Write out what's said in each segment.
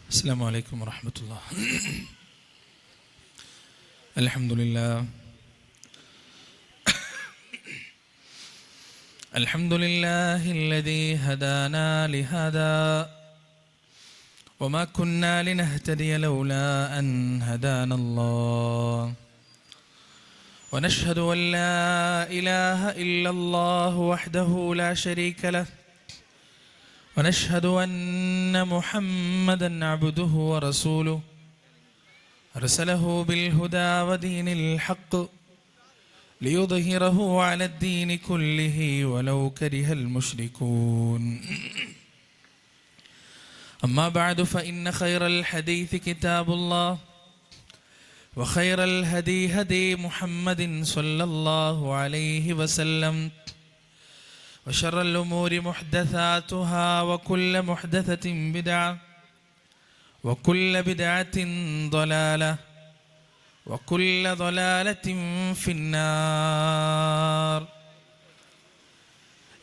السلام عليكم ورحمة الله. الحمد لله الحمد لله الذي هدانا لهذا وما كنا لنهتدي لولا أن هدانا الله ونشهد أن لا إله إلا الله وحده لا شريك له ونشهد أن محمدًا عبده ورسوله أرسله بالهدى ودين الحق ليظهره على الدين كله ولو كره المشركون. أما بعد فإن خير الحديث كتاب الله وخير الهدي هدي محمد صلى الله عليه وسلم وشر الأمور محدثاتها وكل محدثة بدعة وكل بدعة ضلالة وكل ضلالة في النار.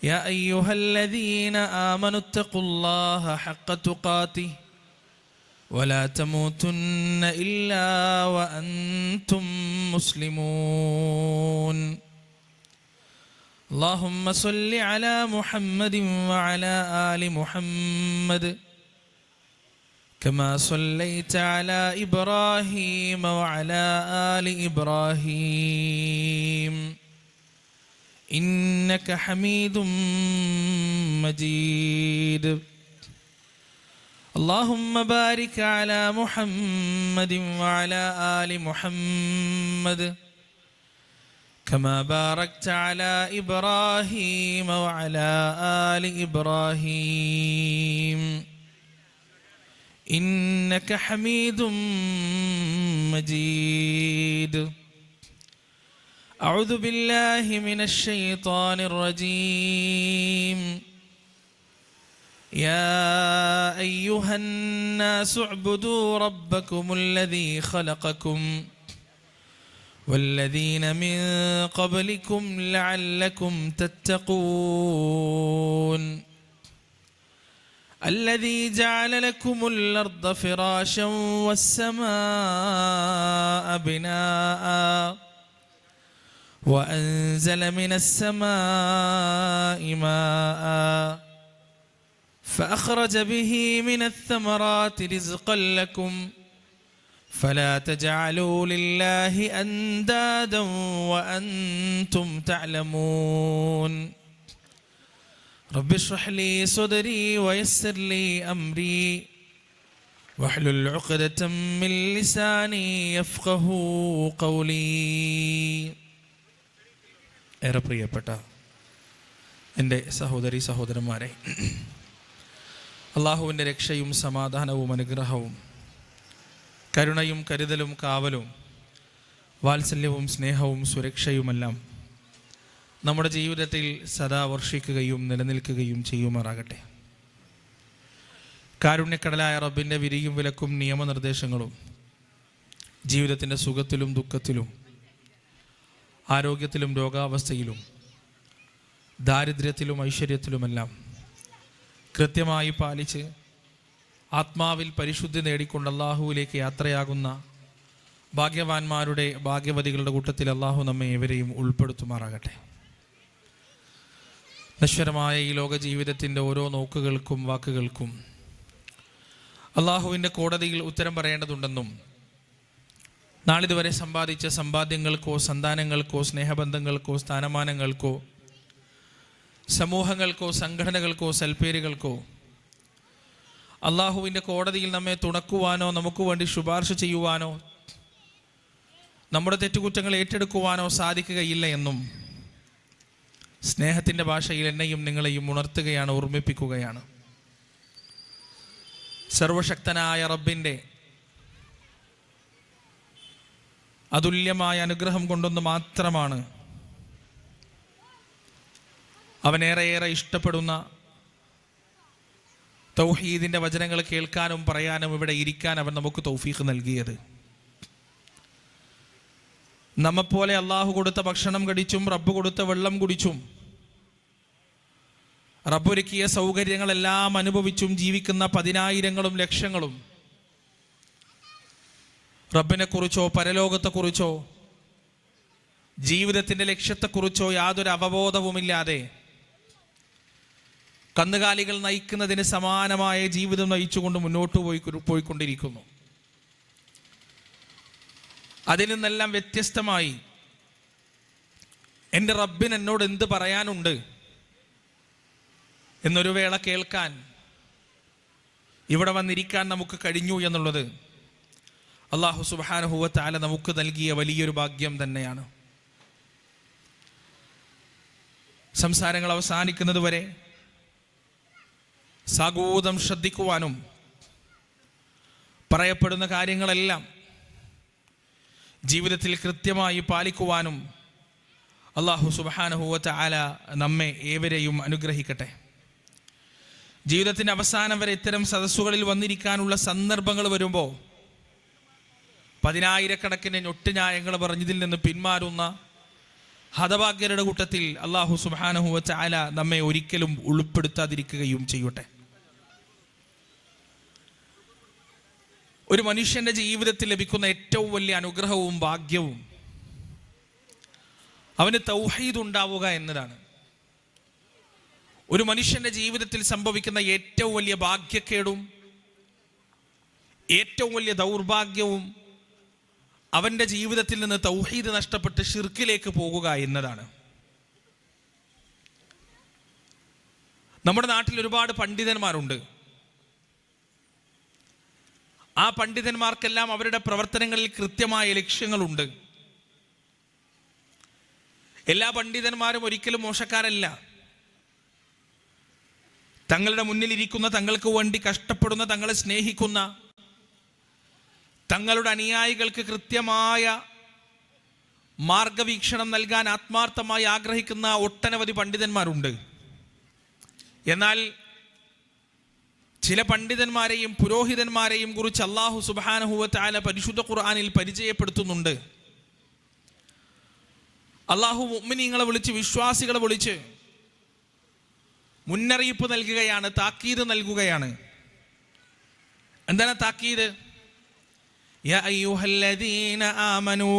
يا أيها الذين آمنوا اتقوا الله حق تقاته ولا تموتن إلا وأنتم مسلمون. اللهم صل على محمد وعلى آل محمد كما صليت على إبراهيم وعلى آل إبراهيم إنك حميد مجيد. اللهم بارك على محمد وعلى آل محمد كما باركت على إبراهيم وعلى آل إبراهيم إنك حميد مجيد. أعوذ بالله من الشيطان الرجيم. يا أيها الناس اعبدوا ربكم الذي خلقكم والذين من قبلكم لعلكم تتقون. الذي جعل لكم الأرض فراشا والسماء بناء وأنزل من السماء ماء فأخرج به من الثمرات رزقا لكم فلا تجعلوا لله أندادا وأنتم تعلمون. رب اشرح لي صدري ويسر لي أمري واحلل عقدة من لساني يفقهوا قولي. ഏറെ പ്രിയപ്പെട്ട എൻ്റെ സഹോദരി സഹോദരന്മാരെ, അള്ളാഹുവിൻ്റെ രക്ഷയും സമാധാനവും അനുഗ്രഹവും കരുണയും കരുതലും കാവലും വാത്സല്യവും സ്നേഹവും സുരക്ഷയുമെല്ലാം നമ്മുടെ ജീവിതത്തിൽ സദാ വർഷിക്കുകയും നിലനിൽക്കുകയും ചെയ്യുമാറാകട്ടെ. കാരുണ്യക്കടലായ റബ്ബിൻ്റെ വിരിയും വിലക്കും നിയമനിർദ്ദേശങ്ങളും ജീവിതത്തിൻ്റെ സുഖത്തിലും ദുഃഖത്തിലും ആരോഗ്യത്തിലും രോഗാവസ്ഥയിലും ദാരിദ്ര്യത്തിലും ഐശ്വര്യത്തിലുമെല്ലാം കൃത്യമായി പാലിച്ച് ആത്മാവിൽ പരിശുദ്ധി നേടിക്കൊണ്ട് അള്ളാഹുവിലേക്ക് യാത്രയാകുന്ന ഭാഗ്യവാന്മാരുടെ ഭാഗ്യവതികളുടെ കൂട്ടത്തിൽ അള്ളാഹു നമ്മെ ഏവരെയും ഉൾപ്പെടുത്തുമാറാകട്ടെ. നശ്വരമായ ഈ ലോക ജീവിതത്തിൻ്റെ ഓരോ നോക്കുകൾക്കും വാക്കുകൾക്കും അള്ളാഹുവിൻ്റെ കോടതിയിൽ ഉത്തരം പറയേണ്ടതുണ്ടെന്നും നാളിതുവരെ സമ്പാദിച്ച സമ്പാദ്യങ്ങൾക്കോ സന്താനങ്ങൾക്കോ സ്നേഹബന്ധങ്ങൾക്കോ സ്ഥാനമാനങ്ങൾക്കോ സമൂഹങ്ങൾക്കോ സംഘടനകൾക്കോ സൽപ്പേരുകൾക്കോ അള്ളാഹുവിൻ്റെ കോടതിയിൽ നമ്മെ തുണക്കുവാനോ നമുക്ക് വേണ്ടി ശുപാർശ ചെയ്യുവാനോ നമ്മുടെ തെറ്റുകുറ്റങ്ങൾ ഏറ്റെടുക്കുവാനോ സാധിക്കുകയില്ല എന്നും സ്നേഹത്തിൻ്റെ ഭാഷയിൽ എന്നെയും നിങ്ങളെയും ഉണർത്തുകയാണ്, ഓർമ്മിപ്പിക്കുകയാണ്. സർവശക്തനായ റബ്ബിൻ്റെ അതുല്യമായ അനുഗ്രഹം കൊണ്ടൊന്ന് മാത്രമാണ് അവനേറെയേറെ ഇഷ്ടപ്പെടുന്ന തൗഹീദിൻ്റെ വചനങ്ങൾ കേൾക്കാനും പറയാനും ഇവിടെ ഇരിക്കാൻ അവൻ നമുക്ക് തൗഫീഖ് നൽകിയത്. നമ്മെപ്പോലെ അള്ളാഹു കൊടുത്ത ഭക്ഷണം കഴിച്ചും റബ്ബ് കൊടുത്ത വെള്ളം കുടിച്ചും റബ്ബൊരുക്കിയ സൗകര്യങ്ങളെല്ലാം അനുഭവിച്ചും ജീവിക്കുന്ന പതിനായിരങ്ങളും ലക്ഷങ്ങളും റബ്ബിനെക്കുറിച്ചോ പരലോകത്തെക്കുറിച്ചോ ജീവിതത്തിൻ്റെ ലക്ഷ്യത്തെക്കുറിച്ചോ യാതൊരു അവബോധവുമില്ലാതെ കന്നുകാലികൾ നയിക്കുന്നതിന് സമാനമായ ജീവിതം നയിച്ചുകൊണ്ട് മുന്നോട്ട് പോയിക്കൊണ്ടിരിക്കുന്നു. അതിൽ നിന്നെല്ലാം വ്യത്യസ്തമായി എൻ്റെ റബ്ബിന് എന്നോട് എന്ത് പറയാനുണ്ട് എന്നൊരു വേള കേൾക്കാൻ ഇവിടെ വന്നിരിക്കാൻ നമുക്ക് കഴിഞ്ഞു എന്നുള്ളത് അല്ലാഹു സുബ്ഹാനഹു വ തആല നമുക്ക് നൽകിയ വലിയൊരു ഭാഗ്യം തന്നെയാണ്. സംസാരങ്ങൾ അവസാനിക്കുന്നത് വരെ സാഗൂതം ശ്രദ്ധിക്കുവാനും പറയപ്പെടുന്ന കാര്യങ്ങളെല്ലാം ജീവിതത്തിൽ കൃത്യമായി പാലിക്കുവാനും അല്ലാഹു സുബ്ഹാനഹു വ തആല നമ്മെ ഏവരെയും അനുഗ്രഹിക്കട്ടെ. ജീവിതത്തിൻ്റെ അവസാനം വരെ ഇത്തരം സദസ്സുകളിൽ വന്നിരിക്കാനുള്ള സന്ദർഭങ്ങൾ വരുമ്പോൾ പതിനായിരക്കണക്കിന് ഞൊട്ടുന്യായങ്ങൾ പറഞ്ഞതിൽ നിന്ന് പിന്മാറുന്ന ഹതഭാഗ്യരുടെ കൂട്ടത്തിൽ അല്ലാഹു സുബ്ഹാനഹു വ തആല നമ്മെ ഒരിക്കലും ഉൾപ്പെടുത്താതിരിക്കുകയും ചെയ്യട്ടെ. ഒരു മനുഷ്യൻ്റെ ജീവിതത്തിൽ ലഭിക്കുന്ന ഏറ്റവും വലിയ അനുഗ്രഹവും ഭാഗ്യവും അവന് തൗഹീദ് ഉണ്ടാവുക എന്നതാണ്. ഒരു മനുഷ്യൻ്റെ ജീവിതത്തിൽ സംഭവിക്കുന്ന ഏറ്റവും വലിയ ഭാഗ്യക്കേടും ഏറ്റവും വലിയ ദൗർഭാഗ്യവും അവൻ്റെ ജീവിതത്തിൽ നിന്ന് തൗഹീദ് നഷ്ടപ്പെട്ട് ഷിർക്കിലേക്ക് പോകുക എന്നതാണ്. നമ്മുടെ നാട്ടിൽ ഒരുപാട് പണ്ഡിതന്മാരുണ്ട്. ആ പണ്ഡിതന്മാർക്കെല്ലാം അവരുടെ പ്രവർത്തനങ്ങളിൽ കൃത്യമായ ലക്ഷ്യങ്ങളുണ്ട്. എല്ലാ പണ്ഡിതന്മാരും ഒരിക്കലും മോശക്കാരല്ല. തങ്ങളുടെ മുന്നിലിരിക്കുന്ന, തങ്ങൾക്ക് വേണ്ടി കഷ്ടപ്പെടുന്ന, തങ്ങളെ സ്നേഹിക്കുന്ന, തങ്ങളുടെ അനുയായികൾക്ക് കൃത്യമായ മാർഗവീക്ഷണം നൽകാൻ ആത്മാർത്ഥമായി ആഗ്രഹിക്കുന്ന ഒട്ടനവധി പണ്ഡിതന്മാരുണ്ട്. എന്നാൽ ചില പണ്ഡിതന്മാരെയും പുരോഹിതന്മാരെയും കുറിച്ച് അല്ലാഹു സുബ്ഹാനഹു വ തആല പരിശുദ്ധ ഖുർആനിൽ പരിചയപ്പെടുത്തുന്നുണ്ട്. അല്ലാഹു മുഅ്മിനീങ്ങളെ വിളിച്ച്, വിശ്വാസികളെ വിളിച്ച് മുന്നറിയിപ്പ് നൽകുകയാണ്, താക്കീത് നൽകുകയാണ്. എന്താണ് താക്കീത്? യാ അയ്യുഹല്ലദീന ആമനൂ,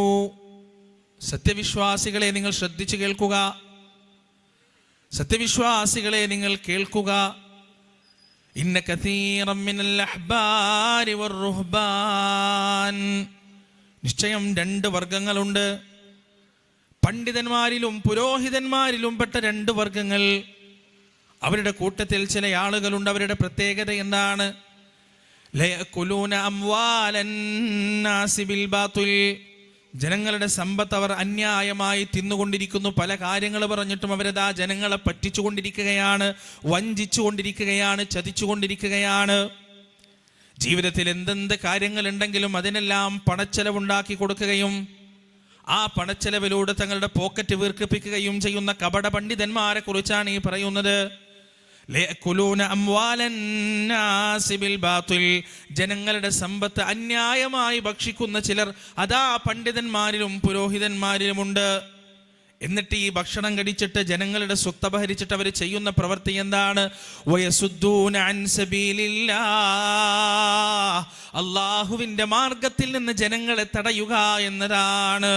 സത്യവിശ്വാസികളെ നിങ്ങൾ ശ്രദ്ധിച്ചു കേൾക്കുക, സത്യവിശ്വാസികളെ നിങ്ങൾ കേൾക്കുക. ഇന്ന കസീറൻ മിനൽ അഹ്ബാരി വറുഹ്ബാൻ, നിശ്ചയം രണ്ട് വർഗങ്ങളുണ്ട്. പണ്ഡിതന്മാരിലും പുരോഹിതന്മാരിലും പെട്ട രണ്ട് വർഗങ്ങൾ. അവരുടെ കൂട്ടത്തിൽ ചില ആളുകളുണ്ട്. അവരുടെ പ്രത്യേകത എന്താണ്? ലയകുലൂന അംവാലൻ നാസി ബിൽ ബാത്തിൽ, ജനങ്ങളുടെ സമ്പത്ത് അവർ അന്യായമായി തിന്നുകൊണ്ടിരിക്കുന്നു. പല കാര്യങ്ങൾ പറഞ്ഞിട്ടും അവരതാ ജനങ്ങളെ പറ്റിച്ചുകൊണ്ടിരിക്കുകയാണ്, വഞ്ചിച്ചുകൊണ്ടിരിക്കുകയാണ്, ചതിച്ചുകൊണ്ടിരിക്കുകയാണ്. ജീവിതത്തിൽ എന്തെന്ത് കാര്യങ്ങളുണ്ടെങ്കിലും അതിനെല്ലാം പണച്ചെലവുണ്ടാക്കി കൊടുക്കുകയും ആ പണച്ചെലവിലൂടെ തങ്ങളുടെ പോക്കറ്റ് വീർക്കിപ്പിക്കുകയും ചെയ്യുന്ന കപട പണ്ഡിതന്മാരെ കുറിച്ചാണ് ഈ പറയുന്നത്. ജനങ്ങളുടെ സമ്പത്ത് അന്യായമായി ഭക്ഷിക്കുന്ന ചിലർ അതാ പണ്ഡിതന്മാരിലും പുരോഹിതന്മാരിലുമുണ്ട്. എന്നിട്ട് ഈ ഭക്ഷണം കടിച്ചിട്ട് ജനങ്ങളുടെ സ്വത്ത് അപഹരിച്ചിട്ട് അവർ ചെയ്യുന്ന പ്രവൃത്തി എന്താണ്? അല്ലാഹുവിന്റെ മാർഗത്തിൽ നിന്ന് ജനങ്ങളെ തടയുക എന്നതാണ്.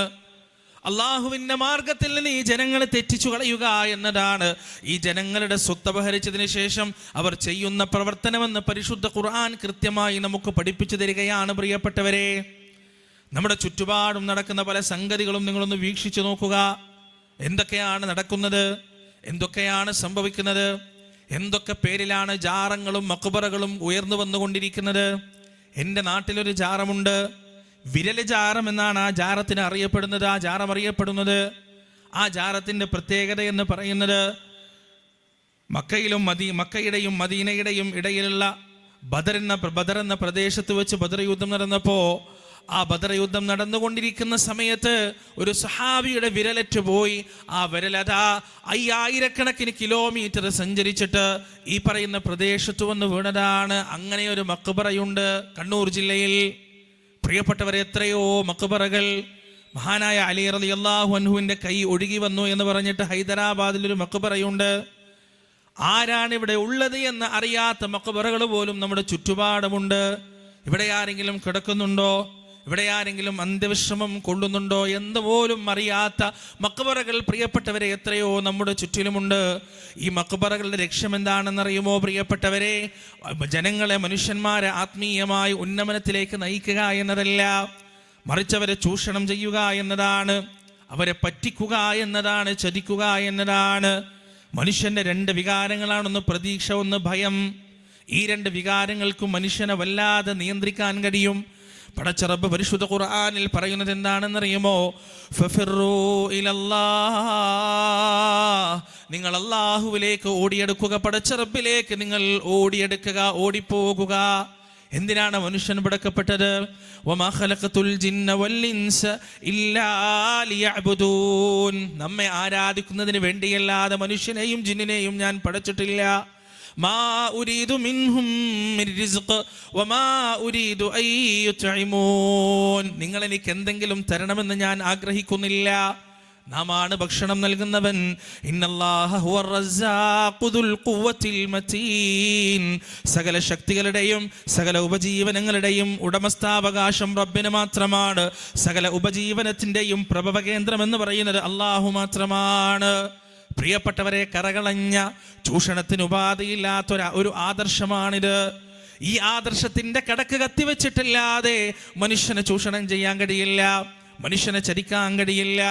അള്ളാഹുവിന്റെ മാർഗത്തിൽ നിന്ന് ഈ ജനങ്ങളെ തെറ്റിച്ചു കളയുക എന്നതാണ്. ഈ ജനങ്ങളുടെ സ്വത്ത് അപഹരിച്ചതിന് ശേഷം അവർ ചെയ്യുന്ന പ്രവർത്തനമെന്ന് പരിശുദ്ധ ഖുർആൻ കൃത്യമായി നമുക്ക് പഠിപ്പിച്ചു തരികയാണ്. പ്രിയപ്പെട്ടവരെ, നമ്മുടെ ചുറ്റുപാടും നടക്കുന്ന പല സംഗതികളും നിങ്ങളൊന്ന് വീക്ഷിച്ചു നോക്കുക. എന്തൊക്കെയാണ് നടക്കുന്നത്? എന്തൊക്കെയാണ് സംഭവിക്കുന്നത്? എന്തൊക്കെ പേരിലാണ് ജാറങ്ങളും മക്ബറകളും ഉയർന്നു വന്നുകൊണ്ടിരിക്കുന്നത്? എൻ്റെ നാട്ടിലൊരു ജാറമുണ്ട്. വിരല് ജാറം എന്നാണ് ആ ജാറത്തിന് അറിയപ്പെടുന്നത്. ആ ജാറം അറിയപ്പെടുന്നത്, ആ ജാറത്തിൻ്റെ പ്രത്യേകത എന്ന് പറയുന്നത്, മക്കയുടെയും മദീനയുടെയും ഇടയിലുള്ള ബദർ എന്ന പ്രദേശത്ത് വെച്ച് ബദർ യുദ്ധം നടന്നപ്പോൾ, ആ ബദർ യുദ്ധം നടന്നുകൊണ്ടിരിക്കുന്ന സമയത്ത് ഒരു സഹാബിയുടെ വിരലറ്റ് പോയി. ആ വിരലതാ 5000 കിലോമീറ്റർ സഞ്ചരിച്ചിട്ട് ഈ പറയുന്ന പ്രദേശത്ത് വന്ന് വീണതാണ്. അങ്ങനെ ഒരു മക്ബറയുണ്ട് കണ്ണൂർ ജില്ലയിൽ. പ്രിയപ്പെട്ടവരെ, എത്രയോ മക്ബറകൾ. മഹാനായ അലി റളിയല്ലാഹു അൻഹുവിന്റെ കൈ ഒഴുകി വന്നു എന്ന് പറഞ്ഞിട്ട് ഹൈദരാബാദിൽ ഒരു മക്ബറയുണ്ട്. ആരാണ് ഇവിടെ ഉള്ളത് എന്ന് അറിയാത്ത മക്ബറകൾ പോലും നമ്മുടെ ചുറ്റുപാടുമുണ്ട്. ഇവിടെ ആരെങ്കിലും കിടക്കുന്നുണ്ടോ? ഇവിടെ ആരെങ്കിലും അന്ത്യവിശ്രമം കൊള്ളുന്നുണ്ടോ എന്ന് പോലും അറിയാത്ത മക്ബറകൾ പ്രിയപ്പെട്ടവരെ എത്രയോ നമ്മുടെ ചുറ്റിലുമുണ്ട്. ഈ മക്ബറകളുടെ ലക്ഷ്യം എന്താണെന്നറിയുമോ പ്രിയപ്പെട്ടവരെ? ജനങ്ങളെ, മനുഷ്യന്മാരെ ആത്മീയമായി ഉന്നമനത്തിലേക്ക് നയിക്കുക എന്നതല്ല, മറിച്ച് അവരെ ചൂഷണം ചെയ്യുക എന്നതാണ്, അവരെ പറ്റിക്കുക എന്നതാണ്, ചതിക്കുക എന്നതാണ്. മനുഷ്യന്റെ രണ്ട് വികാരങ്ങളാണ്, ഒന്ന് പ്രതീക്ഷ, ഒന്ന് ഭയം. ഈ രണ്ട് വികാരങ്ങൾക്കും മനുഷ്യനെ വല്ലാതെ നിയന്ത്രിക്കാൻ കഴിയും. പടച്ച റബ്ബ് പരിശുദ്ധ ഖുർആനിൽ പറയുന്നത് എന്താണെന്നറിയുമോ? ഫഫിറൂ ഇലല്ലാഹ്, നിങ്ങൾ അല്ലാഹുവിലേക്ക് ഓടിയെടുക്കുക, പടച്ച റബ്ബിലേക്ക് നിങ്ങൾ ഓടിയെടുക്കുക, ഓടിപ്പോകുക. എന്തിനാണ് മനുഷ്യൻ പടക്കപ്പെട്ടത്? വമാ ഖലഖതുൽ ജിന്ന വൽ ഇൻസ ഇല്ലാ ലിയഅ്ബുദൂൻ, നമ്മെ ആരാധിക്കുന്നതിന് വേണ്ടിയല്ലാതെ മനുഷ്യനെയും ജിന്നിനെയും ഞാൻ പടച്ചിട്ടില്ല. മാ ഉരീദു മിൻഹും മിൻ റിസ്ഖ് വമാ ഉരീദു അൻ യുത്ഇമൂൻ, നിങ്ങൾ എനിക്ക് എന്തെങ്കിലും തരണമെന്ന് ഞാൻ ആഗ്രഹിക്കുന്നില്ല. നാമാണ് ഭക്ഷണം നൽകുന്നവൻ. ഇന്നല്ലാഹ ഹുവർ റസ്സാഖു ദുൽ ഖുവ്വത്തിൽ മതീൻ, സകല ശക്തികളുടെയും സകല ഉപജീവനങ്ങളുടെയും ഉടമസ്ഥാവകാശം റബ്ബിന് മാത്രമാണ്. സകല ഉപജീവനത്തിന്റെയും പ്രഭവ കേന്ദ്രം എന്ന് പറയുന്നത് അല്ലാഹു മാത്രമാണ്. പ്രിയപ്പെട്ടവരെ, കറകളഞ്ഞ ചൂഷണത്തിന് ഉപാധിയില്ലാത്ത ഒരു ആദർശമാണിത്. ഈ ആദർശത്തിന്റെ കടക്ക് കത്തിവെച്ചിട്ടില്ലാതെ മനുഷ്യനെ ചൂഷണം ചെയ്യാൻ കഴിയില്ല, മനുഷ്യനെ ചതിക്കാൻ കഴിയില്ല.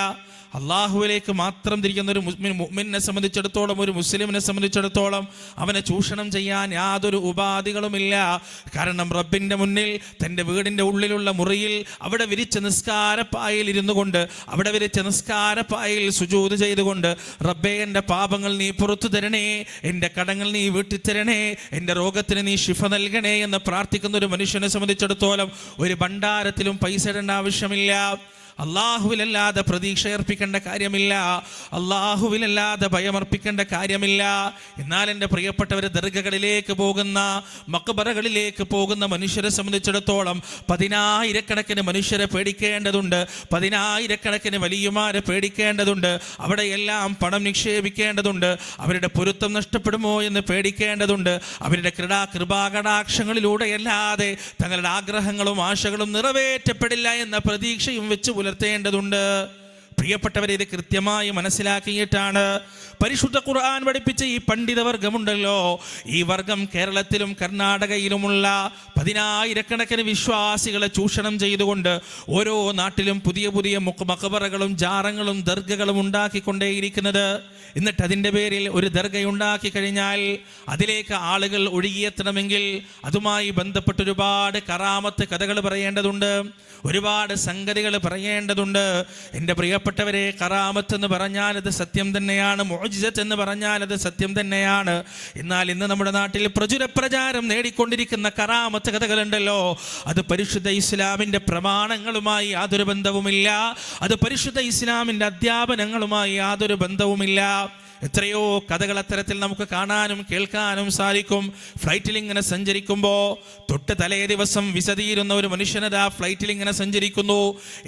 അള്ളാഹുവിലേക്ക് മാത്രം തിരിക്കുന്ന ഒരു മുഅ്മിനെ സംബന്ധിച്ചിടത്തോളം, ഒരു മുസ്ലിമിനെ സംബന്ധിച്ചിടത്തോളം അവനെ ചൂഷണം ചെയ്യാൻ യാതൊരു ഉപാധികളുമില്ല. കാരണം റബ്ബിന്റെ മുന്നിൽ, തൻ്റെ വീടിൻ്റെ ഉള്ളിലുള്ള മുറിയിൽ, അവിടെ വിരിച്ച നിസ്കാരപ്പായയിൽ ഇരുന്നു കൊണ്ട്, അവിടെ വിരിച്ച നിസ്കാരപ്പായയിൽ സുജൂദ് ചെയ്തുകൊണ്ട്, റബ്ബേ എൻ്റെ പാപങ്ങൾ നീ പുറത്തു തരണേ, എൻ്റെ കടങ്ങൾ നീ വീട്ടിത്തരണേ, എൻ്റെ രോഗത്തിന് നീ ശിഫ നൽകണേ എന്ന് പ്രാർത്ഥിക്കുന്ന ഒരു മനുഷ്യനെ സംബന്ധിച്ചിടത്തോളം ഒരു ഭണ്ഡാരത്തിലും പൈസ ഇടേണ്ട ആവശ്യമില്ല. അള്ളാഹുവിലല്ലാതെ പ്രതീക്ഷ അർപ്പിക്കേണ്ട കാര്യമില്ല, അള്ളാഹുവിലല്ലാതെ ഭയമർപ്പിക്കേണ്ട കാര്യമില്ല. എന്നാൽ എൻ്റെ പ്രിയപ്പെട്ടവർ, ദർഗകളിലേക്ക് പോകുന്ന, മക്ബറകളിലേക്ക് പോകുന്ന മനുഷ്യരെ സംബന്ധിച്ചിടത്തോളം പതിനായിരക്കണക്കിന് മനുഷ്യരെ പേടിക്കേണ്ടതുണ്ട്, പതിനായിരക്കണക്കിന് വലിയമാരെ പേടിക്കേണ്ടതുണ്ട്. അവിടെയെല്ലാം പണം നിക്ഷേപിക്കേണ്ടതുണ്ട്, അവരുടെ പൊരുത്തം നഷ്ടപ്പെടുമോ എന്ന് പേടിക്കേണ്ടതുണ്ട്. അവരുടെ കൃപാകടാക്ഷങ്ങളിലൂടെയല്ലാതെ തങ്ങളുടെ ആഗ്രഹങ്ങളും ആശകളും നിറവേറ്റപ്പെടില്ല എന്ന പ്രതീക്ഷയും വെച്ച് പുലർത്തേണ്ടതുണ്ട്. പ്രിയപ്പെട്ടവരെ, ഇത് കൃത്യമായി മനസ്സിലാക്കിയിട്ടാണ് പരിശുദ്ധ ഖുർആൻ പഠിപ്പിച്ച ഈ പണ്ഡിതവർഗമുണ്ടല്ലോ, ഈ വർഗം കേരളത്തിലും കർണാടകയിലുമുള്ള പതിനായിരക്കണക്കിന് വിശ്വാസികളെ ചൂഷണം ചെയ്തുകൊണ്ട് ഓരോ നാട്ടിലും പുതിയ പുതിയ മക്ബറകളും ജാറങ്ങളും ദർഗകളും ഉണ്ടാക്കിക്കൊണ്ടേയിരിക്കുന്നത്. എന്നിട്ട് അതിൻ്റെ പേരിൽ ഒരു ദർഗയുണ്ടാക്കി കഴിഞ്ഞാൽ അതിലേക്ക് ആളുകൾ ഒഴുകിയെത്തണമെങ്കിൽ അതുമായി ബന്ധപ്പെട്ട് ഒരുപാട് കറാമത്ത് കഥകൾ പറയേണ്ടതുണ്ട്, ഒരുപാട് സംഗതികൾ പറയേണ്ടതുണ്ട്. എൻ്റെ പ്രിയപ്പെട്ടവരെ, കറാമത്ത് എന്ന് പറഞ്ഞാൽ അത് സത്യം തന്നെയാണ്, മുഅ്ജിസത്ത് എന്ന് പറഞ്ഞാൽ അത് സത്യം തന്നെയാണ്. എന്നാൽ ഇന്ന് നമ്മുടെ നാട്ടിൽ പ്രചാരം നേടിക്കൊണ്ടിരിക്കുന്ന കറാമത്ത് കഥകളുണ്ടല്ലോ, അത് പരിശുദ്ധ ഇസ്ലാമിൻ്റെ പ്രമാണങ്ങളുമായി യാതൊരു ബന്ധവുമില്ല, അത് പരിശുദ്ധ ഇസ്ലാമിൻ്റെ അധ്യാപനങ്ങളുമായി യാതൊരു ബന്ധവുമില്ല. എത്രയോ കഥകൾ അത്തരത്തിൽ നമുക്ക് കാണാനും കേൾക്കാനും സാധിക്കും. ഫ്ലൈറ്റിൽ ഇങ്ങനെ സഞ്ചരിക്കുമ്പോൾ തൊട്ട് തലേ ദിവസം വിസ തീരുന്ന ഒരു മനുഷ്യനതാ ഫ്ലൈറ്റിൽ ഇങ്ങനെ സഞ്ചരിക്കുന്നു.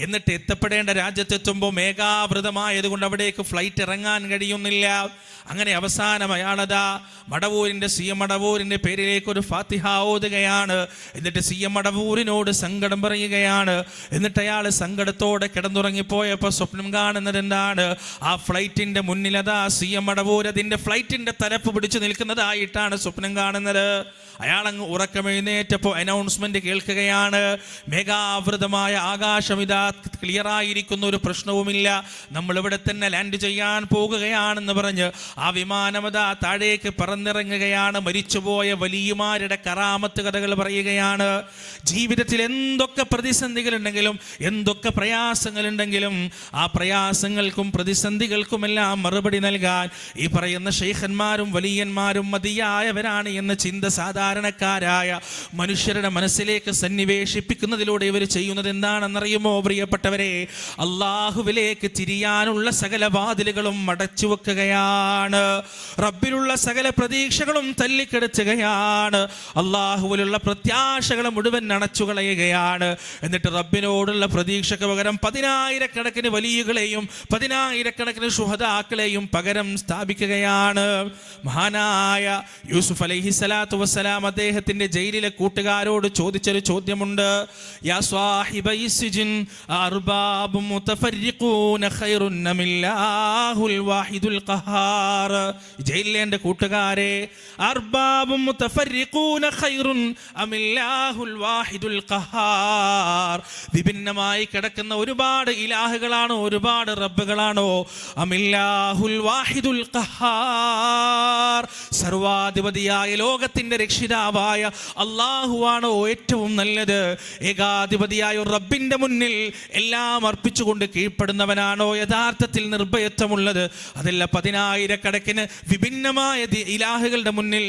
എന്നിട്ട് എത്തപ്പെടേണ്ട രാജ്യത്തെത്തുമ്പോൾ മേഘാവൃതമായതുകൊണ്ട് അവിടേക്ക് ഫ്ലൈറ്റ് ഇറങ്ങാൻ കഴിയുന്നില്ല. അങ്ങനെ അവസാനം അയാളതാ മടവൂരിൻ്റെ CM മടവൂരിൻ്റെ പേരിലേക്ക് ഒരു ഫാത്തിഹ ഓതുകയാണ്. എന്നിട്ട് CM മടവൂരിനോട് സങ്കടം പറയുകയാണ്. എന്നിട്ട് അയാൾ സങ്കടത്തോടെ കിടന്നുറങ്ങിപ്പോയപ്പോൾ സ്വപ്നം കാണുന്നത് എന്താണ്? ആ ഫ്ലൈറ്റിൻ്റെ മുന്നിലതാ CM മടവൂർ അതിൻ്റെ ഫ്ലൈറ്റിൻ്റെ തലപ്പ് പിടിച്ചു നിൽക്കുന്നതായിട്ടാണ് സ്വപ്നം കാണുന്നത്. അയാളങ്ങ് ഉറക്കമെഴുന്നേറ്റപ്പോൾ അനൗൺസ്മെന്റ് കേൾക്കുകയാണ്, മേഘാവൃതമായ ആകാശം ഇതാ ക്ലിയറായിരിക്കുന്ന, ഒരു പ്രശ്നവുമില്ല, നമ്മൾ ഇവിടെ തന്നെ ലാൻഡ് ചെയ്യാൻ പോകുകയാണെന്ന് പറഞ്ഞ് ആ വിമാനമതാ താഴേക്ക് പറന്നിറങ്ങുകയാണ്. മരിച്ചുപോയ വലിയമാരുടെ കറാമത്ത് കഥകൾ പറയുകയാണ്. ജീവിതത്തിൽ എന്തൊക്കെ പ്രതിസന്ധികളുണ്ടെങ്കിലും, എന്തൊക്കെ പ്രയാസങ്ങളുണ്ടെങ്കിലും ആ പ്രയാസങ്ങൾക്കും പ്രതിസന്ധികൾക്കുമെല്ലാം മറുപടി നൽകാൻ ഈ പറയുന്ന ശൈഖന്മാരും വലിയന്മാരും മതിയായവരാണ് എന്ന ചിന്ത സാധാരണക്കാരായ മനുഷ്യരുടെ മനസ്സിലേക്ക് സന്നിവേശിപ്പിക്കുന്നതിലൂടെ ഇവർ ചെയ്യുന്നത് എന്താണെന്നറിയുമോ പ്രിയപ്പെട്ടവരെ? അള്ളാഹുവിലേക്ക് തിരിയാനുള്ള സകല വാതിലുകളും അടച്ചു വെക്കുകയാണ്, റബ്ബിലുള്ള സകല പ്രതീക്ഷകളും തല്ലിക്കെടുത്തുകയാണ്, അള്ളാഹുവിലുള്ള പ്രത്യാശകളെ മുഴുവൻ അണച്ചു കളയുകയാണ്. എന്നിട്ട് റബ്ബിനോടുള്ള പ്രതീക്ഷയ്ക്ക് പകരം പതിനായിരക്കണക്കിന് വലിയകളെയും പതിനായിരക്കണക്കിന് ശുഹദാക്കളെയും പകരം സ്ഥാപിക്കുകയാണ്. മഹാനായ യൂസുഫ് അലൈഹിസ്സലാത്തു വസ്സലാം അദ്ദേഹത്തിന്റെ ജയിലിലെ കൂട്ടുകാരോട് ചോദിച്ചൊരു ചോദ്യമുണ്ട്. യാ സ്വാഹിബൈ സിജ്ൻ അർബാബും മുതഫർരിഖൂന ഖൈറുൻ അമില്ലാഹുൽ വാഹിദുൽ ഖഹാർ. ജയിലിലെ എൻ്റെ കൂട്ടുകാരെ, അർബാബും മുതഫർരിഖൂന ഖൈറുൻ അമില്ലാഹുൽ വാഹിദുൽ ഖഹാർ, വിഭിന്നമായി കിടക്കുന്ന ഒരുപാട് ഇലാഹുകളാണോ, ഒരുപാട് റബ്ബുകളാണോ, അമില്ലാഹുൽ വാഹിദുൽ ഖഹാർ, സർവാധിപതിയായ ലോകത്തിന്റെ രക്ഷിതാവായ അല്ലാഹുവാണോ ഏറ്റവും നല്ലത്? ഏകാധിപതിയായ റബ്ബിന്റെ മുന്നിൽ എല്ലാം അർപ്പിച്ചുകൊണ്ട് കീഴ്പ്പെടുന്നവനാണോ യഥാർത്ഥത്തിൽ നിർഭയത്വമുള്ളത്? അതല്ല 10,000-കണക്കിന് വിഭിന്നമായ ഇലാഹുകളുടെ മുന്നിൽ,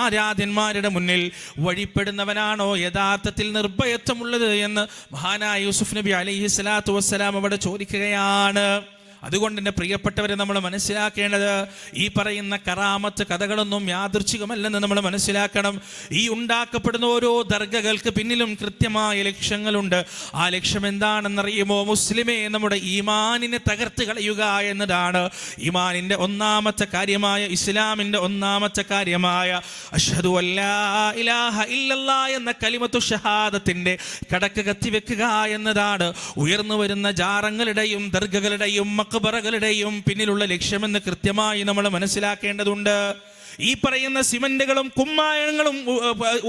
ആരാധ്യന്മാരുടെ മുന്നിൽ വഴിപ്പെടുന്നവനാണോ യഥാർത്ഥത്തിൽ നിർഭയത്വമുള്ളത് എന്ന് മഹാനായ യൂസുഫ് നബി അലൈഹിസ്സലാത്തു വസ്സലാം അവിടെ ചോദിക്കുകയാണ്. അതുകൊണ്ട് എൻ്റെ പ്രിയപ്പെട്ടവരെ, നമ്മൾ മനസ്സിലാക്കേണ്ടത് ഈ പറയുന്ന കറാമത്ത് കഥകളൊന്നും യാദൃച്ഛികമല്ലെന്ന് നമ്മൾ മനസ്സിലാക്കണം. ഈ ഉണ്ടാക്കപ്പെടുന്ന ഓരോ ദർഗകൾക്ക് പിന്നിലും കൃത്യമായ ലക്ഷ്യങ്ങളുണ്ട്. ആ ലക്ഷ്യം എന്താണെന്നറിയുമോ? മുസ്ലിമേ, നമ്മുടെ ഈമാനിനെ തകർത്ത് കളയുക എന്നതാണ്. ഈമാനിൻ്റെ ഒന്നാമത്തെ കാര്യമായ, ഇസ്ലാമിൻ്റെ ഒന്നാമത്തെ കാര്യമായ അഷ്ഹദു അല്ലാ ഇലാഹ ഇല്ലല്ലാഹ് എന്ന കലിമത്തു ഷഹാദത്തിൻ്റെ കടക്ക് കത്തിവെക്കുക എന്നതാണ് ഉയർന്നു വരുന്ന ജാറങ്ങളുടെയും ദർഗകളുടെയും മക്ബറകളുടെയും പിന്നിലുള്ള ലക്ഷ്യമെന്ന് കൃത്യമായി നമ്മൾ മനസ്സിലാക്കേണ്ടതുണ്ട്. ഈ പറയുന്ന സിമന്റുകളും കുമ്മായങ്ങളും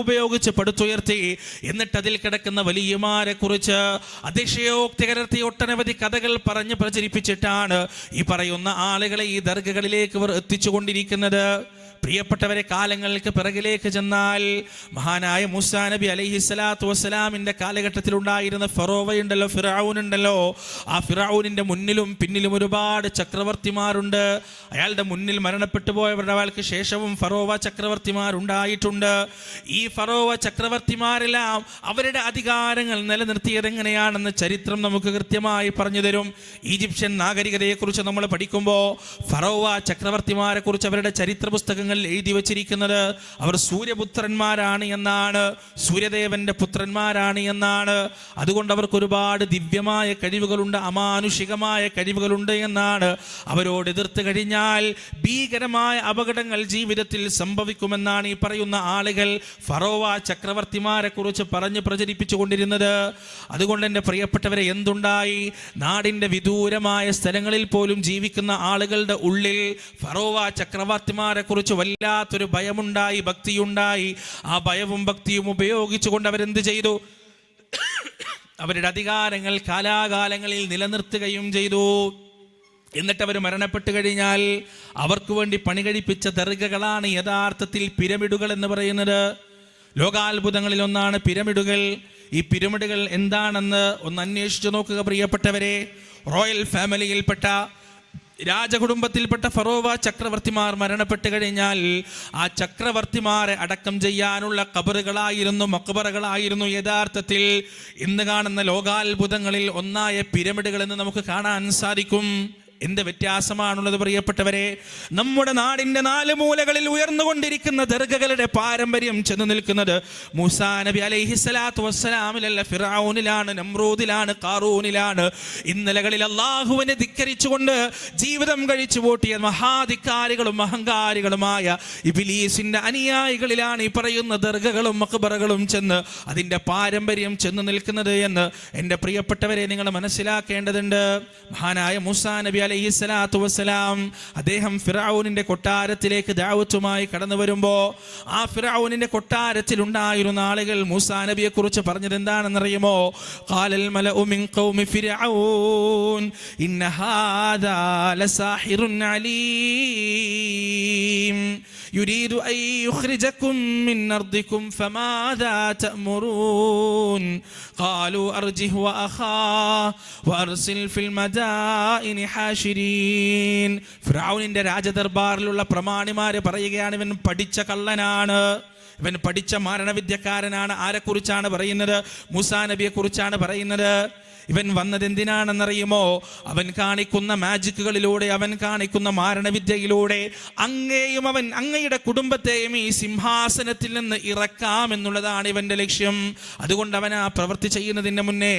ഉപയോഗിച്ച് പടുത്തുയർത്തി എന്നിട്ട് അതിൽ കിടക്കുന്ന വലിയമാരെ കുറിച്ച് അതിശയോക്തി കലർത്തി ഒട്ടനവധി കഥകൾ പറഞ്ഞ് പ്രചരിപ്പിച്ചിട്ടാണ് ഈ പറയുന്ന ആളുകളെ ഈ ദർഗകളിലേക്ക് ഇവർ എത്തിച്ചുകൊണ്ടിരിക്കുന്നത്. പ്രിയപ്പെട്ടവരെ, കാലങ്ങൾക്ക് പിറകിലേക്ക് ചെന്നാൽ മഹാനായ മൂസാ നബി അലൈഹിസ്സലാത്തു വസ്സലാമിൻ്റെ കാലഘട്ടത്തിലുണ്ടായിരുന്ന ഫറോവയുണ്ടല്ലോ, ഫിറഔൻ ഉണ്ടല്ലോ, ആ ഫിറഔനിൻ്റെ മുന്നിലും പിന്നിലും ഒരുപാട് ചക്രവർത്തിമാരുണ്ട്. അയാളുടെ മുന്നിൽ മരണപ്പെട്ടു പോയവരുടെ അയാൾക്ക് ശേഷവും ഫറോവ ചക്രവർത്തിമാരുണ്ടായിട്ടുണ്ട്. ഈ ഫറോവ ചക്രവർത്തിമാരെല്ലാം അവരുടെ അധികാരങ്ങൾ നിലനിർത്തിയത് എങ്ങനെയാണെന്ന് ചരിത്രം നമുക്ക് കൃത്യമായി പറഞ്ഞു തരും. ഈജിപ്ഷ്യൻ നാഗരികതയെക്കുറിച്ച് നമ്മൾ പഠിക്കുമ്പോൾ ഫറോവ ചക്രവർത്തിമാരെ കുറിച്ച് അവരുടെ ചരിത്ര പുസ്തകങ്ങൾ എഴുതി വച്ചിരിക്കുന്നത് അവർ സൂര്യപുത്രന്മാരാണ് എന്നാണ്, സൂര്യദേവന്റെ പുത്രന്മാരാണ് എന്നാണ്. അതുകൊണ്ട് അവർക്ക് ഒരുപാട് ദിവ്യമായ കഴിവുകളുണ്ട്, അമാനുഷികമായ കഴിവുകളുണ്ട് എന്നാണ്. അവരോട് എതിർത്ത് കഴിഞ്ഞാൽ ഭീകരമായ അപകടങ്ങൾ ജീവിതത്തിൽ സംഭവിക്കുമെന്നാണ് ഈ പറയുന്ന ആളുകൾ ഫറോവ ചക്രവർത്തിമാരെ കുറിച്ച് പറഞ്ഞ് പ്രചരിപ്പിച്ചു കൊണ്ടിരുന്നത്. അതുകൊണ്ട് എൻ്റെ പ്രിയപ്പെട്ടവരെ, എന്തുണ്ടായി? നാടിൻ്റെ വിദൂരമായ സ്ഥലങ്ങളിൽ പോലും ജീവിക്കുന്ന ആളുകളുടെ ഉള്ളിൽ ഫറോവ ചക്രവർത്തിമാരെ കുറിച്ച് വല്ലാത്തൊരു ഭയമുണ്ടായി, ഭക്തിയുണ്ടായി. ആ ഭയവും ഭക്തിയും ഉപയോഗിച്ചുകൊണ്ട് അവരെന്ത് ചെയ്തു? അവരുടെ അധികാരങ്ങൾ കാലാകാലങ്ങളിൽ നിലനിർത്തുകയും ചെയ്തു. എന്നിട്ട് അവർ മരണപ്പെട്ടു കഴിഞ്ഞാൽ അവർക്ക് വേണ്ടി പണി കഴിപ്പിച്ച ദർഗകളാണ് യഥാർത്ഥത്തിൽ പിരമിഡുകൾ എന്ന് പറയുന്നത്. ലോകാത്ഭുതങ്ങളിൽ ഒന്നാണ് പിരമിഡുകൾ. ഈ പിരമിഡുകൾ എന്താണെന്ന് ഒന്ന് അന്വേഷിച്ചു നോക്കുക പ്രിയപ്പെട്ടവരെ. റോയൽ ഫാമിലിയിൽപ്പെട്ട, രാജകുടുംബത്തിൽപ്പെട്ട ഫറോവ ചക്രവർത്തിമാർ മരണപ്പെട്ട് കഴിഞ്ഞാൽ ആ ചക്രവർത്തിമാരെ അടക്കം ചെയ്യാനുള്ള ഖബറുകളായിരുന്നു, മക്ബറകളായിരുന്നു യഥാർത്ഥത്തിൽ ഇന്ന് കാണുന്ന ലോകാത്ഭുതങ്ങളിൽ ഒന്നായ പിരമിഡുകൾ എന്ന് നമുക്ക് കാണാൻ സാധിക്കും. എന്ത് വ്യത്യാസമാണുള്ളത് പ്രിയപ്പെട്ടവരെ? നമ്മുടെ നാടിൻ്റെ 4 മൂലകളിൽ ഉയർന്നുകൊണ്ടിരിക്കുന്ന ദർഗകളുടെ പാരമ്പര്യം ചെന്ന് നിൽക്കുന്നത് മൂസാ നബി അലൈഹിസ്സലാത്തു വസ്സലാമിലല്ല, ഫിറഔനിലാണ്, നമ്രൂദിലാണ്, ഖാറൂനിലാണ്. ഇന്നലകളിൽ അല്ലാഹുവിനെ ധിക്കരിച്ചുകൊണ്ട് ജീവിതം കഴിച്ചു കൂട്ടിയ മഹാധിക്കാരികളും അഹങ്കാരികളുമായ ഇബ്ലീസിന്റെ അനുയായികളിലാണ് ഈ പറയുന്ന ദർഗകളും മഖബറകളും ചെന്ന് അതിൻ്റെ പാരമ്പര്യം ചെന്ന് നിൽക്കുന്നത് എന്ന് എൻ്റെ പ്രിയപ്പെട്ടവരെ നിങ്ങൾ മനസ്സിലാക്കേണ്ടതുണ്ട്. മഹാനായ മൂസാ നബി അലൈഹിസ്സലാത്തു വസ്സലാം അദ്ദേഹം ഫിറഔനിന്റെ കൊട്ടാരത്തിലേക്ക് ദഅവത്തുമായി കടന്നു വരുമ്പോൾ ആ ഫിറഔനിന്റെ കൊട്ടാരത്തിൽ ഉണ്ടായിരുന്ന ആളുകൾ മൂസാ നബിയെ കുറിച്ച് പറഞ്ഞത് എന്താണെന്നറിയുമോ? ഖാലൽ മലഉ മിൻ ഖൗമി ഫിർഔൻ ഇന്ന ഹാദാ ലസാഹിറുൻ അലീം യുരീദു അൻ യുഖ്രിജകും മിൻ അർദികും ഫമാദാ തഅമുറൂൻ ഖാലു അർജിഹ് വഅഖാ വഅർസിൽ ഫിൽ മദാഇനി ഹാശിരീൻ. ഫിറഔനിന്റെ രാജദർബാറിലുള്ള പ്രമാണിമാര് പറയുകയാണ്, ഇവൻ പഠിച്ച കള്ളനാണ്, ഇവൻ പഠിച്ച മാരണവിദ്യക്കാരനാണ്. ആരെക്കുറിച്ചാണ് പറയുന്നത്? മൂസാ നബിയെ കുറിച്ചാണ് പറയുന്നത്. ഇവൻ വന്നത് എന്തിനാണെന്നറിയുമോ? അവൻ കാണിക്കുന്ന മാജിക്കുകളിലൂടെ, അവൻ കാണിക്കുന്ന മാരണവിദ്യയിലൂടെ അങ്ങയെയും അങ്ങയുടെ കുടുംബത്തെയും ഈ സിംഹാസനത്തിൽ നിന്ന് ഇറക്കാമെന്നുള്ളതാണ് ഇവന്റെ ലക്ഷ്യം. അതുകൊണ്ട് അവൻ ആ പ്രവൃത്തി ചെയ്യുന്നതിന് മുന്നേ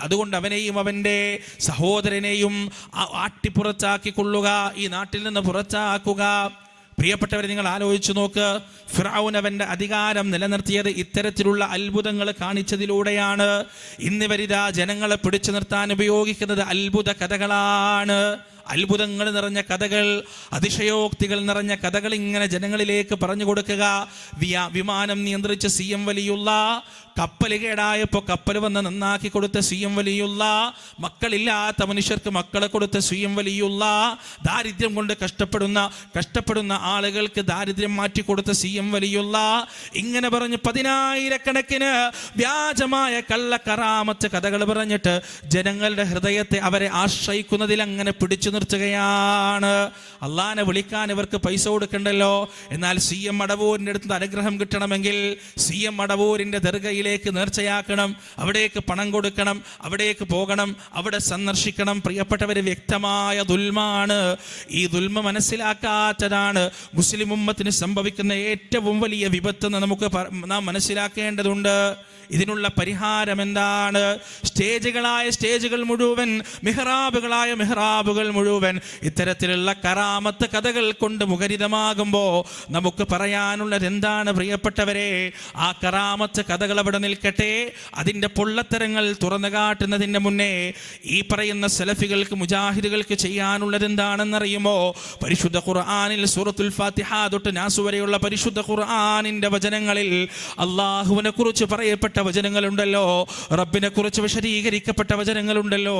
അതുകൊണ്ട് അവനെയും അവന്റെ സഹോദരനെയും ആട്ടിപ്പുറത്താക്കിക്കൊള്ളുക, ഈ നാട്ടിൽ നിന്ന് പുറത്താക്കുക. പ്രിയപ്പെട്ടവരെ, നിങ്ങൾ ആലോചിച്ചു നോക്ക്. ഫിർഔൻ അവന്റെ അധികാരം നിലനിർത്തിയത് ഇത്തരത്തിലുള്ള അത്ഭുതങ്ങൾ കാണിച്ചതിലൂടെയാണ്. ഇന്നിവരിതാ ജനങ്ങളെ പിടിച്ചു നിർത്താൻ ഉപയോഗിക്കുന്നത് അത്ഭുത കഥകളാണ്. അത്ഭുതങ്ങൾ നിറഞ്ഞ കഥകൾ, അതിശയോക്തികൾ നിറഞ്ഞ കഥകൾ ഇങ്ങനെ ജനങ്ങളിലേക്ക് പറഞ്ഞു കൊടുക്കുക. വിമാനം നിയന്ത്രിച്ച CM വലിയുള്ള, കപ്പൽ കേടായപ്പോൾ കപ്പൽ വന്ന് നന്നാക്കി കൊടുത്ത CM വലിയുള്ള, മക്കളില്ലാത്ത മനുഷ്യർക്ക് മക്കളെ കൊടുത്ത CM വലിയുള്ള, ദാരിദ്ര്യം കൊണ്ട് കഷ്ടപ്പെടുന്ന ആളുകൾക്ക് ദാരിദ്ര്യം മാറ്റിക്കൊടുത്ത CM വലിയുള്ള, ഇങ്ങനെ പറഞ്ഞ് 10,000-കണക്കിന് വ്യാജമായ കള്ളക്കറാമത്ത് കഥകൾ പറഞ്ഞിട്ട് ജനങ്ങളുടെ ഹൃദയത്തെ അവരെ ആശ്രയിക്കുന്നതിൽ അങ്ങനെ പിടിച്ചു നിർത്തുകയാണ്. അള്ളാനെ വിളിക്കാൻ ഇവർക്ക് പൈസ കൊടുക്കണ്ടല്ലോ. എന്നാൽ CM മടവൂരിൻ്റെ അടുത്ത് അനുഗ്രഹം കിട്ടണമെങ്കിൽ CM മടവൂരിൻ്റെ ദർഗയിലേക്ക് നേർച്ചയാക്കണം, അവിടേക്ക് പണം കൊടുക്കണം, അവിടേക്ക് പോകണം, അവിടെ സന്ദർശിക്കണം. പ്രിയപ്പെട്ടവര്, വ്യക്തമായ ദുൽമാണ്. ഈ ദുൽമ മനസ്സിലാക്കാത്തതാണ് മുസ്ലിം ഉമ്മത്തിന് സംഭവിക്കുന്ന ഏറ്റവും വലിയ വിപത്ത് എന്ന് നാം മനസ്സിലാക്കേണ്ടതുണ്ട്. ഇതിനുള്ള പരിഹാരം എന്താണ്? സ്റ്റേജുകൾ മുഴുവൻ, മിഹ്റാബുകൾ മുഴുവൻ ഇത്തരത്തിലുള്ള കറാമത്ത് കഥകൾ കൊണ്ട് മുഖരിതമാകുമ്പോൾ നമുക്ക് പറയാനുള്ളത് എന്താണ് പ്രിയപ്പെട്ടവരെ? ആ കറാമത്ത് കഥകൾ അവിടെ നിൽക്കട്ടെ. അതിൻ്റെ പൊള്ളത്തരങ്ങൾ തുറന്നു കാട്ടുന്നതിന് മുന്നേ ഈ പറയുന്ന സലഫികൾക്ക്, മുജാഹിദുകൾക്ക് ചെയ്യാനുള്ളത് എന്താണെന്നറിയുമോ? പരിശുദ്ധ ഖുർആനിൽ സൂറത്തുൽ ഫാത്തിഹ തൊട്ട് നാസ് വരെയുള്ള പരിശുദ്ധ ഖുർആനിന്റെ വചനങ്ങളിൽ അള്ളാഹുവിനെ കുറിച്ച് പറയപ്പെട്ട വചനങ്ങളുണ്ടല്ലോ, റബ്ബിനെ കുറിച്ച് വിശദീകരിക്കപ്പെട്ട വചനങ്ങളുണ്ടല്ലോ.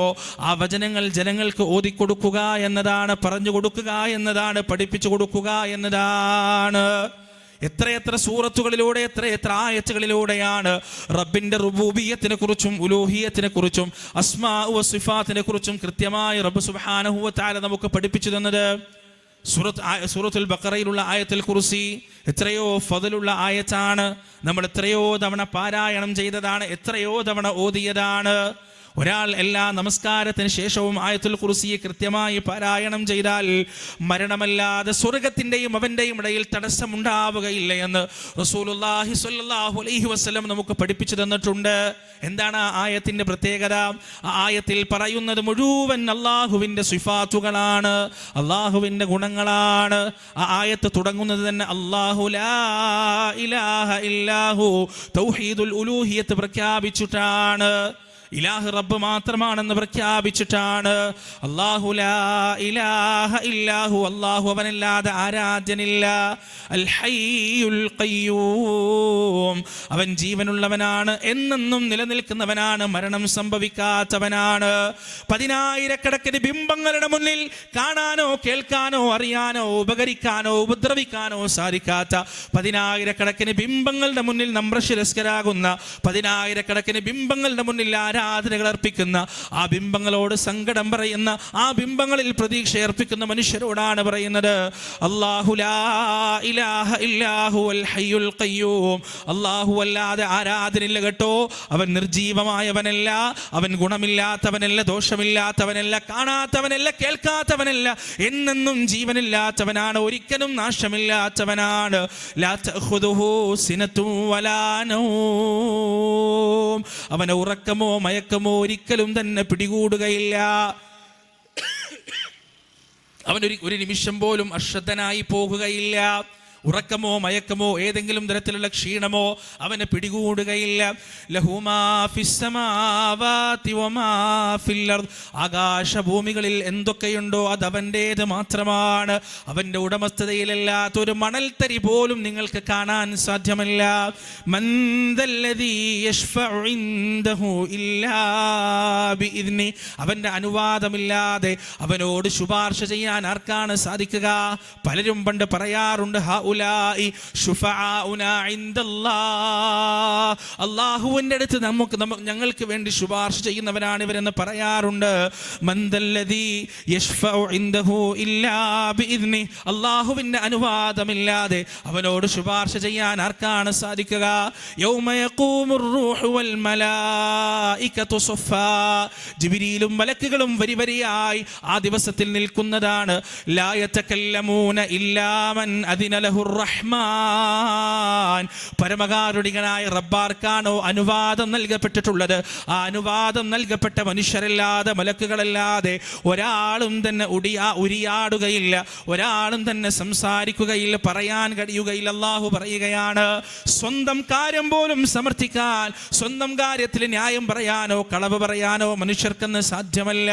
ആ വചനങ്ങൾ ജനങ്ങൾക്ക് ഓതിക്കൊടുക്കുക എന്നതാണ്, പറഞ്ഞു കൊടുക്കുക എന്നതാണ്, പഠിപ്പിച്ചു കൊടുക്കുക എന്നതാണ്. എത്രയെത്ര സൂറത്തുകളിലൂടെ, എത്രയെത്ര ആയത്തുകളിലൂടെയാണ് റബ്ബിന്റെ റുബൂബിയ്യത്തിനെ കുറിച്ചും ഉലൂഹിയ്യത്തിനെ കുറിച്ചും അസ്മാഉ വസിഫാത്തിനെ കുറിച്ചും കൃത്യമായി റബ്ബ് സുബ്ഹാനഹു വ തആല നമുക്ക് പഠിപ്പിച്ചു തന്നത്. സൂറത്തുൽ ബഖറയിലുള്ള ആയത്തുൽ കുർസി എത്രയോ ഫദലുള്ള ആയത്താണ്. നമ്മൾ എത്രയോ തവണ പാരായണം ചെയ്തതാണ്, എത്രയോ തവണ ഓതിയതാണ്. ഒരാൾ എല്ലാ നമസ്കാരത്തിന് ശേഷവും ആയത്തുൽ കുർസിയെ കൃത്യമായി പാരായണം ചെയ്താൽ മരണമല്ലാതെ സ്വർഗത്തിൻ്റെയും അവൻ്റെയും ഇടയിൽ തടസ്സമുണ്ടാവുകയില്ല എന്ന് റസൂലുള്ളാഹി സ്വല്ലല്ലാഹു അലൈഹി വസല്ലം നമുക്ക് പഠിപ്പിച്ചു തന്നിട്ടുണ്ട്. എന്താണ് ആ ആയത്തിൻ്റെ പ്രത്യേകത? ആ ആയത്തിൽ പറയുന്നത് മുഴുവൻ അള്ളാഹുവിൻ്റെ സിഫാത്തുകളാണ്, അള്ളാഹുവിൻ്റെ ഗുണങ്ങളാണ്. ആ ആയത്ത് തുടങ്ങുന്നത് തന്നെ അല്ലാഹു ലാ ഇലാഹ ഇല്ലാഹു തൗഹീദുൽ ഉലൂഹിയത്ത് പ്രഖ്യാപിച്ചിട്ടാണ്. ഇലാഹ് റബ്ബ് മാത്രമാണെന്ന് പ്രഖ്യാപിച്ചിട്ടാണ്. അല്ലാഹു ലാ ഇലാഹ ഇല്ലാഹു, അല്ലാഹു അവനല്ലാതെ ആരാധ്യനില്ല. അൽ ഹയ്യുൽ ഖയ്യൂം, അവൻ ജീവനുള്ളവനാണ്, എന്നെന്നും നിലനിൽക്കുന്നവനാണ്, മരണം സംഭവിക്കാത്തവനാണ്. 10,000-കണക്കിന് ബിംബങ്ങളുടെ മുന്നിൽ കാണാനോ കേൾക്കാനോ അറിയാനോ ഉപകരിക്കാനോ ഉപദ്രവിക്കാനോ സാധിക്കാത്ത 10,000-കണക്കിന് ബിംബങ്ങളുടെ മുന്നിൽ നമ്രശിരസ്കരാകുന്ന 10,000-കണക്കിന് ബിംബങ്ങളുടെ മുന്നിൽ ആരാധനകൾ അർപ്പിക്കുന്ന, ആ ബിംബങ്ങളോട് സങ്കടം പറയുന്ന, ആ ബിംബങ്ങളിൽ പ്രതീക്ഷ അർപ്പിക്കുന്ന മനുഷ്യരോടാണ് പറയുന്നത് അല്ലാഹു ലാ ഇലാഹ ഇല്ലാഹു അൽ ഹയ്യുൽ ഖയ്യൂം, അല്ലാഹു അല്ലാതെ ആരാധനയില്ല കേട്ടോ. അവൻ നിർജീവമായവനല്ല, അവൻ ഗുണമില്ലാത്തവനല്ല, ദോഷമില്ലാത്തവനല്ല, കാണാത്തവനല്ല, കേൾക്കാത്തവനല്ല, എന്നെന്നും ജീവനില്ലാത്തവനാണ്, ഒരിക്കലും നാശമില്ലാത്തവനാണ്. ലാ തഖുദുഹു സിനതു വലാ നൗം, അവന് ഉറക്കമോ മയക്കമോ ഒരിക്കലും തന്നെ പിടികൂടുകയില്ല. അവൻ ഒരു നിമിഷം പോലും അശ്രദ്ധനായി പോകുകയില്ല. ഉറക്കമോ മയക്കമോ ഏതെങ്കിലും തരത്തിലുള്ള ക്ഷീണമോ അവനെ പിടികൂടുകയില്ല. ലഹു മാ ഫിസ് സമാവാതി വമാ ഫിൽ അർദ്, ആകാശഭൂമികളിൽ എന്തൊക്കെയുണ്ടോ അത് അവൻ്റേത് മാത്രമാണ്. അവൻ്റെ ഉടമസ്ഥതയിലല്ലാത്ത ഒരു മണൽത്തരി പോലും നിങ്ങൾക്ക് കാണാൻ സാധ്യമല്ല. മൻ ദല്ലദീ യശ്ഫഉ ഇൻദഹു ഇല്ലാ ബിഇദ്നി, അവൻ്റെ അനുവാദമില്ലാതെ അവനോട് ശുപാർശ ചെയ്യാൻ ആർക്കാണ് സാധിക്കുക? പലരും പണ്ട് പറയാറുണ്ട്, ഹൗലാഇ ശുഫആഉനാ ഇൻദല്ലാഹ്. അല്ലാഹുവിന്റെ അടുത്ത് ഞങ്ങൾക്ക് വേണ്ടി ശുപാർശ ചെയ്യുന്നവരാണ് ഇവരെന്ന് പറയാറുണ്ട്. മന്ദല്ലദീ യശ്ഫഉ ഇൻദഹു ഇല്ലാ ബിഇദ്നി. അല്ലാഹുവിന്റെ അനുവാദമില്ലാതെ അവനോട് ശുപാർശ ചെയ്യാൻ ആർക്കാണ് സാധിക്കുക? യൗമ യഖൂമുർ റൂഹു വൽ മലായികതു സഫാ. ജിബ്രീലും മലക്കുകളും വരിവരിയായി ആ ദിവസത്തിൽ നിൽക്കുന്നതാണ്. ലാ യതകല്ലമൂന ഇല്ലാ മൻ അദിന ലഹുർ റഹ്മാൻ. പരമകാരുണികനായ റബ്ബാർക്കാണോ അനുവാദം നൽകപ്പെട്ടിട്ടുള്ളത്? ആ അനുവാദം നൽകപ്പെട്ട മനുഷ്യരല്ലാതെ, മലക്കുകളല്ലാതെ ഒരാളും തന്നെ ഉരിയാടുകയില്ല, ഒരാളും തന്നെ സംസാരിക്കുകയില്ല, പറയാൻ കഴിയുകയില്ല. അല്ലാഹു പറയുകയാണ്, സ്വന്തം കാര്യം പോലും സമർത്ഥിക്കാൻ, സ്വന്തം കാര്യത്തിൽ ന്യായം പറയാനോ കളവ് പറയാനോ മനുഷ്യർക്കെന്ന് സാധ്യമല്ല.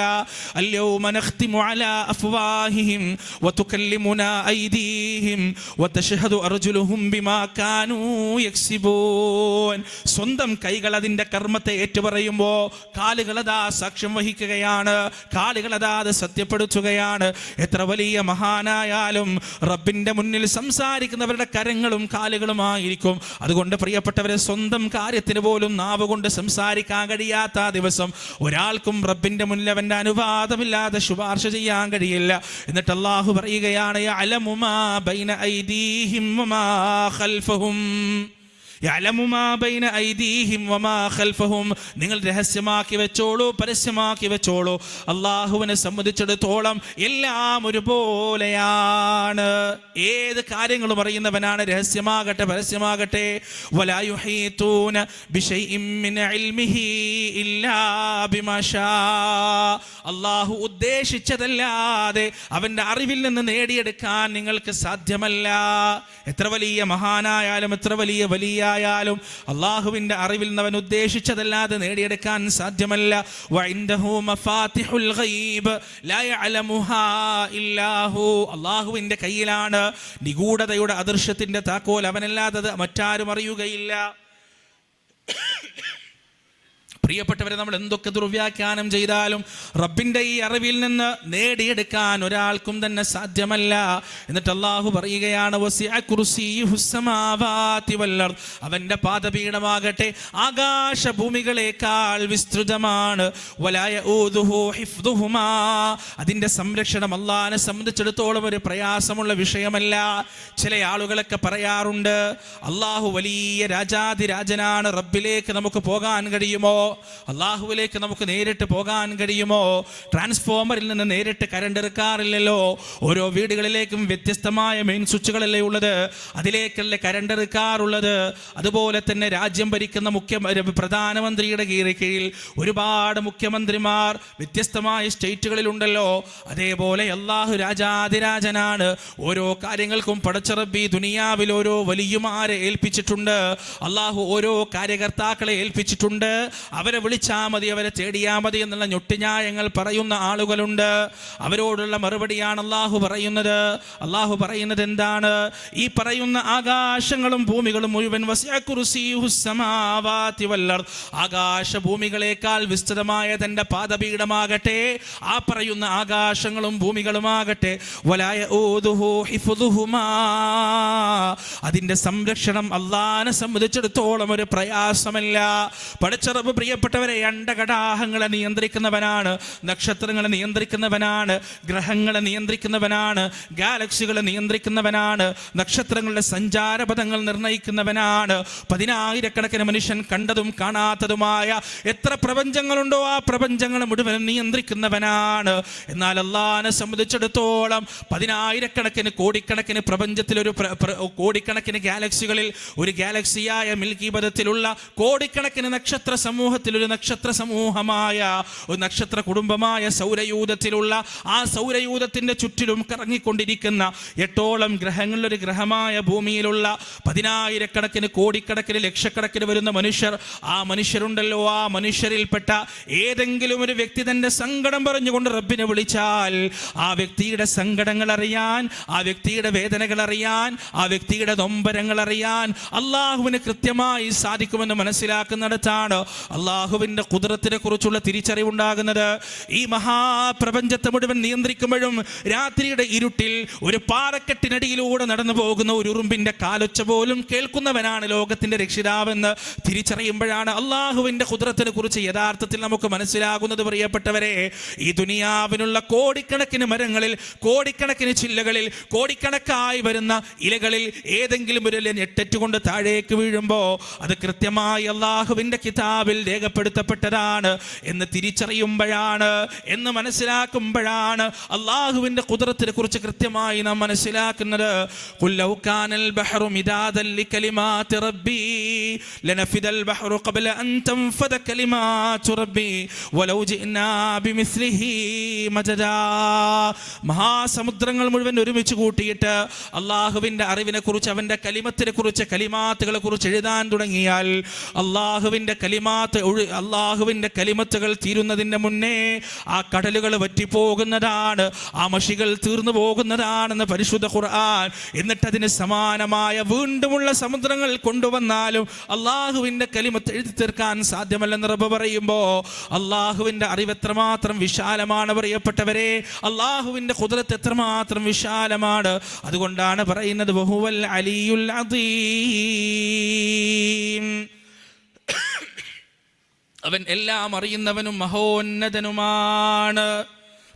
അൽയൗമ നഖ്തിമു അലാ അഫ്വാഹിഹിം വതുകല്ലിമുനാ ഐദീഹിം വതശ്ഹദു അർജുലുഹും ബിമാ കാനൂ യക്സിബൂൻ. സ്വന്തം കൈകൾ അതിന്റെ കർമ്മത്തെ ഏറ്റുപറയുമ്പോൾ കാലുകളതാ സാക്ഷ്യം വഹിക്കുകയാണ്, കാലുകളതാ അത് സത്യപ്പെടുത്തുകയാണ്. എത്ര വലിയ മഹാനായാലും റബ്ബിന്റെ മുന്നിൽ സംസാരിക്കുന്നവരുടെ കരങ്ങളും കാലുകളുമായിരിക്കും. അതുകൊണ്ട് പ്രിയപ്പെട്ടവരെ, സ്വന്തം കാര്യത്തിന് പോലും നാവ് കൊണ്ട് സംസാരിക്കാൻ കഴിയാത്ത ആ ദിവസം ഒരാൾക്കും റബ്ബിന്റെ മുന്നിൽ അവന്റെ അനുവാദമില്ലാതെ ശുപാർശ ചെയ്യാൻ കഴിയില്ല. എന്നിട്ട് അല്ലാഹു പറയുകയാണ്, യഅലമു മാ ബൈന ഐദീഹിം വമാ ഖൽഫഹും. യഅലമു മാ ബൈന ഐദീഹിം വമാ ഖൽഫഹും. നിങ്ങൾ രഹസ്യമാക്കി വെച്ചോളൂ, പരസ്യമാക്കി വെച്ചോളൂ, അല്ലാഹുവിനെ സംബന്ധിച്ചിടത്തോളം എല്ലാം ഒരുപോലെയാണ്. ഏത് കാര്യങ്ങളും അറിയുന്നവനാണ്, രഹസ്യമാകട്ടെ പരസ്യമാകട്ടെ. വലാ യുഹീതൂന ബിശൈഇൻ മിൻ ഇൽമിഹി ഇല്ലാ ബിമാ ശാ. അല്ലാഹു ഉദ്ദേശിച്ചതല്ലാതെ അവന്റെ അറിവിൽ നിന്ന് നേടിയെടുക്കാൻ നിങ്ങൾക്ക് സാധ്യമല്ല. എത്ര വലിയ മഹാനായാലും എത്ര വലിയ യാലും അല്ലാഹുവിന്റെ അറിവിൽ നിന്ന് അവൻ ഉദ്ദേശിച്ചതല്ലാതെ നേടിയെടുക്കാൻ സാധ്യമല്ല. വഇൻദഹു മഫാത്തിഹുൽ ഗൈബ് ലാ യഅലമുഹാ ഇല്ലാ ഹു. അല്ലാഹുവിന്റെ കയ്യിലാണ് നിഗൂഢതയുടെ അദൃശ്യത്തിന്റെ താക്കോൽ, അവനല്ലാതെ മറ്റാരും അറിയുകയില്ല. പ്രിയപ്പെട്ടവരെ, നമ്മൾ എന്തൊക്കെ ദുർവ്യാഖ്യാനം ചെയ്താലും റബ്ബിന്റെ ഈ അറിവിൽ നിന്ന് നേടിയെടുക്കാൻ ഒരാൾക്കും തന്നെ സാധ്യമല്ല. എന്നിട്ട് അല്ലാഹു പറയുകയാണ്, വസിഅ കുർസിയ്യുഹുസ് സമാവാതി വൽ അർദ്. അവന്റെ പാദപീഠമാകട്ടെ ആകാശഭൂമികളെക്കാൾ വിസ്തൃതമാണ്. വലാ യഊദുഹു ഹിഫ്ദുഹുമാ. അതിന്റെ സംരക്ഷണം അല്ലാഹുവിനെ സംബന്ധിച്ചിടത്തോളം ഒരു പ്രയാസമുള്ള വിഷയമല്ല. ചില ആളുകളൊക്കെ പറയാറുണ്ട്, അല്ലാഹു വലിയ രാജാതിരാജനാണ്, റബ്ബിലേക്ക് നമുക്ക് പോകാൻ കഴിയുമോ? അല്ലാഹുവിലേക്ക് നമുക്ക് നേരിട്ട് പോകാൻ കഴിയുമോ? ട്രാൻസ്ഫോമറിൽ നിന്ന് നേരിട്ട് കറണ്ട് എടുക്കാറില്ലല്ലോ. ഓരോ വീടുകളിലേക്കും വ്യത്യസ്തമായ മെയിൻ സ്വിച്ചുകളല്ലേ ഉള്ളത്, അതിലേക്കല്ലേ കറണ്ട് എടുക്കാറുള്ളത്. അതുപോലെ തന്നെ രാജ്യം ഭരിക്കുന്ന പ്രധാനമന്ത്രിയുടെ കീഴിൽ ഒരുപാട് മുഖ്യമന്ത്രിമാർ വ്യത്യസ്തമായ സ്റ്റേറ്റുകളിലുണ്ടല്ലോ. അതേപോലെ അല്ലാഹു രാജാതിരാജനാണ്. ഓരോ കാര്യങ്ങൾക്കും പടച്ച റബ്ബി ദുനിയാവിൽ ഓരോ വലിയമാരെ ഏൽപ്പിച്ചിട്ടുണ്ട്. അല്ലാഹു ഓരോ കാര്യകർത്താക്കളെ ഏൽപ്പിച്ചിട്ടുണ്ട്. അവരെ വിളിച്ചാൽ മതി, അവരെ തേടിയാ മതി എന്നുള്ള ഞൊട്ടിന്യായങ്ങൾ പറയുന്ന ആളുകളുണ്ട്. അവരോടുള്ള മറുപടിയാണ് അല്ലാഹു പറയുന്നത്. അല്ലാഹു പറയുന്നത് എന്താണ്? ഈ പറയുന്ന ആകാശങ്ങളും ഭൂമികളും മുഴുവൻ വസിഅ കുർസിയ്യുഹുസ് സമാവാതി വൽ അർദ്. ആകാശഭൂമികളെക്കാൾ വിസ്തൃതമായ തന്റെ പാദപീഠമാകട്ടെ, ആ പറയുന്ന ആകാശങ്ങളും ഭൂമികളുമാകട്ടെ, വലാ യഊദുഹു ഹിഫ്ദുഹുമാ. അതിന്റെ സംരക്ഷണം അല്ലാഹുവിനെ സംബന്ധിച്ചിടത്തോളം ഒരു പ്രയാസമല്ല. പടച്ച റബ്ബ് പ്രിയപ്പെട്ടവരെ അണ്ഡകടാഹങ്ങളെ നിയന്ത്രിക്കുന്നവനാണ്, നക്ഷത്രങ്ങളെ നിയന്ത്രിക്കുന്നവനാണ്, ഗ്രഹങ്ങളെ നിയന്ത്രിക്കുന്നവനാണ്, ഗാലക്സികളെ നിയന്ത്രിക്കുന്നവനാണ്, നക്ഷത്രങ്ങളുടെ സഞ്ചാരപഥങ്ങൾ നിർണ്ണയിക്കുന്നവനാണ്. 10,000-കണക്കിന് മനുഷ്യൻ കണ്ടതും കാണാത്തതുമായ എത്ര പ്രപഞ്ചങ്ങളുണ്ടോ ആ പ്രപഞ്ചങ്ങൾ മുഴുവൻ നിയന്ത്രിക്കുന്നവനാണ്. എന്നാൽ അല്ലാഹുവിനെ സംബന്ധിച്ചിടത്തോളം 10,000-കണക്കിന് കോടിക്കണക്കിന് പ്രപഞ്ചത്തിലൊരു കോടിക്കണക്കിന് ഗാലക്സികളിൽ ഒരു ഗാലക്സിയായ മിൽക്കി പഥത്തിലുള്ള കോടിക്കണക്കിന് നക്ഷത്ര സമൂഹത്തിൽ ഒരു നക്ഷത്ര സമൂഹമായ ഒരു നക്ഷത്ര കുടുംബമായ സൗരയൂഥത്തിലുള്ള ആ സൗരയൂഥത്തിന്റെ ചുറ്റിലും കറങ്ങിക്കൊണ്ടിരിക്കുന്ന 8ഓളം ഗ്രഹങ്ങളിലൊരു ഗ്രഹമായ ഭൂമിയിലുള്ള 10,000-കണക്കിന് കോടിക്കണക്കിന് ലക്ഷക്കണക്കിന് വരുന്ന മനുഷ്യർ. ആ മനുഷ്യരുണ്ടല്ലോ, ആ മനുഷ്യരിൽപ്പെട്ട ഏതെങ്കിലും ഒരു വ്യക്തി തന്റെ സങ്കടം പറഞ്ഞുകൊണ്ട് റബ്ബിനെ വിളിച്ചാൽ ആ വ്യക്തിയുടെ സങ്കടങ്ങൾ അറിയാൻ, ആ വ്യക്തിയുടെ വേദനകൾ അറിയാൻ, ആ വ്യക്തിയുടെ നൊമ്പരങ്ങൾ അറിയാൻ അല്ലാഹുവിന് കൃത്യമായി സാധിക്കുമെന്ന് മനസ്സിലാക്കുന്നിടത്താണ് അള്ളാഹുവിൻ്റെ ഖുദ്റത്തിനെ കുറിച്ചുള്ള തിരിച്ചറിവുണ്ടാകുന്നത്. ഈ മഹാപ്രപഞ്ചത്തെ മുഴുവൻ നിയന്ത്രിക്കുമ്പോഴും രാത്രിയുടെ ഇരുട്ടിൽ ഒരു പാറക്കെട്ടിനടിയിലൂടെ നടന്നു പോകുന്ന ഒരു ഉറുമ്പിൻ്റെ കാലൊച്ച പോലും കേൾക്കുന്നവനാണ് ലോകത്തിൻ്റെ രക്ഷിതാവെന്ന് തിരിച്ചറിയുമ്പോഴാണ് അള്ളാഹുവിൻ്റെ ഖുദ്റത്തിനെ കുറിച്ച് യഥാർത്ഥത്തിൽ നമുക്ക് മനസ്സിലാകുന്നത്. പ്രിയപ്പെട്ടവരെ, ഈ ദുനിയാവിനുള്ള കോടിക്കണക്കിന് മരങ്ങളിൽ, കോടിക്കണക്കിന് ചില്ലകളിൽ, കോടിക്കണക്കായി വരുന്ന ഇലകളിൽ ഏതെങ്കിലും ഒരു ഞെട്ടറ്റുകൊണ്ട് താഴേക്ക് വീഴുമ്പോൾ അത് കൃത്യമായി അള്ളാഹുവിൻ്റെ കിതാബിൽ രേഖപ്പെടുത്തപ്പെട്ടതാണ് എന്ന് തിരിച്ചറിയുമ്പോഴാണ്, എന്ന് മനസ്സിലാക്കുമ്പോഴാണ് അള്ളാഹുവിൻ്റെ ഖുദ്റത്തിനെ കുറിച്ച് കൃത്യമായി നാം മനസ്സിലാക്കുന്നത്. ഖുൽ ലൗ കാനൽ ബഹ്റു മിദാദൻ ലികലിമാതി റബ്ബി ലനഫിദൽ ബഹ്റു ഖബ്ല അൻ തൻഫദ കലിമാതു റബ്ബി വലൗ ജിനാ ബിമിസ്ലിഹി മദദാ. മഹാസമുദ്രങ്ങൾ മുഴുവൻ ഒരുമിച്ച് കൂട്ടിയിട്ട് അള്ളാഹുവിൻ്റെ അറിവിനെ കുറിച്ച്, അവൻ്റെ കലിമത്തിനെ കുറിച്ച്, കലിമാത്തുകളെ കുറിച്ച് എഴുതാൻ തുടങ്ങിയാൽ അള്ളാഹുവിൻ്റെ കലിമത്തുകൾ തീരുന്നതിൻ്റെ മുന്നേ ആ കടലുകൾ വറ്റിപ്പോകുന്നതാണ്, ആ മഷികൾ തീർന്നു പോകുന്നതാണെന്ന് പരിശുദ്ധ ഖുർആൻ. എന്നിട്ടതിന് സമാനമായ വീണ്ടുമുള്ള സമുദ്രങ്ങൾ കൊണ്ടുവന്നാലും അള്ളാഹുവിൻ്റെ കലിമത്ത് എഴുതി തീർക്കാൻ സാധ്യമല്ലെന്ന് റബ്ബ് പറയുമ്പോൾ അള്ളാഹുവിൻ്റെ അറിവ് എത്രമാത്രം വിശാലമാണ് പ്രിയപ്പെട്ടവരെ, അള്ളാഹുവിൻ്റെ ഖുദ്റത്ത് എത്രമാത്രം വിശാലമാണ്. അതുകൊണ്ടാണ് പറയുന്നത് വഹുവൽ അലിയുൽ അദീം, അവൻ എല്ലാം അറിയുന്നവനും മഹോന്നതനുമാണ്.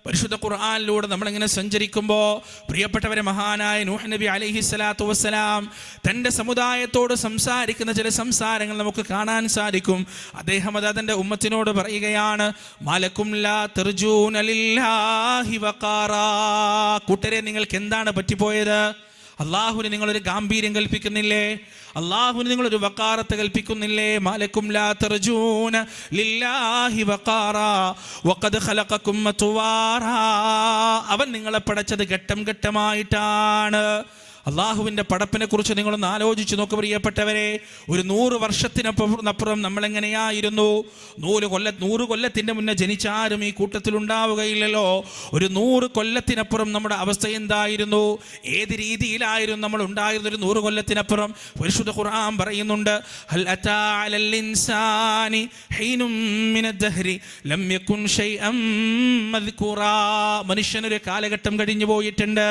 പരിശുദ്ധ ഖുർആനിലൂടെ നമ്മളിങ്ങനെ സഞ്ചരിക്കുമ്പോൾ പ്രിയപ്പെട്ടവരെ, മഹാനായ നൂഹ് നബി അലൈഹിസ്സലാത്തു വസ്സലാം തൻ്റെ സമുദായത്തോട് സംസാരിക്കുന്ന ചില സംസാരങ്ങൾ നമുക്ക് കാണാൻ സാധിക്കും. അദ്ദേഹം അത് അതിൻ്റെ ഉമ്മത്തിനോട് പറയുകയാണ്, മലക്കും ലാ തർജൂന ലില്ലാഹി വഖാറാ. കൂട്ടരെ, നിങ്ങൾക്ക് എന്താണ് പറ്റിപ്പോയത്? അള്ളാഹുവിന് നിങ്ങളൊരു ഗാംഭീര്യം കൽപ്പിക്കുന്നില്ലേ? അള്ളാഹുവിന് നിങ്ങളൊരു വഖാറത്ത് കൽപ്പിക്കുന്നില്ലേ? മാലക്കും ലാ തർജൂന ലില്ലാഹി വഖാറാ വഖദ് ഖലഖകും അത്വാറാ. അവൻ നിങ്ങളെ പടച്ചത് ഘട്ടം ഘട്ടമായിട്ടാണ്. അള്ളാഹുവിൻ്റെ പടപ്പിനെ കുറിച്ച് നിങ്ങളൊന്ന് ആലോചിച്ച് നോക്ക് പ്രിയപ്പെട്ടവരെ. ഒരു 100 വർഷത്തിനപ്പുറം നമ്മളെങ്ങനെയായിരുന്നു? 100 കൊല്ലത്തിൻ്റെ മുന്നേ ജനിച്ചാരും ഈ കൂട്ടത്തിലുണ്ടാവുകയില്ലല്ലോ. ഒരു 100 കൊല്ലത്തിനപ്പുറം നമ്മുടെ അവസ്ഥ എന്തായിരുന്നു? ഏത് രീതിയിലായിരുന്നു നമ്മൾ ഉണ്ടായിരുന്ന? ഒരു 100 കൊല്ലത്തിനപ്പുറം പരിശുദ്ധ ഖുർആൻ പറയുന്നുണ്ട്, ഹൽ അതാ അലൽ ഇൻസാനി ഹീനും മിനദ് ദഹ്രി ലം യകുൻ ശൈഅൻ മദ്കൂറാ. മനുഷ്യനൊരു കാലഘട്ടം കഴിഞ്ഞു പോയിട്ടുണ്ട്.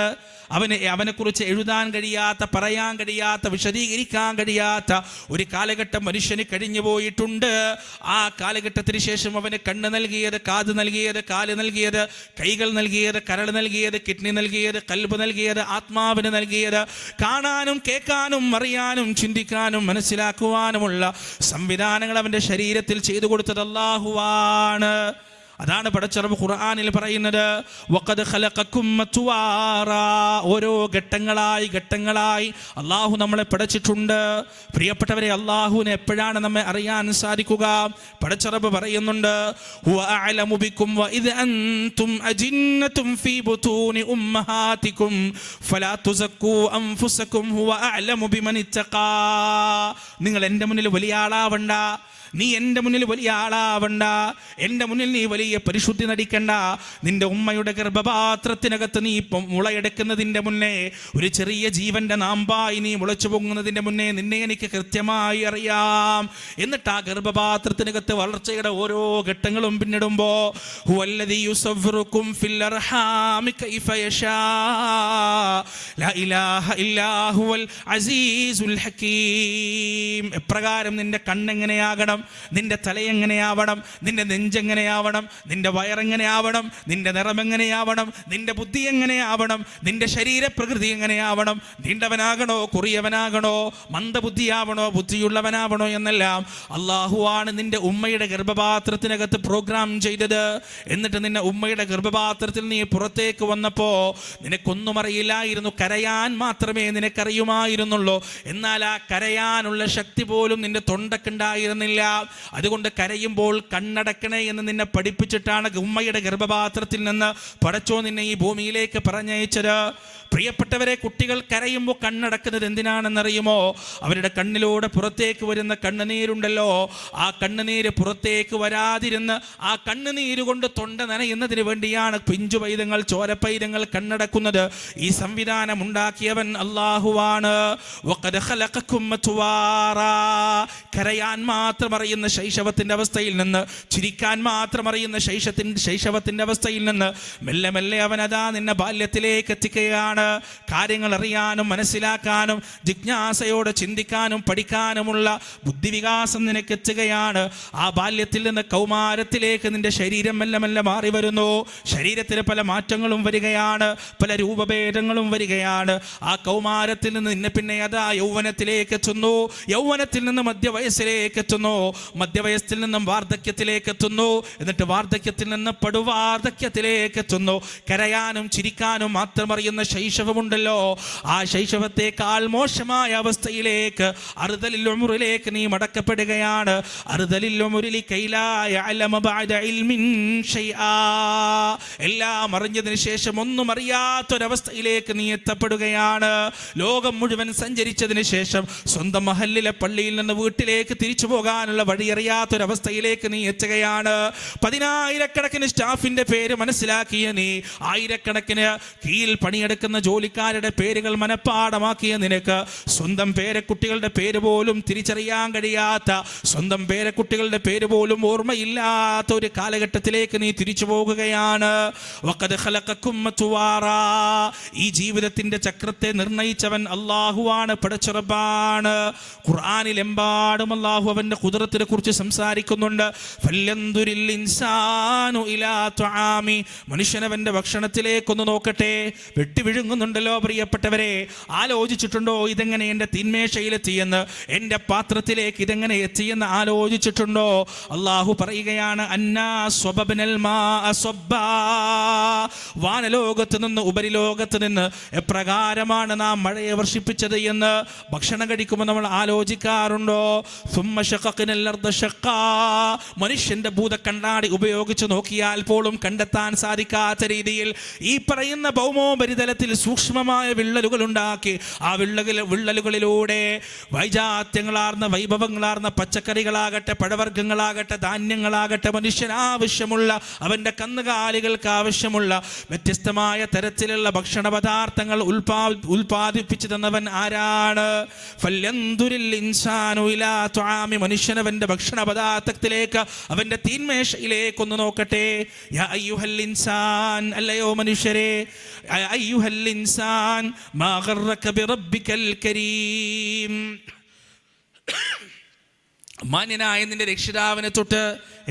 അവനെക്കുറിച്ച് എഴുതാൻ കഴിയാത്ത, പറയാൻ കഴിയാത്ത, വിശദീകരിക്കാൻ കഴിയാത്ത ഒരു കാലഘട്ടം മനുഷ്യന് കഴിഞ്ഞു പോയിട്ടുണ്ട്. ആ കാലഘട്ടത്തിന് ശേഷം അവന് കണ്ണ് നൽകിയത്, കാത് നൽകിയത്, കാല് നൽകിയത്, കൈകൾ നൽകിയത്, കരൾ നൽകിയത്, കിഡ്നി നൽകിയത്, കൽബ് നൽകിയത്, ആത്മാവിന് നൽകിയത്, കാണാനും കേൾക്കാനും അറിയാനും ചിന്തിക്കാനും മനസ്സിലാക്കുവാനുമുള്ള സംവിധാനങ്ങൾ അവൻ്റെ ശരീരത്തിൽ ചെയ്തു കൊടുത്തത് അല്ലാഹുവാണ്. അതാണ് പടച്ചറബ് ഖുർആനിൽ പറയുന്നത്, വഖദ് ഖലഖകും അത്വാറാ. ഓരോ ഘട്ടങ്ങളായി അള്ളാഹു നമ്മളെ പടച്ചിട്ടുണ്ട്. പ്രിയപ്പെട്ടവരെ, അള്ളാഹുവിനെ എപ്പോഴാണ് നമ്മെ അറിയാൻ സാധിക്കുക? പടച്ചറബ് പറയുന്നുണ്ട്, ഹുവ അഅലമു ബിക്കും വഇദ് അൻതും അജിന്നതും ഫീ ബുതൂനി ഉമ്മഹാതികും ഫലാ തുസക്കൂ അൻഫുസകും ഹുവ അഅലമു ബിമൻ ഇത്തഖാ. നിങ്ങൾ എൻ്റെ മുന്നിൽ വലിയ ആളാവണ്ട, നീ എൻ്റെ മുന്നിൽ വലിയ ആളാവണ്ട, എൻ്റെ മുന്നിൽ നീ വലിയ പരിശുദ്ധി നടിക്കണ്ട. നിന്റെ ഉമ്മയുടെ ഗർഭപാത്രത്തിനകത്ത് നീ ഇപ്പം മുളയെടുക്കുന്നതിൻ്റെ മുന്നേ, ഒരു ചെറിയ ജീവന്റെ നാമ്പായി നീ മുളച്ചു പൊങ്ങുന്നതിൻ്റെ മുന്നേ നിന്നെ എനിക്ക് കൃത്യമായി അറിയാം. എന്നിട്ട് ആ ഗർഭപാത്രത്തിനകത്ത് വളർച്ചയുടെ ഓരോ ഘട്ടങ്ങളും പിന്നിടുമ്പോൾ ഹുവല്ലദീ യുസവ്വിറുകും ഫിൽ അർഹാമി കൈഫ യശാ ലാ ഇലാഹ ഇല്ലാ ഹുവൽ അസീസുൽ ഹകീം. എപ്രകാരം നിന്റെ കണ്ണെങ്ങനെയാകണം, നിന്റെ തല എങ്ങനെയാവണം, നിന്റെ നെഞ്ചെങ്ങനെയാവണം, നിന്റെ വയറെങ്ങനെയാവണം, നിന്റെ നിറം എങ്ങനെയാവണം, നിന്റെ ബുദ്ധി എങ്ങനെയാവണം, നിന്റെ ശരീരപ്രകൃതി എങ്ങനെയാവണം, നീണ്ടവനാകണോ കുറിയവനാകണോ, മന്ദബുദ്ധിയാവണോ ബുദ്ധിയുള്ളവനാവണോ എന്നെല്ലാം അള്ളാഹുവാണ് നിന്റെ ഉമ്മയുടെ ഗർഭപാത്രത്തിനകത്ത് പ്രോഗ്രാം ചെയ്തത്. എന്നിട്ട് നിന്റെ ഉമ്മയുടെ ഗർഭപാത്രത്തിൽ നീ പുറത്തേക്ക് വന്നപ്പോൾ നിനക്കൊന്നും അറിയില്ലായിരുന്നു, കരയാൻ മാത്രമേ നിനക്കറിയുമായിരുന്നുള്ളൂ. എന്നാൽ ആ കരയാനുള്ള ശക്തി പോലും നിന്റെ തൊണ്ടക്കുണ്ടായിരുന്നില്ല. അതുകൊണ്ട് കരയുമ്പോൾ കണ്ണടക്കണേ എന്ന് നിന്നെ പഠിപ്പിച്ചിട്ടാണ് ഉമ്മയുടെ ഗർഭപാത്രത്തിൽ നിന്ന് പടച്ചോ നിന്നെ ഈ ഭൂമിയിലേക്ക് പറഞ്ഞയച്ചത്. പ്രിയപ്പെട്ടവരെ, കുട്ടികൾ കരയുമ്പോൾ കണ്ണടക്കുന്നത് എന്തിനാണെന്നറിയുമോ? അവരുടെ കണ്ണിലൂടെ പുറത്തേക്ക് വരുന്ന കണ്ണുനീരുണ്ടല്ലോ, ആ കണ്ണുനീര് പുറത്തേക്ക് വരാതിരുന്ന് ആ കണ്ണുനീര് കൊണ്ട് തൊണ്ട നനയുന്നതിന് വേണ്ടിയാണ് പിഞ്ചു പൈതങ്ങൾ, ചോരപ്പൈതങ്ങൾ കണ്ണടക്കുന്നത്. ഈ സംവിധാനം ഉണ്ടാക്കിയവൻ അല്ലാഹുവാണ്. വഖദ് ഖലഖകും അത്വാറാ. കരയാൻ മാത്രം അറിയുന്ന ശൈശവത്തിന്റെ അവസ്ഥയിൽ നിന്ന്, ചിരിക്കാൻ മാത്രം അറിയുന്ന ശൈശവത്തിന്റെ അവസ്ഥയിൽ നിന്ന് മെല്ലെ മെല്ലെ അവനതാ നിന്നെ ബാല്യത്തിലേക്ക് എത്തിക്കുകയാണ്. കാര്യങ്ങൾ അറിയാനും മനസ്സിലാക്കാനും ജിജ്ഞാസയോടെ ചിന്തിക്കാനും പഠിക്കാനുമുള്ള ബുദ്ധിവികാസം നിനക്ക് എത്തുകയാണ്. ആ ബാല്യത്തിൽ നിന്ന് കൗമാരത്തിലേക്ക് നിന്റെ ശരീരം മെല്ലെ മെല്ലെ മാറി വരുന്നു. ശരീരത്തിൽ പല മാറ്റങ്ങളും വരികയാണ്, പല രൂപഭേദങ്ങളും വരികയാണ്. ആ കൗമാരത്തിൽ നിന്ന് നിന്നെ പിന്നെ അതാ യൗവനത്തിലേക്ക് എത്തുന്നു, യൗവനത്തിൽ നിന്ന് മധ്യവയസ്സിലേക്ക് എത്തുന്നു, മധ്യവയസ്സിൽ നിന്നും വാർദ്ധക്യത്തിലേക്ക് എത്തുന്നു, എന്നിട്ട് വാർദ്ധക്യത്തിൽ നിന്ന് പടുവാർദ്ധക്യത്തിലേക്ക് എത്തുന്നു. കരയാനും ചിരിക്കാനും മാത്രം അറിയുന്ന ശൈശവമുണ്ടല്ലോ, ആ ശൈശവത്തെക്കാൾ മോശമായ അവസ്ഥയിലേക്ക് അറുതലിൽ ഉമുറിലേക്ക് നീ മടക്കപ്പെടുകയാണ്. അറുതലിൽ ഉമുറിലി കൈലാ യഅലമ ബഅദ ഇൽമിൻ ശൈആ, എല്ലാം അറിഞ്ഞതിന് ശേഷം ഒന്നും അറിയാത്തൊരവസ്ഥയിലേക്ക് നീ എത്തപ്പെടുകയാണ്. ലോകം മുഴുവൻ സഞ്ചരിച്ചതിന് ശേഷം സ്വന്തം മഹല്ലിലെ പള്ളിയിൽ നിന്ന് വീട്ടിലേക്ക് തിരിച്ചു പോകാനുള്ള വഴി അറിയാത്തൊരവസ്ഥയിലേക്ക് നീ എത്തുകയാണ്. 10,000-കണക്കിന് സ്റ്റാഫിന്റെ പേര് മനസ്സിലാക്കിയ നീ, ആയിരക്കണക്കിന് കീഴിൽ പണിയെടുക്കുന്ന ജോലിക്കാരുടെ പേരുകൾ മനഃപ്പാടമാക്കിയ നിനക്ക് സ്വന്തം പേരക്കുട്ടികളുടെ പേര് പോലും തിരിച്ചറിയാൻ കഴിയാത്ത, സ്വന്തം പേരക്കുട്ടികളുടെ പേര് പോലും ഓർമ്മയില്ലാത്ത ഒരു കാലഘട്ടത്തിലേക്ക് നീ തിരിച്ചു പോകുകയാണ്. വഖദ് ഖലഖകും മത്വാറാ, ഈ ജീവിതത്തിന്റെ ചക്രത്തെ നിർണയിച്ചവൻ അല്ലാഹുവാണ്, പടച്ചറബാണ്. ഖുർആനിൽ എമ്പാടും അല്ലാഹു അവന്റെ ഖുദ്റത്തിനെ കുറിച്ച് സംസാരിക്കുന്നുണ്ട്. ഫല്യൻദുരിൽ ഇൻസാനു ഇലാ തുആമി, മനുഷ്യനവന്റെ ഭക്ഷണത്തിലേക്കൊന്ന് നോക്കട്ടെ. വെട്ടി വിഴുങ്ങുന്നുണ്ടല്ലോ പ്രിയപ്പെട്ടവരെ, ആലോചിച്ചിട്ടുണ്ടോ ഇതെങ്ങനെ എൻ്റെ തിന്മേശയിലെത്തിയെന്ന്, എൻ്റെ പാത്രത്തിലേക്ക് ഇതെങ്ങനെ എത്തിയെന്ന് ആലോചിച്ചിട്ടുണ്ടോ? അല്ലാഹു പറയുകയാണ്, അന്നാ സ്വബബ്നൽ മാഅ സ്വബ്ബാ, വാനലോകത്ത് നിന്ന് ഉപരിലോകത്ത് നിന്ന് എപ്രകാരമാണ് നാം മഴയെ വർഷിപ്പിച്ചത് എന്ന് ഭക്ഷണം കഴിക്കുമ്പോൾ നമ്മൾ ആലോചിക്കാറുണ്ടോ? സുമ്മ ശഖഖ്നൽ അർദ ശഖ്ഖാ, മനുഷ്യന്റെ ഭൂതക്കണ്ണാടി ഉപയോഗിച്ച് നോക്കിയാൽ പോലും കണ്ടെത്താൻ സാധിക്കാത്ത രീതിയിൽ ഈ പറയുന്ന ഭൗമോപരിതലത്തിൽ സൂക്ഷ്മമായ വിള്ളലുകൾ ഉണ്ടാക്കി, ആ വിള്ളലുകളിലൂടെ വൈജാത്യങ്ങളാർന്ന വൈഭവങ്ങളാർന്ന പച്ചക്കറികളാകട്ടെ, പഴവർഗ്ഗങ്ങളാകട്ടെ, ധാന്യങ്ങളാകട്ടെ, മനുഷ്യൻ ആവശ്യമുള്ള അവൻ്റെ കന്നുകാലികൾക്ക് ആവശ്യമുള്ള വ്യത്യസ്തമായ തരത്തിലുള്ള ഭക്ഷണ പദാർത്ഥങ്ങൾ ഉൽപ്പാദിപ്പിച്ചു തന്നവൻ ആരാണ്? ഫല്യൻദുരിൽ ഇൻസാനു ഇലാ തുആമി, മനുഷ്യനവന്റെ ഭക്ഷണ പദാർത്ഥത്തിലേക്ക്, അവന്റെ തീന്മേശയിലേക്കൊന്ന് നോക്കട്ടെ. യാ അയ്യുഹൽ ഇൻസാൻ, അല്ലയോ മനുഷ്യരെ, അയ്യുഹൽ ഇൻസാൻ മാ ഗർറക ബിറബ്ബിക്കൽ കരീം, മാന്യനായ നിന്റെ രക്ഷിതാവിനെ തൊട്ട്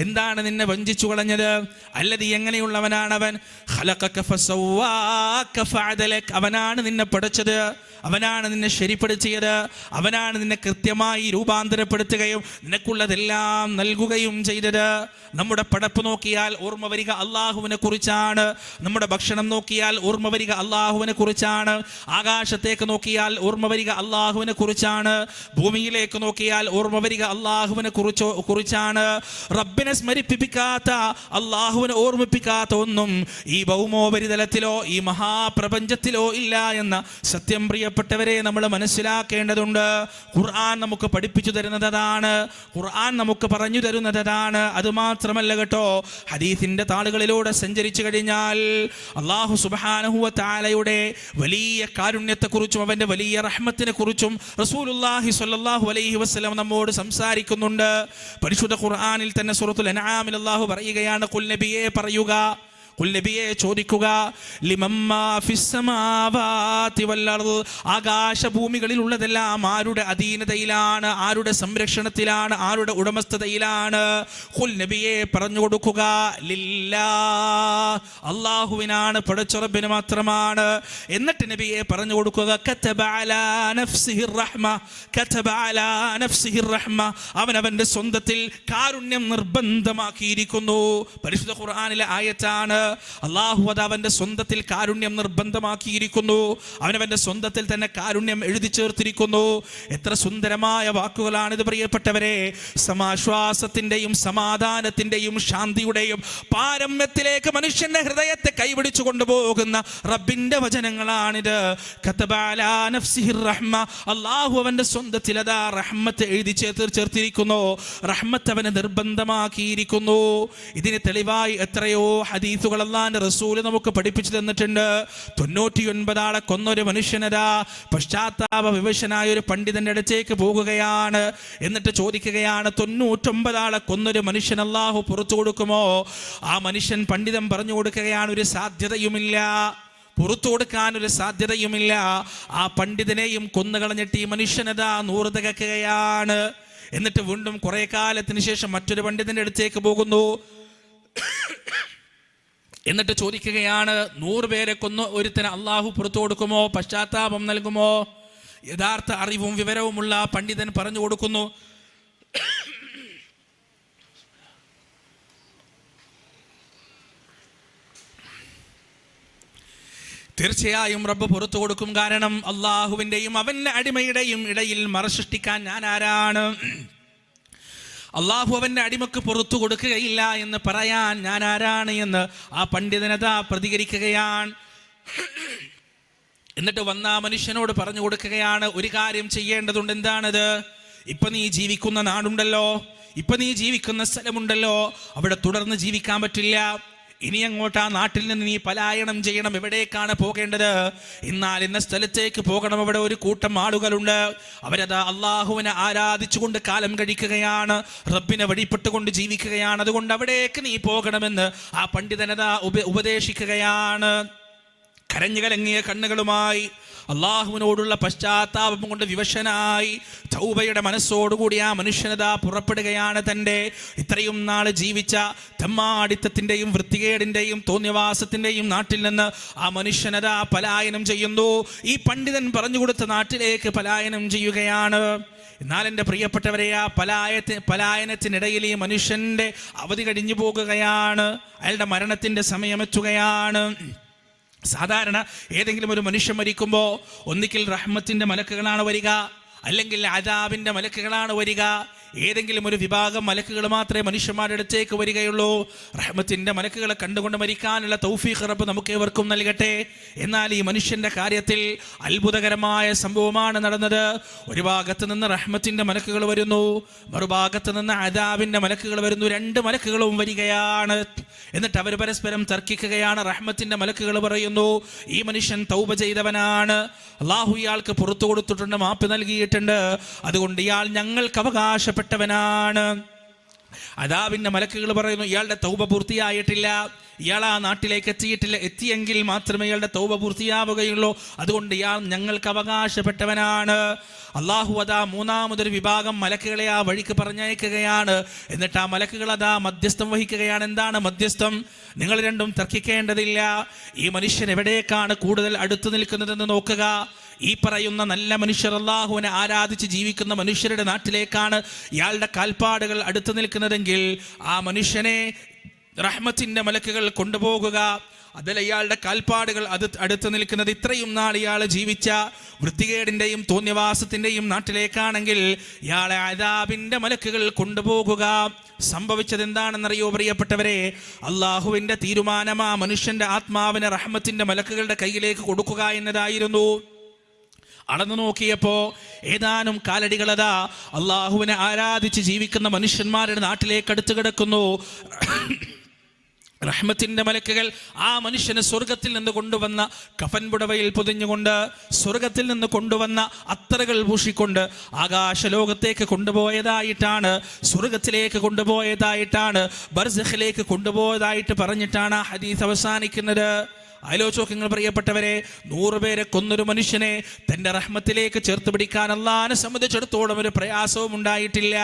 എന്താണ് നിന്നെ വഞ്ചിച്ചു കളഞ്ഞത്? അല്ലതി, എങ്ങനെയുള്ളവനാണവൻ? ഖലഖക ഫസവ്വാക ഫഅദലക, അവനാണ് നിന്നെ പഠിച്ചത്, അവനാണ് നിന്നെ ശരിപ്പെടുത്തിയത്, അവനാണ് നിന്നെ കൃത്യമായി രൂപാന്തരപ്പെടുത്തുകയും നിനക്കുള്ളതെല്ലാം നൽകുകയും ചെയ്തത്. നമ്മുടെ പടപ്പ് നോക്കിയാൽ ഓർമ്മ വരിക അള്ളാഹുവിനെ കുറിച്ചാണ്, നമ്മുടെ ഭക്ഷണം നോക്കിയാൽ ഓർമ്മ വരിക അള്ളാഹുവിനെ കുറിച്ചാണ്, ആകാശത്തേക്ക് നോക്കിയാൽ ഓർമ്മ വരിക അള്ളാഹുവിനെ കുറിച്ചാണ്, ഭൂമിയിലേക്ക് നോക്കിയാൽ ഓർമ്മ വരിക അള്ളാഹുവിനെ കുറിച്ചാണ്. റബ്ബിനെ സ്മരിപ്പിക്കാത്ത, അള്ളാഹുവിനെ ഓർമ്മിപ്പിക്കാത്ത ഒന്നും ഈ ഭൗമോപരിതലത്തിലോ ഈ മഹാപ്രപഞ്ചത്തിലോ ഇല്ല എന്ന സത്യം പ്രിയപ്പെട്ടവരെ നമ്മൾ മനസ്സിലാക്കേണ്ടതുണ്ട്. ഖുർആൻ നമുക്ക് പഠിപ്പിച്ചു തരുന്നതാണ്, ഖുർആൻ നമുക്ക് പറഞ്ഞു തരുന്നതാണ്. അതുമാത്രമല്ല കേട്ടോ, ഹദീസിന്റെ താളുകളിലൂടെ സഞ്ചരിച്ചു കഴിഞ്ഞാൽ അല്ലാഹു സുബ്ഹാനഹു വ തആലയുടെ വലിയ കാരുണ്യത്തെക്കുറിച്ചും അവന്റെ വലിയ റഹ്മത്തിനെ കുറിച്ചും റസൂലുള്ളാഹി സ്വല്ലല്ലാഹു അലൈഹി വസല്ലം നമ്മോട് സംസാരിക്കുന്നുണ്ട്. പരിശുദ്ധ ഖുർആനിൽ തന്നെ സൂറത്തുൽ അൻആമിൽ അല്ലാഹു പറയുകയാണ്, ഖുൽ നബിയേ പറയുക, നബിയെ ചോദിക്കുക, ലിമമ്മാ ഫിസ്സമാവാതി വൽ അർദ്, ആകാശഭൂമികളിൽ ഉള്ളതെല്ലാം ആരുടെ അധീനതയിലാണ്, ആരുടെ സംരക്ഷണത്തിലാണ്, ആരുടെ ഉടമസ്ഥതയിലാണ്? ഖുൽ നബിയെ പറഞ്ഞു കൊടുക്കുക, ലില്ലാഹ്, അല്ലാഹുവിനാണ്, പടച്ചറബിന് മാത്രമാണ്. എന്നിട്ട് നബിയെ പറഞ്ഞു കൊടുക്കുക, കതബ അലാ നഫ്സിഹിർ റഹ്മ, കതബ അലാ നഫ്സിഹിർ റഹ്മ, അവനവന്റെ സ്വന്തത്തിൽ കാരുണ്യം നിർബന്ധമാക്കിയിരിക്കുന്നു. പരിശുദ്ധ ഖുർആനിലെ ആയത്താണ്. അല്ലാഹു അവന്റെ സ്വന്തത്തിൽ കാരുണ്യം നിർബന്ധമാക്കിയിരിക്കുന്നു, അവനവന്റെ സ്വന്തത്തിൽ തന്നെ കാരുണ്യം എഴുതി ചേർത്തിരിക്കുന്നു. എത്ര സുന്ദരമായ വാക്കുകളാണിത് പ്രിയപ്പെട്ടവരെ. സമാശ്വാസത്തിന്റെയും സമാധാനത്തിന്റെയും ശാന്തിയുടെയും പാരമ്യത്തിലേക്ക് മനുഷ്യന്റെ ഹൃദയത്തെ കൈപിടിച്ചു കൊണ്ടുപോകുന്ന റബ്ബിന്റെ വചനങ്ങളാണിത്. കതബ അലാ നഫ്സിഹിർ റഹ്മ, അല്ലാഹു അവന്റെ സ്വന്തത്തിൽ അതാ റഹ്മത്ത് എഴുതി ചേർത്തിരിക്കുന്നു, റഹ്മത്ത് അവനെ നിർബന്ധമാക്കിയിരിക്കുന്നു. ഇതിന് തെളിവായി എത്രയോ ഹദീസുകൾ ആയത്തുകൾ അല്ലാഹുവിന്റെ റസൂല് നമുക്ക് പഠിപ്പിച്ചു തന്നിട്ടുണ്ട്. 99 ആളെ കൊന്നൊരു മനുഷ്യനതാ പശ്ചാത്താപ വിവശനായ ഒരു പണ്ഡിതന്റെ അടുത്തേക്ക് പോകുകയാണ്. എന്നിട്ട് ചോദിക്കുകയാണ്, 99 ആളെ കൊന്നൊരു മനുഷ്യൻ അല്ലാഹു പുറത്തു കൊടുക്കുമോ? ആ മനുഷ്യൻ പണ്ഡിതൻ പറഞ്ഞു കൊടുക്കുകയാണ്, ഒരു സാധ്യതയുമില്ല, പുറത്തു കൊടുക്കാൻ ഒരു സാധ്യതയുമില്ല. ആ പണ്ഡിതനെയും കൊന്നുകളഞ്ഞിട്ട് ഈ മനുഷ്യനതാ 100 തികക്കുകയാണ്. എന്നിട്ട് വീണ്ടും കുറെ കാലത്തിന് ശേഷം മറ്റൊരു പണ്ഡിതന്റെ അടുത്തേക്ക് പോകുന്നു. എന്നിട്ട് ചോദിക്കുകയാണ്, 100 പേരെ കൊന്നു ഒരുത്തിന് അള്ളാഹു പുറത്തു കൊടുക്കുമോ? പശ്ചാത്താപം നൽകുമോ? യഥാർത്ഥ അറിവും വിവരവുമുള്ള പണ്ഡിതൻ പറഞ്ഞു കൊടുക്കുന്നു, തീർച്ചയായും റബ്ബ് പുറത്തു കൊടുക്കും. കാരണം അള്ളാഹുവിൻ്റെയും അവൻ്റെ അടിമയുടെയും ഇടയിൽ മറ സൃഷ്ടിക്കാൻ ഞാൻ ആരാണ്? അള്ളാഹു അവൻ്റെ അടിമക്ക് പുറത്തു കൊടുക്കുകയില്ല എന്ന് പറയാൻ ഞാൻ ആരാണ് എന്ന് ആ പണ്ഡിതനത പ്രതികരിക്കുകയാണ്. എന്നിട്ട് വന്ന ആ മനുഷ്യനോട് പറഞ്ഞു കൊടുക്കുകയാണ്, ഒരു കാര്യം ചെയ്യേണ്ടതുണ്ട്. എന്താണത്? ഇപ്പൊ നീ ജീവിക്കുന്ന നാടുണ്ടല്ലോ, ഇപ്പൊ നീ ജീവിക്കുന്ന സ്ഥലമുണ്ടല്ലോ, അവിടെ തുടർന്ന് ജീവിക്കാൻ പറ്റില്ല. ഇനി അങ്ങോട്ട് ആ നാട്ടിൽ നിന്ന് നീ പലായനം ചെയ്യണം. എവിടേക്കാണ് പോകേണ്ടത്? എന്നാൽ ഇന്ന സ്ഥലത്തേക്ക് പോകണം. അവിടെ ഒരു കൂട്ടം ആളുകളുണ്ട്, അവരതാ അള്ളാഹുവിനെ ആരാധിച്ചുകൊണ്ട് കാലം കഴിക്കുകയാണ്, റബ്ബിനെ വഴിപ്പെട്ടുകൊണ്ട് ജീവിക്കുകയാണ്. അതുകൊണ്ട് അവിടേക്ക് നീ പോകണമെന്ന് ആ പണ്ഡിതനതാ ഉപദേശിക്കുകയാണ്. കരഞ്ഞു കലങ്ങിയ കണ്ണുകളുമായി അള്ളാഹുവിനോടുള്ള പശ്ചാത്താപം കൊണ്ട് വിവശനായി തൗബയുടെ മനസ്സോടുകൂടി ആ മനുഷ്യനതാ പുറപ്പെടുകയാണ്. തൻ്റെ ഇത്രയും നാൾ ജീവിച്ച തെമ്മാടിത്തത്തിൻ്റെയും വൃത്തികേടിൻ്റെയും തോന്നിവാസത്തിൻ്റെയും നാട്ടിൽ നിന്ന് ആ മനുഷ്യനതാ പലായനം ചെയ്യുന്നു. ഈ പണ്ഡിതൻ പറഞ്ഞു കൊടുത്ത നാട്ടിലേക്ക് പലായനം ചെയ്യുകയാണ്. എന്നാൽ എൻ്റെ പ്രിയപ്പെട്ടവരെ, ആ പലായനത്തിനിടയിൽ ഈ മനുഷ്യൻ്റെ അവധി കഴിഞ്ഞു പോകുകയാണ്. അയാളുടെ മരണത്തിൻ്റെ സമയമെത്തുകയാണ്. സാധാരണ ഏതെങ്കിലും ഒരു മനുഷ്യൻ മരിക്കുമ്പോൾ ഒന്നിക്കിൽ റഹ്മത്തിൻ്റെ മലക്കുകളാണ് വരിക, അല്ലെങ്കിൽ അദാബിൻ്റെ മലക്കുകളാണ് വരിക. ഏതെങ്കിലും ഒരു വിഭാഗം മലക്കുകൾ മാത്രമേ മനുഷ്യന്മാരുടെ അടുത്തേക്ക് വരികയുള്ളൂ. റഹ്മത്തിൻ്റെ മലക്കുകളെ കണ്ടുകൊണ്ട് മരിക്കാനുള്ള തൗഫീഖ് റബ്ബ് നമുക്ക് ഏവർക്കും നൽകട്ടെ. എന്നാൽ ഈ മനുഷ്യൻ്റെ കാര്യത്തിൽ അത്ഭുതകരമായ സംഭവമാണ് നടന്നത്. ഒരു ഭാഗത്ത് നിന്ന് റഹ്മത്തിൻ്റെ മലക്കുകൾ വരുന്നു, മറുഭാഗത്ത് നിന്ന് അദാബിൻ്റെ മലക്കുകൾ വരുന്നു. 2 മലക്കുകളും വരികയാണ്. എന്നിട്ട് അവർ പരസ്പരം തർക്കിക്കുകയാണ്. റഹ്മത്തിൻ്റെ മലക്കുകൾ പറയുന്നു, ഈ മനുഷ്യൻ തൗബ ചെയ്തവനാണ്, അള്ളാഹു ഇയാൾക്ക് പുറത്തു കൊടുത്തിട്ടുണ്ട്, മാപ്പ് നൽകിയിട്ടുണ്ട്, അതുകൊണ്ട് ഇയാൾ ഞങ്ങൾക്ക് അവകാശപ്പെട്ടവനാണ്. അദാബിൻ്റെ മലക്കുകൾ പറയുന്നു, ഇയാളുടെ തൗബ പൂർത്തിയായിട്ടില്ല, ഇയാൾ ആ നാട്ടിലേക്ക് എത്തിയിട്ടില്ല, എത്തിയെങ്കിൽ മാത്രമേ ഇയാളുടെ തൗബ പൂർത്തിയാവുകയുള്ളൂ, അതുകൊണ്ട് ഇയാൾ ഞങ്ങൾക്ക് അവകാശപ്പെട്ടവനാണ്. അള്ളാഹു അതാ 3ാമതൊരു വിഭാഗം മലക്കുകളെ ആ വഴിക്ക് പറഞ്ഞയക്കുകയാണ്. എന്നിട്ട് ആ മലക്കുകൾ അതാ മധ്യസ്ഥം വഹിക്കുകയാണ്. എന്താണ് മധ്യസ്ഥം? നിങ്ങൾ രണ്ടും തർക്കിക്കേണ്ടതില്ല, ഈ മനുഷ്യൻ എവിടേക്കാണ് കൂടുതൽ അടുത്തു നിൽക്കുന്നതെന്ന് നോക്കുക. ഈ പറയുന്ന നല്ല മനുഷ്യർ അല്ലാഹുവിനെ ആരാധിച്ച് ജീവിക്കുന്ന മനുഷ്യരുടെ നാട്ടിലേക്കാണ് ഇയാളുടെ കാൽപ്പാടുകൾ അടുത്തു നിൽക്കുന്നതെങ്കിൽ ആ മനുഷ്യനെ റഹ്മത്തിൻ്റെ മലക്കുകൾ കൊണ്ടുപോകുക. അതിൽ ഇയാളുടെ കാൽപ്പാടുകൾ അടുത്ത് നിൽക്കുന്നത് ഇത്രയും നാൾ ഇയാൾ ജീവിച്ച വൃത്തികേടിൻ്റെയും തോന്നിവാസത്തിൻ്റെയും നാട്ടിലേക്കാണെങ്കിൽ ഇയാളെ അദാബിൻ്റെ മലക്കുകൾ കൊണ്ടുപോകുക. സംഭവിച്ചത് എന്താണെന്നറിയോ പ്രിയപ്പെട്ടവരെ? അള്ളാഹുവിൻ്റെ തീരുമാനം ആ മനുഷ്യൻ്റെ ആത്മാവിനെ റഹ്മത്തിൻ്റെ മലക്കുകളുടെ കയ്യിലേക്ക് കൊടുക്കുക എന്നതായിരുന്നു. അളന്നു നോക്കിയപ്പോ ഏതാനും കാലടികളതാ അള്ളാഹുവിനെ ആരാധിച്ച് ജീവിക്കുന്ന മനുഷ്യന്മാരുടെ നാട്ടിലേക്ക് അടുത്ത് കിടക്കുന്നു. റഹ്മത്തിൻ്റെ മലക്കുകൾ ആ മനുഷ്യന് സ്വർഗത്തിൽ നിന്ന് കൊണ്ടുവന്ന കഫൻ പുടവയിൽ പൊതിഞ്ഞുകൊണ്ട്, സ്വർഗത്തിൽ നിന്ന് കൊണ്ടുവന്ന അത്തറുകൾ പൂഷിക്കൊണ്ട് ആകാശലോകത്തേക്ക് കൊണ്ടുപോയതായിട്ടാണ്, സ്വർഗത്തിലേക്ക് കൊണ്ടുപോയതായിട്ടാണ്, ബർസഖിലേക്ക് കൊണ്ടുപോയതായിട്ട് പറഞ്ഞിട്ടാണ് ആ ഹദീസ് അവസാനിക്കുന്നത്. ആലോചിക്കുക പ്രിയപ്പെട്ടവരെ, 100 പേരെ കൊന്നൊരു മനുഷ്യനെ തൻ്റെ റഹ്മത്തിലേക്ക് ചേർത്ത് പിടിക്കാൻ അള്ളാഹിനെ സംബന്ധിച്ചിടത്തോളം ഒരു പ്രയാസവും ഉണ്ടായിട്ടില്ല.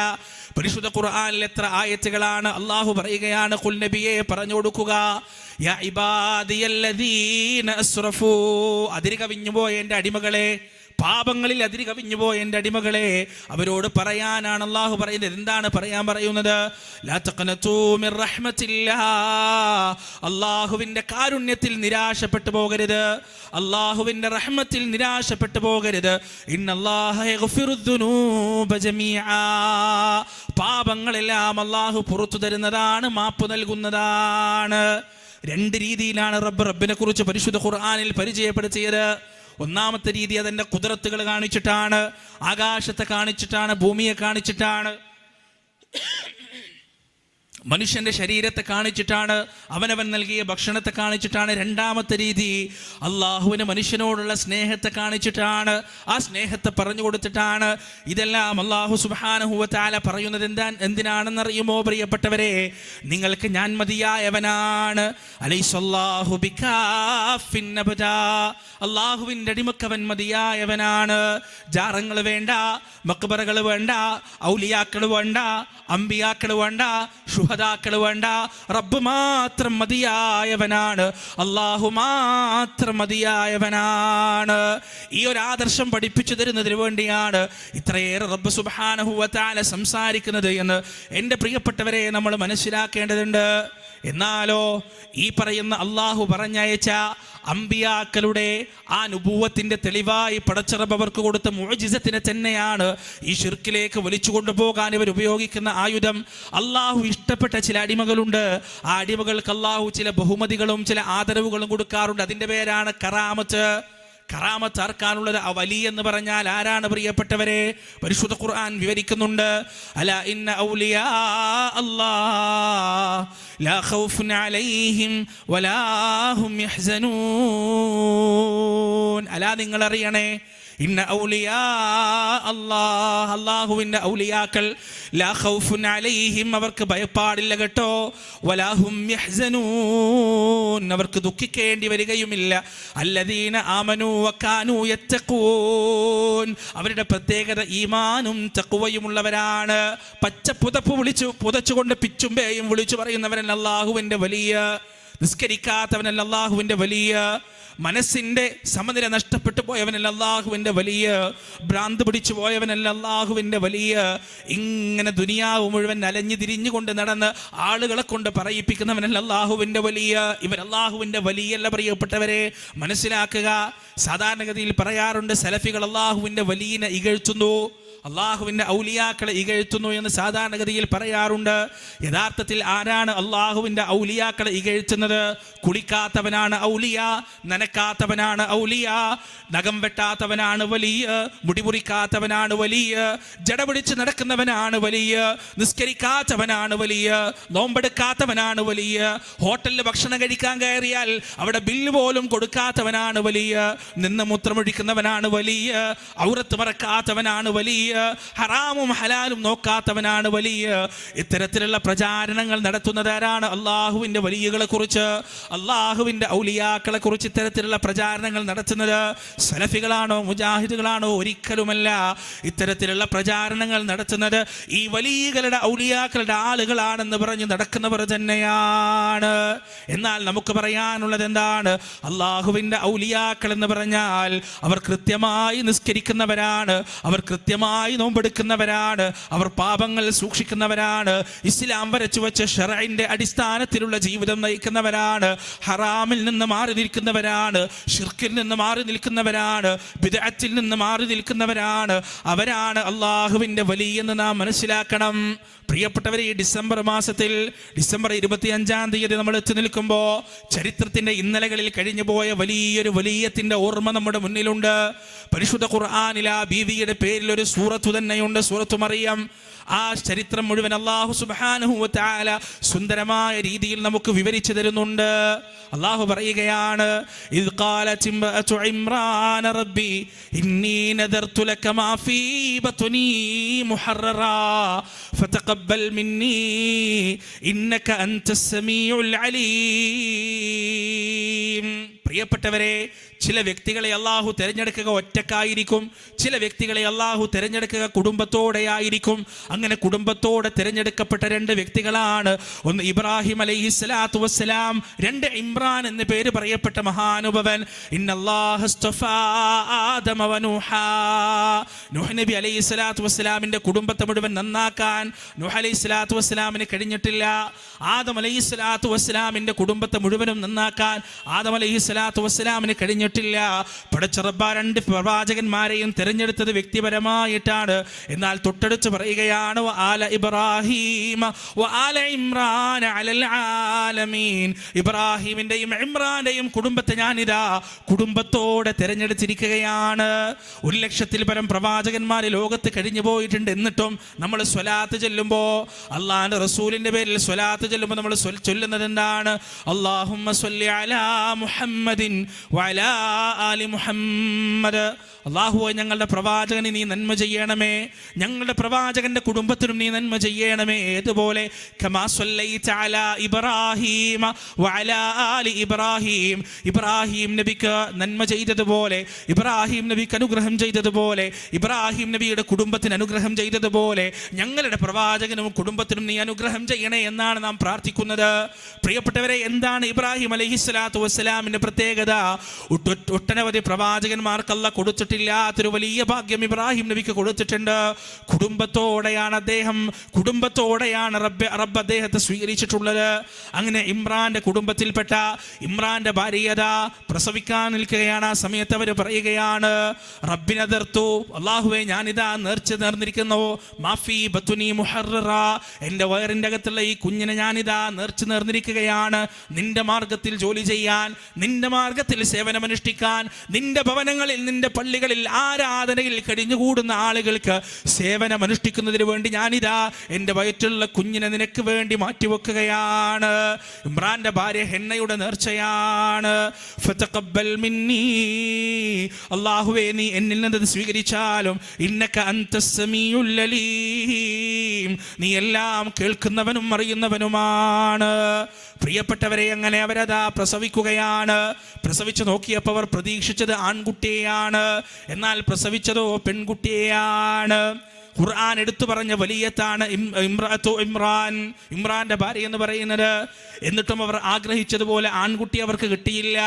പരിശുദ്ധ ഖുർആനിൽ എത്ര ആയത്തുകളാണ് അള്ളാഹു പറയുകയാണ്, ഖുൽ നബിയെ പറഞ്ഞു കൊടുക്കുക, യാ ഇബാദിയല്ലദീന അസ്റഫൂ, അതിരുകവിഞ്ഞു പോയ എൻ്റെ അടിമകളെ, പാപങ്ങളിൽ അതിരുകവിഞ്ഞു പോയ എൻ്റെ അടിമകളെ, അവരോട് പറയാനാണ് അള്ളാഹു പറയുന്നത്. എന്താണ് പറയാൻ പറയുന്നത്? ലാ തഖ്നതൂ മിർ റഹ്മത്തില്ലാഹ്, അള്ളാഹുവിൻ്റെ കാരുണ്യത്തിൽ നിരാശപ്പെട്ടു പോകരുത്, അള്ളാഹുവിൻ്റെ റഹ്മത്തിൽ നിരാശപ്പെട്ടു പോകരുത്. ഇന്നല്ലാഹ യഗ്ഫിറുദ്ദുനൂബ ജമീആ, പാപങ്ങളെല്ലാം അള്ളാഹു പുറത്തു തരുന്നതാണ്, മാപ്പ് നൽകുന്നതാണ്. 2 രീതിയിലാണ് റബ്ബിനെ കുറിച്ച് പരിശുദ്ധ ഖുർആനിൽ പരിചയപ്പെടുത്തിയത്. ഒന്നാമത്തെ രീതി അതിൻ്റെ കുദറത്തുകൾ കാണിച്ചിട്ടാണ്, ആകാശത്തെ കാണിച്ചിട്ടാണ്, ഭൂമിയെ കാണിച്ചിട്ടാണ്. മനുഷ്യന്റെ ശരീരത്തെ കാണിച്ചിട്ടാണ്, അവനവൻ നൽകിയ ഭക്ഷണത്തെ കാണിച്ചിട്ടാണ്. രണ്ടാമത്തെ രീതി അള്ളാഹുവിന് മനുഷ്യനോടുള്ള സ്നേഹത്തെ കാണിച്ചിട്ടാണ്, ആ സ്നേഹത്തെ പറഞ്ഞു കൊടുത്തിട്ടാണ്. ഇതെല്ലാം അള്ളാഹു സുബ്ഹാനഹു വ തആല പറയുന്നത് എന്തിനാണെന്നറിയുമോ പ്രിയപ്പെട്ടവരെ? നിങ്ങൾക്ക് ഞാൻ മതിയായവനാണ്. അലൈസല്ലാഹു ബികാഫിൻ അബ്ദാ, അള്ളാഹുവിൻ്റെ അടിമക്കവൻ മതിയായവനാണ്. ജാറങ്ങൾ വേണ്ട, മക്ബറകൾ വേണ്ട, ഔലിയാക്കൾ വേണ്ട, അമ്പിയാക്കൾ വേണ്ട, ശുഹദാക്കൾ വേണ്ട. റബ്ബ് മാത്രം മതിയായവനാണ്, അള്ളാഹു മാത്രം മതിയായവനാണ്. ഈ ഒരു ആദർശം പഠിപ്പിച്ചു തരുന്നതിന് വേണ്ടിയാണ് ഇത്രയേറെ റബ്ബ് സുബ്ഹാനഹു വ തആല സംസാരിക്കുന്നത് എന്ന് എൻ്റെ പ്രിയപ്പെട്ടവരെ നമ്മൾ മനസ്സിലാക്കേണ്ടതുണ്ട്. എന്നാലോ ഈ പറയുന്ന അള്ളാഹു പറഞ്ഞയച്ച അമ്പിയാക്കളുടെ ആ നുബൂവത്തിന്റെ തെളിവായി പടച്ചറബ് അവർക്ക് കൊടുത്ത മുഅ്ജിസത്തിനെ തന്നെയാണ് ഈ ശിർക്കിലേക്ക് വലിച്ചു കൊണ്ടുപോകാൻ ഇവർ ഉപയോഗിക്കുന്ന ആയുധം. അള്ളാഹു ഇഷ്ടപ്പെട്ട ചില അടിമകളുണ്ട്, ആ അടിമകൾക്ക് അള്ളാഹു ചില ബഹുമതികളും ചില ആദരവുകളും കൊടുക്കാറുണ്ട്. അതിൻ്റെ പേരാണ് കറാമത്ത്. കറാമത്ത് ആർക്കാനുള്ളത്? ആ വലി എന്ന് പറഞ്ഞാൽ ആരാണ് പ്രിയപ്പെട്ടവരെ? പരിശുദ്ധ ഖുർആൻ വിവരിക്കുന്നുണ്ട്, അലാ ഇന്ന ഔലിയാ അല്ലാഹ് ലാ ഖൗഫുൻ അലൈഹിം വലാ ഹും യഹ്സനൂൻ. അലാ നിങ്ങൾ അറിയണേ, ഇന്ന ഔലിയാ അല്ലാഹ്, അല്ലാഹുവിൻ്റെ ഔലിയാക്കൾ, ലാ ഖൗഫുൻ അലൈഹിം അവർക്ക് ഭയപ്പാടില്ല കേട്ടോ, വലാ ഹും യഹ്സനൂൻ അവർക്ക് ദുഃഖിക്കേണ്ടി വരികയുമില്ല. അല്ലദീന ആമനൂ വകാനൂ യത്തഖൂൻ അവരുടെ പ്രത്യേകത ഈമാനും തഖ്വയുമുള്ളവരാണ്. പച്ച പുതപ്പ് പുതച്ചുകൊണ്ട് പിച്ചുമ്പേയും വിളിച്ചു പറയുന്നവരല്ല അല്ലാഹുവിൻ്റെ വലിയ, നിസ്കരിക്കാത്തവനല്ല അല്ലാഹുവിൻ്റെ വലിയ, മനസ്സിൻ്റെ സമനില നഷ്ടപ്പെട്ടു പോയവനല്ല അല്ലാഹുവിൻ്റെ വലിയ, ഭ്രാന്ത് പിടിച്ചു പോയവനല്ല അല്ലാഹുവിൻ്റെ വലിയ. ഇങ്ങനെ ദുനിയാവ് മുഴുവൻ അലഞ്ഞു തിരിഞ്ഞുകൊണ്ട് നടന്ന് ആളുകളെ കൊണ്ട് പറയിപ്പിക്കുന്നവനല്ല അല്ലാഹുവിൻ്റെ വലിയ. ഇവർ അല്ലാഹുവിൻ്റെ വലിയല്ല പ്രിയപ്പെട്ടവരെ, മനസ്സിലാക്കുക. സാധാരണഗതിയിൽ പറയാറുണ്ട്, സലഫികൾ അല്ലാഹുവിൻ്റെ വലിയനെ ഇകഴ്ത്തുന്നു, അള്ളാഹുവിൻ്റെ ഔലിയാക്കളെ ഇകഴ്ത്തുന്നു എന്ന് സാധാരണഗതിയിൽ പറയാറുണ്ട്. യഥാർത്ഥത്തിൽ ആരാണ് അള്ളാഹുവിൻ്റെ ഔലിയാക്കളെ ഇകഴ്ത്തുന്നത്? കുളിക്കാത്തവനാണ് ഔലിയ, നനക്കാത്തവനാണ് ഔലിയ, നഖം വെട്ടാത്തവനാണ് വലിയ, മുടിമുറിക്കാത്തവനാണ് വലിയ, ജട പിടിച്ച് നടക്കുന്നവനാണ് വലിയ, നിസ്കരിക്കാത്തവനാണ് വലിയ, നോമ്പെടുക്കാത്തവനാണ് വലിയ, ഹോട്ടലിൽ ഭക്ഷണം കഴിക്കാൻ കയറിയാൽ അവിടെ ബില്ല് പോലും കൊടുക്കാത്തവനാണ് വലിയ, നിന്ന് മൂത്രമൊഴിക്കുന്നവനാണ് വലിയ, ഔറത്ത് മറക്കാത്തവനാണ് വലിയ, ഹറാമും ഹലാലും നോക്കാത്തവനാണ് വലിയ. ഇത്തരത്തിലുള്ള പ്രചാരണങ്ങൾ നടത്തുന്നത് ആരാണ്? അള്ളാഹുവിൻ്റെ വലിയകളെ കുറിച്ച്, അള്ളാഹുവിൻ്റെ ഔലിയാക്കളെ കുറിച്ച് ഇത്തരത്തിലുള്ള പ്രചാരണങ്ങൾ നടത്തുന്നത് സലഫികളാണോ മുജാഹിദുകളാണോ? ഒരിക്കലുമല്ല. ഇത്തരത്തിലുള്ള പ്രചാരണങ്ങൾ നടത്തുന്നത് ഈ വലിയകളുടെ ഔലിയാക്കളുടെ ആളുകളാണെന്ന് പറഞ്ഞ് നടക്കുന്നവർ തന്നെയാണ്. എന്നാൽ നമുക്ക് പറയാനുള്ളത് എന്താണ്? അള്ളാഹുവിൻ്റെ ഔലിയാക്കൾ എന്ന് പറഞ്ഞാൽ അവർ കൃത്യമായി നിസ്കരിക്കുന്നവരാണ്, അവർ കൃത്യമായി നോമ്പെടുക്കുന്നവരാണ്, അവർ പാപങ്ങൾ സൂക്ഷിക്കുന്നവരാണ്, ഇസ്ലാം വരച്ചു വെച്ച ശറഇന്റെ അടിസ്ഥാനത്തിലുള്ള ജീവിതം നയിക്കുന്നവരാണ്, ഹറാമിൽ നിന്ന് മാറി നിൽക്കുന്നവരാണ്, ഷിർക്കിൽ നിന്ന് മാറി നിൽക്കുന്നവരാണ്, ബിദ്അത്തിൽ നിന്ന് മാറി നിൽക്കുന്നവരാണ്. അവരാണ് അള്ളാഹുവിൻ്റെ വലിയെന്ന് നാം മനസ്സിലാക്കണം. പ്രിയപ്പെട്ടവരെ, ഈ ഡിസംബർ മാസത്തിൽ ഡിസംബർ 25-ാം തീയതി നമ്മൾ എത്തി നിൽക്കുമ്പോൾ ചരിത്രത്തിൻ്റെ ഇന്നലകളിൽ കഴിഞ്ഞു പോയ വലിയൊരു വലിയത്തിൻ്റെ ഓർമ്മ നമ്മുടെ മുന്നിലുണ്ട്. പരിശുദ്ധ ഖുർആനിൽ ആ ബീവിയുടെ പേരിൽ ഒരു സൂറത്തു തന്നെയുണ്ട്, സൂറത്തു മറിയം. ആ ചരിത്രം മുഴുവൻ അല്ലാഹു സുബ്ഹാനഹു വ തആല സുന്ദരമായ രീതിയിൽ നമുക്ക് വിവരിച്ചു തരുന്നുണ്ട്. അല്ലാഹു പറയുകയാണ്, ഇദ് ഖാലത് ഇംറഅതു ഇമ്രാന റബ്ബി ഇന്നി നദർതു ലക മാ ഫീ ബത്നി മുഹററാ ഫതഖബ്ബൽ മിന്നി ഇന്നക അൻതസ് സമീഉൽ അലീം. പ്രിയപ്പെട്ടവരെ, ചില വ്യക്തികളെ അള്ളാഹു തിരഞ്ഞെടുക്കുക ഒറ്റക്കായിരിക്കും, ചില വ്യക്തികളെ അള്ളാഹു തിരഞ്ഞെടുക്കുക കുടുംബത്തോടെയായിരിക്കും. അങ്ങനെ കുടുംബത്തോടെ തിരഞ്ഞെടുക്കപ്പെട്ട രണ്ട് വ്യക്തികളാണ്, ഒന്ന് ഇബ്രാഹിം അലൈഹിസ്സലാത്തു വസ്സലാം, രണ്ട് ഇമ്രാൻ എന്ന് പേര് പറയപ്പെട്ട മഹാനുഭവൻ. ഇന്നല്ലാഹ ഇസ്തഫാ ആദമ വ നൂഹാ. നൂഹ് നബി അലൈഹിസ്സലാത്തു വസ്സലാമിന്റെ കുടുംബത്തെ മുഴുവൻ നന്നാക്കാൻ നൂഹ് അലൈഹിസ്സലാത്തു വസ്സലാമിന് കഴിഞ്ഞിട്ടില്ല. ആദം അലൈഹിസ്സലാത്തു വസ്സലാമിന്റെ കുടുംബത്തെ മുഴുവനും നന്നാക്കാൻ ആദം അലൈഹിസ്സലാത്തു സ്വലാത്തു വസ്സലാമിന് കഴിഞ്ഞിട്ടില്ല. പടച്ച റബ്ബ് രണ്ട് പ്രവാചകന്മാരെയും തിരഞ്ഞെടുത്തത് വ്യക്തിപരമായിട്ടാണ്. എന്നാൽ തൊട്ടടുത്ത് പറയുകയാണ് ആല ഇബ്രാഹീം വആല ഇമ്രാൻ അലൽ ആലമീൻ. ഇബ്രാഹിമിന്റെയും ഇമ്രാന്റെയും കുടുംബത്തെ ഞാനിതാ കുടുംബത്തോടെ തിരഞ്ഞെടുത്തിരിക്കുകയാണ്. 1,00,000-ൽ പരം പ്രവാചകന്മാർ ലോകത്ത് കഴിഞ്ഞു പോയിട്ടുണ്ട്. എന്നിട്ടും നമ്മൾ സ്വലാത്ത് ചൊല്ലുമ്പോൾ, അള്ളാഹുവിന്റെ റസൂലിന്റെ പേരിൽ സ്വലാത്ത് ചൊല്ലുമ്പോൾ നമ്മൾ ചൊല്ലുന്നത് എന്താണ്? അല്ലാഹുമ്മ സ്വല്ലി അലാ മുഹമ്മദിൻ വഅലാ ആലി മുഹമ്മദ്. അല്ലാഹുവേ, ഞങ്ങളുടെ പ്രവാചകന് നീ നന്മ ചെയ്യണമേ, ഞങ്ങളുടെ പ്രവാചകന്റെ കുടുംബത്തിനും നീ നന്മ ചെയ്യണമേ. ഏതുപോലെ കമാ സ്വല്ലൈത അലാ ഇബ്രാഹീം വഅലാ ആലി ഇബ്രാഹീം. ഇബ്രാഹിം നബിക്ക് നന്മ ചെയ്തതുപോലെ, ഇബ്രാഹിം നബിക്ക് അനുഗ്രഹം ചെയ്തതുപോലെ, ഇബ്രാഹിം നബിയുടെ കുടുംബത്തിന് അനുഗ്രഹം ചെയ്തതുപോലെ ഞങ്ങളുടെ പ്രവാചകനും കുടുംബത്തിനും നീ അനുഗ്രഹം ചെയ്യണേ എന്നാണ് നാം പ്രാർത്ഥിക്കുന്നത്. പ്രിയപ്പെട്ടവരെ, എന്താണ് ഇബ്രാഹിം അലൈഹിസ്സലാത്തു വസ്സലാമിന്റെ പ്രത്യേകത? ഒട്ടനവധി പ്രവാചകന്മാർക്ക് അല്ലാഹ് കൊടുത്തിട്ടില്ലാത്തൊരു വലിയ ഭാഗ്യം ഇബ്രാഹിം നബിക്ക് കൊടുത്തിട്ടുണ്ട്. കുടുംബത്തോടെയാണ് റബ്ബ് അദ്ദേഹത്തെ സ്വീകരിച്ചിട്ടുള്ളത്. അങ്ങനെ ഇമ്രാന്റെ കുടുംബത്തിൽപ്പെട്ട ഇമ്രാന്റെ ഭാര്യത പ്രസവിക്കാൻ നിൽക്കുകയാണ്. ആ സമയത്ത് അവർ പറയുകയാണ്, റബ്ബിനദർത്തു, അല്ലാഹുവേ, ഞാനിതാ നേർന്നിരിക്കുന്നു, മാഫി ബത്തുനി മുഹററ, എൻ്റെ വയറിൻ്റെ അകത്തുള്ള ഈ കുഞ്ഞിനെ ഞാനിതാ നേർന്നിരിക്കുകയാണ്. നിന്റെ മാർഗത്തിൽ ജോലി ചെയ്യാൻ, നിന്റെ മാർഗത്തിൽ സേവനമനുഷ്ഠിക്കാൻ, നിന്റെ ഭവനങ്ങളിൽ, നിന്റെ പള്ളികളിൽ ആരാധനയിൽ കഴിഞ്ഞുകൂടുന്ന ആളുകൾക്ക് സേവനമനുഷ്ഠിക്കുന്നതിന് വേണ്ടി ഞാനിതാ എൻ്റെ വയറ്റിലുള്ള കുഞ്ഞിനെ നിനക്ക് വേണ്ടി മാറ്റിവെക്കുകയാണ്. ഇമ്രാന്റെ ഭാര്യ ഹെന്നയുടെ നേർച്ചയാണ്. ഫതഖബ്ബൽ മിന്നീ, അല്ലാഹുവേ, നീ എന്നിൽ നിന്ന് സ്വീകരിച്ചാലും, ഇന്നക അൻതസ് സമീഉൽ അലീം, നീ എല്ലാം കേൾക്കുന്നവനും അറിയുന്നവനുമാണ്. പ്രിയപ്പെട്ടവരെ, അങ്ങനെ അവരതാ പ്രസവിക്കുകയാണ്. പ്രസവിച്ചു നോക്കിയപ്പോൾ അവർ പ്രതീക്ഷിച്ചത് ആൺകുട്ടിയെയാണ്, എന്നാൽ പ്രസവിച്ചതോ പെൺകുട്ടിയെയാണ്. ഖുർആൻ എടുത്തു പറഞ്ഞ വലിയത്താണ് ഇമ്രാന്റെ ഭാര്യ എന്ന് പറയുന്നത്. എന്നിട്ടും അവർ ആഗ്രഹിച്ചതുപോലെ ആൺകുട്ടി അവർക്ക് കിട്ടിയില്ല.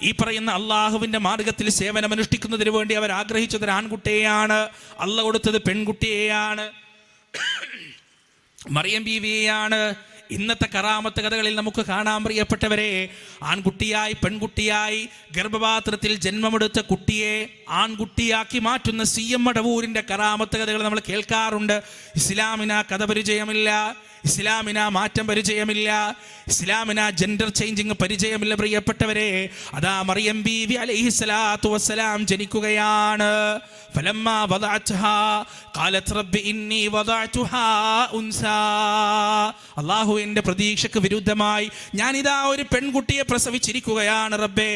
ഈ പറയുന്ന അള്ളാഹുവിന്റെ മാർഗത്തിൽ സേവനമനുഷ്ഠിക്കുന്നതിന് വേണ്ടി അവർ ആഗ്രഹിച്ചത് ആൺകുട്ടിയെയാണ്, അള്ളാഹ് കൊടുത്തത് പെൺകുട്ടിയെയാണ്, മറിയം ബീവിയെയാണ്. ഇന്നത്തെ കറാമത്ത് കഥകളിൽ നമുക്ക് കാണാൻ, പ്രിയപ്പെട്ടവരെ, ആൺകുട്ടിയായി പെൺകുട്ടിയായി ഗർഭപാത്രത്തിൽ ജന്മമെടുത്ത കുട്ടിയെ ആൺകുട്ടിയാക്കി മാറ്റുന്ന CM മടവൂരിൻ്റെ കറാമത്ത് കഥകൾ നമ്മൾ കേൾക്കാറുണ്ട്. ഇസ്ലാമിന് കഥ പരിചയമില്ല, ഇസ്ലാമിന് മാറ്റം പരിചയമില്ല, ഇസ്ലാമിന് ജെൻഡർ ചേഞ്ചിങ് പരിചയമില്ല. പ്രിയപ്പെട്ടവരെ, അതാ മറിയം ബീവി അലൈഹിസ്സലാത്തു വസ്സലാം ജനിക്കുകയാണ്. ഫലമ്മാ വദഅത്ഹാ ഖാലത് റബ്ബി ഇന്നി വദഅതുഹാ ഉൻസാ. അല്ലാഹുവിന്റെ പ്രതീക്ഷയ്ക്ക് വിരുദ്ധമായി ഞാനിതാ ഒരു പെൺകുട്ടിയെ പ്രസവിച്ചിരിക്കുകയാണ് റബ്ബേ.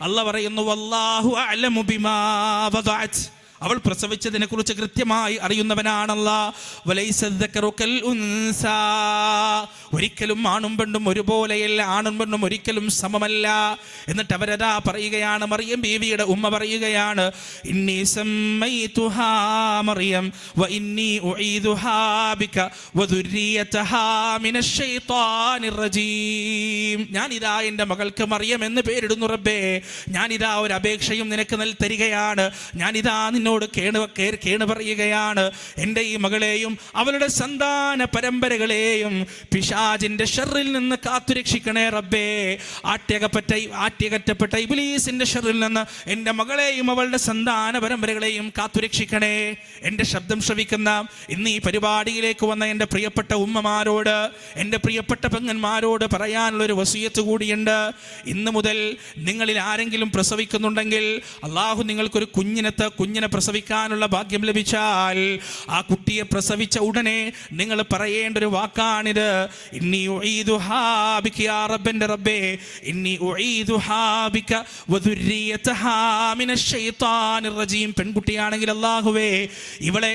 അല്ലാഹ് പറയുന്നു, വല്ലാഹു അഅലമു ബിമാ വദഅത്, അവൾ പ്രസവിച്ചതിനെ കുറിച്ച് കൃത്യമായി അറിയുന്നവനാണല്ലോ. ഒരിക്കലും ആണും പെണ്ണും ഒരുപോലെയല്ല, ആണും പെണ്ണും ഒരിക്കലും സമമല്ല. എന്നിട്ട് അവരതാ പറയുകയാണ്, മറിയം ബീവിയുടെ ഉമ്മ പറയുകയാണ്, ഇന്നി സമ്മൈതുഹാ മറിയം വ ഇന്നി ഉഈദുഹാ ബിക വദുരിയതഹാ മിനശ് ശൈത്വാനിർ റജീം. ഞാനിതാ എൻ്റെ മകൾക്ക് മറിയം എന്ന് പേരിടുന്നു റബ്ബേ. ഞാനിതാ ഒരു അപേക്ഷയും നിനക്ക് തരികയാണ്. ഞാനിതാ നിന്നോട് കേണ് പറയുകയാണ്, എൻ്റെ ഈ മകളെയും അവളുടെ സന്താന പരമ്പരകളെയും പിശാചിന്റെ ഷർറിൽ നിന്ന് കാത്തുരക്ഷിക്കണേ റബ്ബേ. ആട്ടിയകറ്റപ്പെട്ട ഇബ്ലീസിന്റെ ഷർറിൽ നിന്ന് എൻ്റെ മകളെയും അവളുടെ സന്താന പരമ്പരകളെയും കാത്തുരക്ഷിക്കണേ. എൻ്റെ ശബ്ദം ശ്രവിക്കുന്ന ഇന്ന് ഈ പരിപാടിയിലേക്ക് വന്ന എൻ്റെ പ്രിയപ്പെട്ട ഉമ്മമാരോട്, എൻ്റെ പ്രിയപ്പെട്ട പെങ്ങന്മാരോട് പറയാനുള്ളൊരു വസിയത്ത് കൂടിയുണ്ട്. ഇന്ന് മുതൽ നിങ്ങളിൽ ആരെങ്കിലും പ്രസവിക്കുന്നുണ്ടെങ്കിൽ, അള്ളാഹു നിങ്ങൾക്കൊരു കുഞ്ഞിനെ പ്രസവിക്കാനുള്ള ഭാഗ്യം ലഭിച്ചാൽ, ആ കുട്ടിയെ പ്രസവിച്ച ഉടനെ നിങ്ങൾ പറയേണ്ട ഒരു വാക്കാണിത്, ഇന്നി ഉഈദുഹാ ബിക യാ റബ്ബന്റെ റബ്ബേ, ഇന്നി ഉഈദുഹാ ബിക വദുരിയതഹാ മിനശ് ശൈത്വാനിർ റജീം. പെൺകുട്ടിയാണെങ്കിൽ അല്ലാഹുവേ, ഇവളെ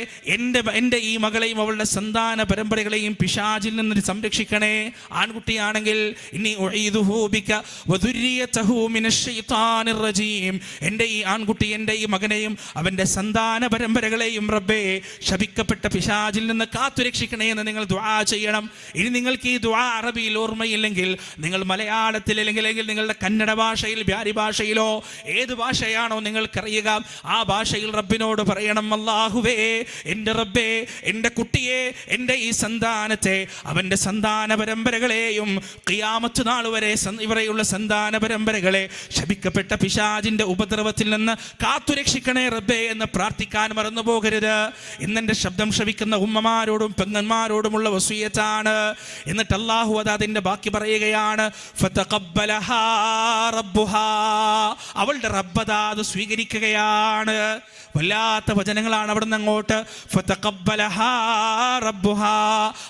എൻ്റെ ഈ മകളെയും അവളുടെ സന്താന പരമ്പരകളെയും പിശാചിൽ നിന്ന് സംരക്ഷിക്കണേ. ആൺകുട്ടിയാണെങ്കിൽ ഇന്നി ഉഈദുഹു ബിക വദുരിയതഹു മിനശ് ശൈത്വാനിർ റജീം, എൻ്റെ ഈ ആൺകുട്ടി, എൻ്റെ ഈ മകനെയും അവൻ്റെ സന്താന പരമ്പരകളെയും റബ്ബേ ശപിക്കപ്പെട്ട പിശാചിൽ നിന്ന് കാത്തുരക്ഷിക്കണേ എന്ന് നിങ്ങൾ ദുആ ചെയ്യണം. ഇനി നിങ്ങൾക്ക് നിങ്ങൾക്ക് ഈ ദുആ അറബിയിൽ ഓർമ്മയില്ലെങ്കിൽ നിങ്ങൾ മലയാളത്തിൽ അല്ലെങ്കിൽ നിങ്ങളുടെ കന്നഡ ഭാഷയിൽ, ബ്യാരി ഭാഷയിലോ ഏത് ഭാഷയാണോ നിങ്ങൾക്കറിയുക ആ ഭാഷയിൽ റബ്ബിനോട് പറയണം, അല്ലാഹുവേ എൻ്റെ റബ്ബേ, എൻ്റെ കുട്ടിയെ, എൻ്റെ ഈ സന്താനത്തെ, അവൻ്റെ സന്താന പരമ്പരകളെയും ഖിയാമത്ത് നാൾ വരെ ഇവരെയുള്ള സന്താന പരമ്പരകളെ ശപിക്കപ്പെട്ട പിശാചിന്റെ ഉപദ്രവത്തിൽ നിന്ന് കാത്തുരക്ഷിക്കണേ റബ്ബേ എന്ന് പ്രാർത്ഥിക്കാൻ മറന്നു പോകരുത്. ഇന്നെൻ്റെ ശബ്ദം ശ്രവിക്കുന്ന ഉമ്മമാരോടും പെങ്ങന്മാരോടുമുള്ള വസിയത്താണ്. എന്നിട്ട് അല്ലാഹു അതിന്റെ ബാക്കി പറയുകയാണ്, ഫതഖബ്ബലഹാ റബ്ബുഹാ, അവളുടെ റബ്ബ് അത് സ്വീകരിക്കുകയാണ്. വല്ലാത്ത വചനങ്ങളാണ് അവിടുന്ന് അങ്ങോട്ട്. ഫതഖബ്ബലഹാ റബ്ബുഹാ,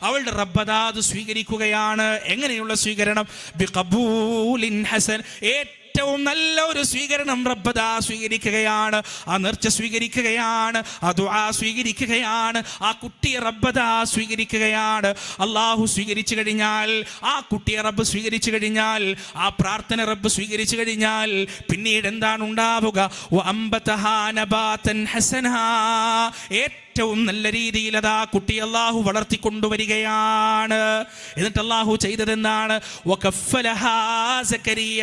അവളുടെ റബ്ബ് അത് സ്വീകരിക്കുകയാണ്. എങ്ങനെയുള്ള സ്വീകരണം? ബിഖബൂലിൻ ഹസൻ, ഏറ്റവും നല്ല ഒരു സ്വീകരണം റബ്ബദാ സ്വീകരിക്കുകയാണ്. ആ നേർച്ച സ്വീകരിക്കുകയാണ്, ആ ദുആ സ്വീകരിക്കുകയാണ്, ആ കുട്ടിയെ റബ്ബദാ സ്വീകരിക്കുകയാണ്. അള്ളാഹു സ്വീകരിച്ചു കഴിഞ്ഞാൽ, ആ കുട്ടിയെ റബ്ബ് സ്വീകരിച്ചു കഴിഞ്ഞാൽ, ആ പ്രാർത്ഥന റബ്ബ് സ്വീകരിച്ചു കഴിഞ്ഞാൽ പിന്നീട് എന്താണ് ഉണ്ടാവുക? വഅംബതഹാ നബാതൻ ഹസനാ, ഏറ്റവും നല്ല രീതിയിൽ അതാ കുട്ടി അല്ലാഹു വളർത്തിക്കൊണ്ടുവരികയാണ്. എന്നിട്ട് അല്ലാഹു ചെയ്തതെന്താണ്? വകഫലഹാ സക്കരിയ,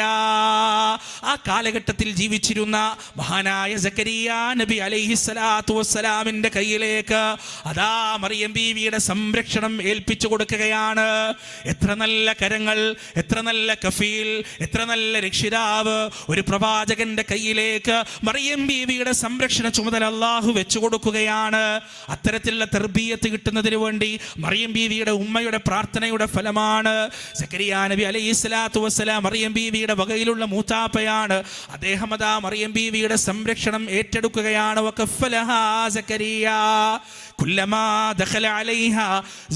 ആ കാലഘട്ടത്തിൽ ജീവിച്ചിരുന്ന മഹാനായ സക്കരിയ നബി അലൈഹിസ്സലാത്തു വസ്സലാമിന്റെ കയ്യിലേക്ക് അതാ മറിയം ബീവിയുടെ സംരക്ഷണം ഏൽപ്പിച്ചു കൊടുക്കുകയാണ്. എത്ര നല്ല കരങ്ങൾ, എത്ര നല്ല കഫീൽ, എത്ര നല്ല രക്ഷിതാവ്. ഒരു പ്രവാചകന്റെ കയ്യിലേക്ക് മറിയം ബീവിയുടെ സംരക്ഷണ ചുമതല അല്ലാഹു വെച്ചു കൊടുക്കുകയാണ്. അത്തരത്തിലുള്ള തർബീയത്ത് കിട്ടുന്നതിന് വേണ്ടി മറിയം ബീവിയുടെ ഉമ്മയുടെ പ്രാർത്ഥനയുടെ ഫലമാണ്. സക്കരിയ നബി അലൈഹിസ്സലാത്തു വസ്സലാം മറിയം ബീവിയുടെ വകയിലുള്ള മൂത്താപ്പയാണ്. അദ്ദേഹം അതാ മറിയം ബീവിയുടെ സംരക്ഷണം ഏറ്റെടുക്കുകയാണ്. വകഫലഹാ സക്കരിയ കുല്ലമാ ദഖല അലൈഹാ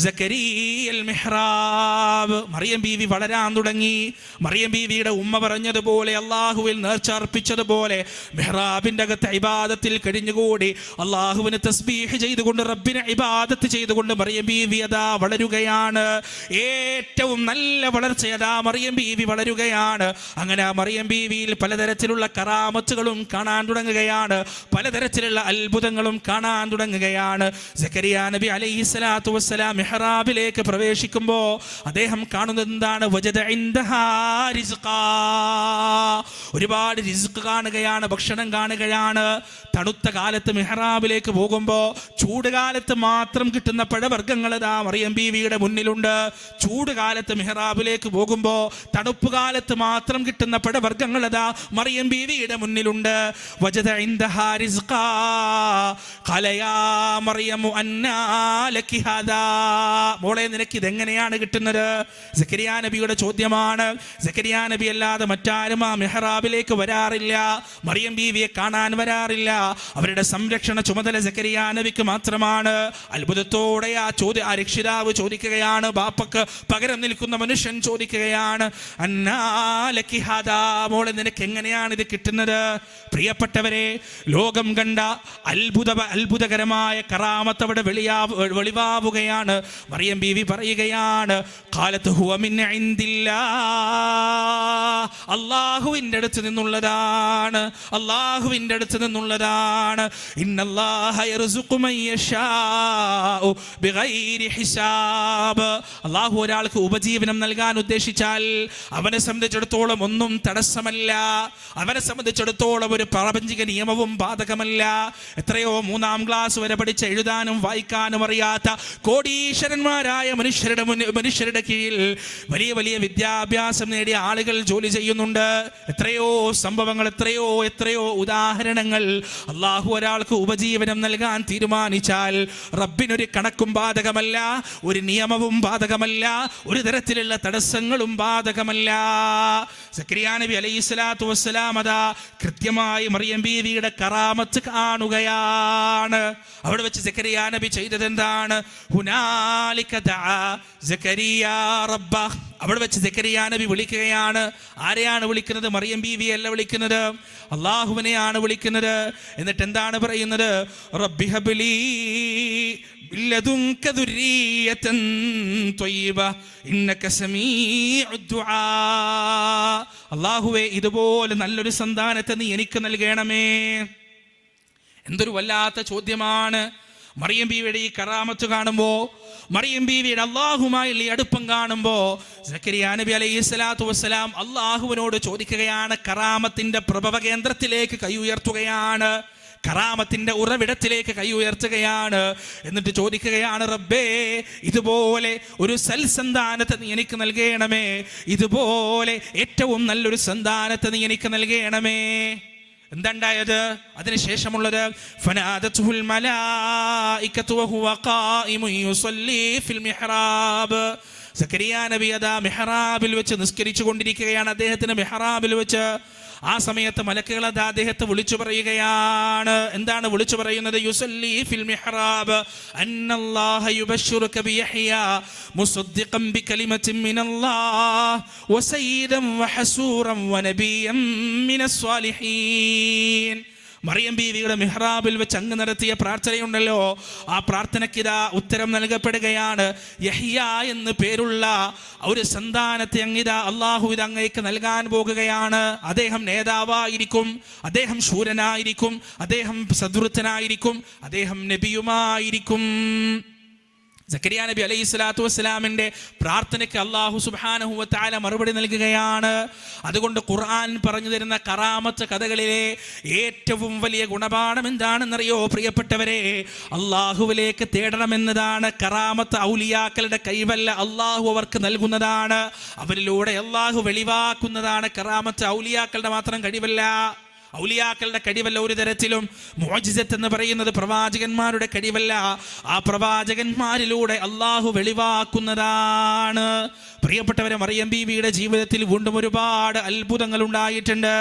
സക്കരിയൽ മിഹ്റാബ്, മറിയം ബീവി വളരാൻ തുടങ്ങി. മറിയം ബീവിയുടെ ഉമ്മ പറഞ്ഞതുപോലെ, അള്ളാഹുവിൽ നേർച്ച അർപ്പിച്ചതുപോലെ മിഹ്റാബിന്റെ അകത്ത് ഇബാദത്തിൽ കഴിഞ്ഞുകൂടി അള്ളാഹുവിന് തസ്ബീഹ് ചെയ്തുകൊണ്ട്, റബ്ബിനെ ഇബാദത്ത് ചെയ്തുകൊണ്ട് മറിയം ബീവി അതാ വളരുകയാണ്. ഏറ്റവും നല്ല വളർച്ചയതാ മറിയം ബീവി വളരുകയാണ്. അങ്ങനെ ആ മറിയം ബീവിയിൽ പലതരത്തിലുള്ള കറാമത്തുകളും കാണാൻ തുടങ്ങുകയാണ്, പലതരത്തിലുള്ള അത്ഭുതങ്ങളും കാണാൻ തുടങ്ങുകയാണ്. സക്കരിയ നബി അലൈഹിസ്സലാത്തു വസ്സലാം മിഹ്റാബിലേക്ക് പ്രവേശിക്കുമ്പോൾ അദ്ദേഹം കാണുന്നത് എന്താണ്? വജദ ഇൻദഹാ റിസ്ഖാ, ഒരുപാട് റിസ്ക് കാണുകയാണ്, ഭക്ഷണം കാണുകയാണ്. തണുത്ത കാലത്ത് മിഹ്റാബിലേക്ക് പോകുമ്പോൾ ചൂട് കാലത്ത് മാത്രം കിട്ടുന്ന പഴവർഗ്ഗങ്ങൾ ഇതാ മറിയം ബീവിയുടെ മുന്നിലുണ്ട്. ചൂട് കാലത്ത് മിഹ്റാബിലേക്ക് പോകുമ്പോൾ തണുപ്പ് കാലത്ത് മാത്രം കിട്ടുന്ന പഴവർഗ്ഗങ്ങൾ ഇതാ മറിയം ബീവിയുടെ മുന്നിലുണ്ട്. വജദ ഇൻദഹാ റിസ്ഖാ ഖാല യാ മറിയമു അന്നാ ലക്കി ഹാദാ, മോളെ നിനക്ക് ഇതെങ്ങനെയാണ് കിട്ടുന്നത്? സക്കരിയ നബിയുടെ ചോദ്യമാണ്. സക്കരിയ നബി അല്ലാതെ മറ്റാരും ആ മിഹ്റാബിലേക്ക് വരാറില്ല, മറിയം ബീവിയെ കാണാൻ വരാറില്ല. അവരുടെ സംരക്ഷണ ചുമതല സക്കരിയ നബിക്ക് മാത്രമാണ്. അത്ഭുതത്തോടെ ആ രക്ഷിതാവ് ചോദിക്കുകയാണ്, ബാപ്പക്ക് പകരം നിൽക്കുന്ന മനുഷ്യൻ ചോദിക്കുകയാണ്, അന്നാ ലക്കി ഹാദാ, മോളെ നിനക്ക് എങ്ങനെയാണ് ഇത് കിട്ടുന്നത്? പ്രിയപ്പെട്ടവരെ, ലോകം കണ്ട അത്ഭുതകരമായ കറാമത്ത് അവിടെ വെളിവാവുകയാണ്. മറിയം ബീവി പറയുകയാണ്, ഖാലത്ത് ഹുവ മിൻ ഇൻദില്ലാഹ്, അല്ലാഹുവിന്റെ അടുത്ത് നിന്നുള്ളതാണ്, അല്ലാഹുവിന്റെ അടുത്ത് നിന്നുള്ളതാണ്. ഇന്നല്ലാഹ യർസുഖു മൻ യശാഉ ബിഗൈരി ഹിസാബ്, അല്ലാഹു ഒരാൾക്ക് ഉപജീവനം നൽകാൻ ഉദ്ദേശിച്ചാൽ അവനെ സംബന്ധിച്ചിടത്തോളം ഒന്നും തടസ്സമല്ല, അവനെ സംബന്ധിച്ചിടത്തോളം ഒരു പ്രാപഞ്ചിക നിയമവും ബാധകമല്ല. എത്രയോ 3ാം ക്ലാസ് വരെ പഠിച്ച് എഴുതാനും വായിക്കാനും അറിയാത്ത കോടീശ്വരന്മാരായ മനുഷ്യരുടെ കീഴിൽ വലിയ വലിയ വിദ്യാഭ്യാസം നേടിയ ആളുകൾ ജോലി ചെയ്യുന്നുണ്ട്. എത്രയോ സംഭവങ്ങൾ, എത്രയോ ഉദാഹരണങ്ങൾ. അള്ളാഹു ഒരാൾക്ക് ഉപജീവനം നൽകാൻ തീരുമാനിച്ചാൽ റബ്ബിനൊരു കണക്കും ബാധകമല്ല, ഒരു നിയമവും ബാധകമല്ല, ഒരു തരത്തിലുള്ള തടസ്സങ്ങളും ബാധകമല്ല. സക്കരിയ നബി അലൈഹിസ്സലാത്തു വസ്സലാം അതാ കൃത്യമായി മറിയം ബീവിയുടെ കറാമത്ത് കാണുകയാണ്. അവിടെ വെച്ച് സക്കരിയ നബി ചെയ്തത് എന്താണ്? ഹുനാലിക ദഅ സക്കരിയ റബ്ബഹ്, അവിടെ വെച്ച് സക്കരിയ നബി വിളിക്കുകയാണ്. ആരെയാണ് വിളിക്കുന്നത്? മറിയം ബീവിയല്ല വിളിക്കുന്നത്, അള്ളാഹുവിനെയാണ് വിളിക്കുന്നത്. എന്നിട്ട് എന്താണ് പറയുന്നത്? റബ്ബി ഹബ്ലി ലദുൻക ദുർരിയതൻ ത്വയ്യിബ ഇന്നക സമീഉദ് ദുആ, അല്ലാഹുവേ ഇതുപോലെ നല്ലൊരു സന്താനത്തെ നീ എനിക്ക് നൽകണമേ. എന്തൊരു വല്ലാത്ത ചോദ്യമാണ്. മറിയം ബീവിയുടെ ഈ കറാമത്ത് കാണുമ്പോൾ, മറിയം ബീവിയുടെ അള്ളാഹുമായുള്ള ഈ അടുപ്പം കാണുമ്പോൾ സക്കരിയ നബി അലൈഹി സ്വലാത്തു വസ്സലാം അള്ളാഹുവിനോട് ചോദിക്കുകയാണ്, കറാമത്തിന്റെ പ്രഭവ കേന്ദ്രത്തിലേക്ക് കൈ ഉയർത്തുകയാണ്, കറാമത്തിന്റെ ഉറവിടത്തിലേക്ക് കൈ ഉയർത്തുകയാണ്. എന്നിട്ട് ചോദിക്കുകയാണ്, റബ്ബേ, ഇതുപോലെ ഒരു സൽസന്താനത്തെ നീ എനിക്ക് നൽകണമേ, ഇതുപോലെ ഏറ്റവും നല്ലൊരു സന്താനത്തെ നീ എനിക്ക് നൽകണമേ. എന്താണ്ടായത്? അതിനുശേഷമുള്ളത് ഫനാദത്തുൽ മലായികതു വഹുവ ഖായിമുൻ യുസല്ലി ഫിൽ മിഹ്റാബ്. സക്കരിയ നബി അതാ മിഹ്റാബിൽ വെച്ച് നിസ്കരിച്ചു കൊണ്ടിരിക്കുകയാണ്. അദ്ദേഹത്തിന് മിഹ്റാബിൽ വെച്ച് ആ സമയത്ത് മലക്കുകൾ അത് അദ്ദേഹത്തെ വിളിച്ചു പറയുകയാണ്. എന്താണ് വിളിച്ചു പറയുന്നത്? യുസല്ലി ഫിൽ മിഹ്റാബ് അന്നല്ലാഹ യുബശ്ശിറുക ബിയഹ്യ മുസദ്ദിഖൻ ബികലിമത്തിൻ മിനല്ലാഹ് വസയ്യിദൻ വഹസൂറൻ വനബിയ്യൻ മിനസ് സ്വാലിഹീൻ. മറിയം ബീവിയുടെ മിഹ്റാബിൽ വെച്ച് അങ്ങ് നടത്തിയ പ്രാർത്ഥനയുണ്ടല്ലോ, ആ പ്രാർത്ഥനയ്ക്കിതാ ഉത്തരം നൽകപ്പെടുകയാണ്. യഹ്യ എന്ന് പേരുള്ള ഒരു സന്താനത്തെ അങ്ങിതാ അള്ളാഹു ഇത് അങ്ങേക്ക് നൽകാൻ പോകുകയാണ്. അദ്ദേഹം നേതാവായിരിക്കും, അദ്ദേഹം ശൂരനായിരിക്കും, അദ്ദേഹം സദ്വൃത്തനായിരിക്കും, അദ്ദേഹം നബിയുമായിരിക്കും. സക്കരിയ നബി അലൈഹി സ്വലാത്തു വസ്സലാമിന്റെ പ്രാർത്ഥനയ്ക്ക് അല്ലാഹു സുബ്ഹാനഹു വ തആല മറുപടി നൽകുകയാണ്. അതുകൊണ്ട് ഖുർആൻ പറഞ്ഞു തരുന്ന കറാമത്ത് കഥകളിലെ ഏറ്റവും വലിയ ഗുണപാഠം എന്താണെന്നറിയോ പ്രിയപ്പെട്ടവരെ? അള്ളാഹുവിലേക്ക് തേടണമെന്നതാണ്. കറാമത്ത് ഔലിയാക്കളുടെ കൈവല്ല, അള്ളാഹു അവർക്ക് നൽകുന്നതാണ്, അവരിലൂടെ അള്ളാഹു വെളിവാക്കുന്നതാണ്. കറാമത്ത് ഔലിയാക്കളുടെ മാത്രം കഴിവല്ല, ഔലിയാക്കളുടെ കഴിവല്ല ഒരു തരത്തിലും. മുഅ്ജിസത്ത് എന്ന് പറയുന്നത് പ്രവാചകന്മാരുടെ കഴിവല്ല, ആ പ്രവാചകന്മാരിലൂടെ അള്ളാഹു വെളിവാക്കുന്നതാണ്. പ്രിയപ്പെട്ടവരെ, മറിയം ബീവിയുടെ ജീവിതത്തിൽ വീണ്ടും ഒരുപാട് അത്ഭുതങ്ങൾ ഉണ്ടായിട്ടുണ്ട്.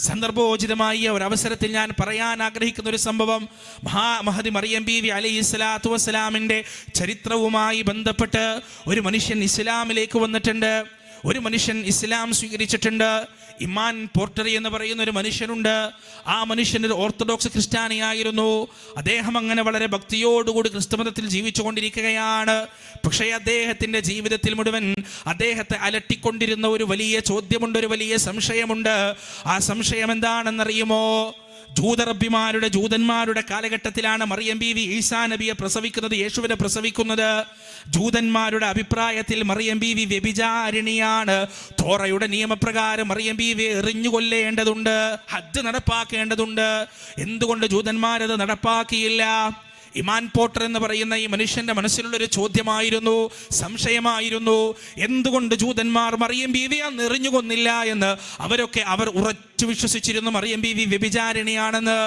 സന്ദർഭോചിതമായ ഒരു അവസരത്തിൽ ഞാൻ പറയാൻ ആഗ്രഹിക്കുന്ന ഒരു സംഭവം, മഹദി മറിയം ബീവി അലൈഹി സ്വലാത്തു വസ്സലാമിന്റെ ചരിത്രവുമായി ബന്ധപ്പെട്ട് ഒരു മനുഷ്യൻ ഇസ്ലാമിലേക്ക് വന്നിട്ടുണ്ട്, ഒരു മനുഷ്യൻ ഇസ്ലാം സ്വീകരിച്ചിട്ടുണ്ട്. ഇമാൻ പോർട്ടറി എന്ന് പറയുന്ന ഒരു മനുഷ്യനുണ്ട്. ആ മനുഷ്യൻ ഒരു ഓർത്തഡോക്സ് ക്രിസ്ത്യാനിയായിരുന്നു. അദ്ദേഹം അങ്ങനെ വളരെ ഭക്തിയോടുകൂടി ക്രിസ്തുമതത്തിൽ ജീവിച്ചു കൊണ്ടിരിക്കുകയാണ്. പക്ഷേ അദ്ദേഹത്തിന്റെ ജീവിതത്തിൽ മുഴുവൻ അദ്ദേഹത്തെ അലട്ടിക്കൊണ്ടിരുന്ന ഒരു വലിയ ചോദ്യമുണ്ട്, ഒരു വലിയ സംശയമുണ്ട്. ആ സംശയം എന്താണെന്നറിയുമോ? ജൂതന്മാരുടെ കാലഘട്ടത്തിലാണ് മറിയം ബീവി ഈസാ നബിയെ പ്രസവിക്കുന്നത്, യേശുവിനെ പ്രസവിക്കുന്നത്. ജൂതന്മാരുടെ അഭിപ്രായത്തിൽ മറിയം ബീവി വ്യഭിചാരിണിയാണ്. തോറയുടെ നിയമപ്രകാരം മറിയം ബീവി എറിഞ്ഞുകൊല്ലേണ്ടതുണ്ട്, ഹജ്ജ് നടപ്പാക്കേണ്ടതുണ്ട്. എന്തുകൊണ്ട് ജൂതന്മാരത് നടപ്പാക്കിയില്ല? ഇമാൻ പോട്ടർ എന്ന് പറയുന്ന ഈ മനുഷ്യന്റെ മനസ്സിലുള്ളൊരു ചോദ്യമായിരുന്നു, സംശയമായിരുന്നു. എന്തുകൊണ്ട് ജൂതന്മാർ മറിയം ബീവിയെ എറിഞ്ഞു കൊന്നില്ല എന്ന്? അവർ ഉറച്ചു വിശ്വസിച്ചിരുന്നു മറിയം ബീവി വ്യഭിചാരിണിയാണെന്ന്.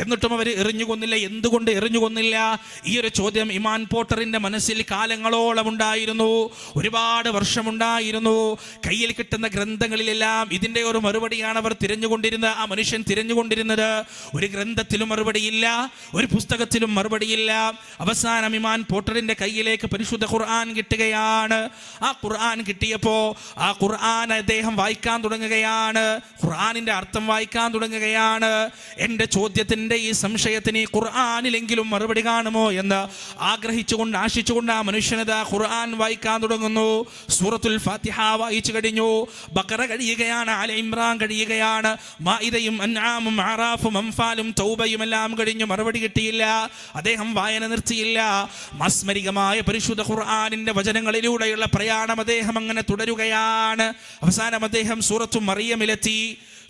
എന്നിട്ടും അവർ എറിഞ്ഞു കൊന്നില്ല. എന്തുകൊണ്ട് എറിഞ്ഞു കൊന്നില്ല? ഈ ഒരു ചോദ്യം ഇമാൻ പോട്ടറിന്റെ മനസ്സിൽ കാലങ്ങളോളം ഉണ്ടായിരുന്നു, ഒരുപാട് വർഷമുണ്ടായിരുന്നു. കയ്യിൽ കിട്ടുന്ന ഗ്രന്ഥങ്ങളിലെല്ലാം ഇതിന്റെ ഒരു മറുപടിയാണ് അവർ തിരഞ്ഞുകൊണ്ടിരുന്നത്, ആ മനുഷ്യൻ തിരഞ്ഞുകൊണ്ടിരുന്നത്. ഒരു ഗ്രന്ഥത്തിലും മറുപടിയില്ല, ഒരു പുസ്തകത്തിലും മറുപടി. അവസാനം ഇമാൻ പോട്ടറിന്റെ കയ്യിലേക്ക് പരിശുദ്ധ ഖുർആൻ കിട്ടുകയാണ്. ആ ഖുർആൻ കിട്ടിയപ്പോ ആ ഖുർആൻ അദ്ദേഹം വായിക്കാൻ തുടങ്ങുകയാണ്, ഖുർആനിന്റെ അർത്ഥം വായിക്കാൻ തുടങ്ങുകയാണ്. എന്റെ ചോദ്യത്തിന്റെ ഈ സംശയത്തിന് ഈ ഖുർആനിലെങ്കിലും മറുപടി കാണുമോ എന്ന് ആഗ്രഹിച്ചുകൊണ്ട് ആശിച്ചുകൊണ്ട് ആ മനുഷ്യനത് ഖുർആൻ വായിക്കാൻ തുടങ്ങുന്നു. സൂറത്തുൽ ഫാത്തിഹ വായിച്ചു കഴിഞ്ഞു, ബഖറ കഴിയുകയാണ്, ആല ഇമ്രാൻ കഴിയുകയാണ്, മാഇദയും അൻആമും അറാഫും അംഫാലും തൗബയും എല്ലാം കഴിഞ്ഞു. മറുപടി കിട്ടിയില്ല. അദ്ദേഹം വായന നിർത്തിയില്ല. മാസ്മരികമായ പരിശുദ്ധ ഖുർആനിന്റെ വചനങ്ങളിലൂടെയുള്ള പ്രയാണം അദ്ദേഹം അങ്ങനെ തുടരുകയാണ്. അവസാനം അദ്ദേഹം സൂറത്തു മറിയമിലെത്തി.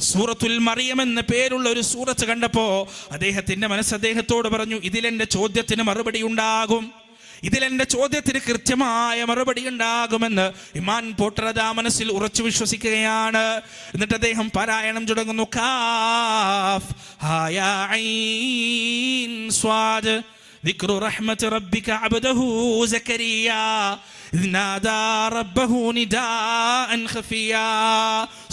സൂറത്തുൽ മറിയം എന്ന പേരുള്ള ഒരു സൂറത്ത് കണ്ടപ്പോ അദ്ദേഹത്തിന്റെ മനസ്സ് അദ്ദേഹത്തോട് പറഞ്ഞു, ഇതിലെന്റെ ചോദ്യത്തിന് മറുപടി ഉണ്ടാകും, ഇതിലെന്റെ ചോദ്യത്തിന് കൃത്യമായ മറുപടി ഉണ്ടാകുമെന്ന് ഇമാൻ പോട്ടർ ആ മനസ്സിൽ ഉറച്ചു വിശ്വസിക്കുകയാണ്. എന്നിട്ട് അദ്ദേഹം പാരായണം തുടങ്ങുന്നു. കാഫ് ഹാ യാ ഐൻ സ്വാദ് ദിക്റു റഹ്മത്ത് റബ്ബിക അബ്ദഹു സക്കരിയ നാദാ റബ്ബഹു നിദാഅൻ ഖഫിയാ.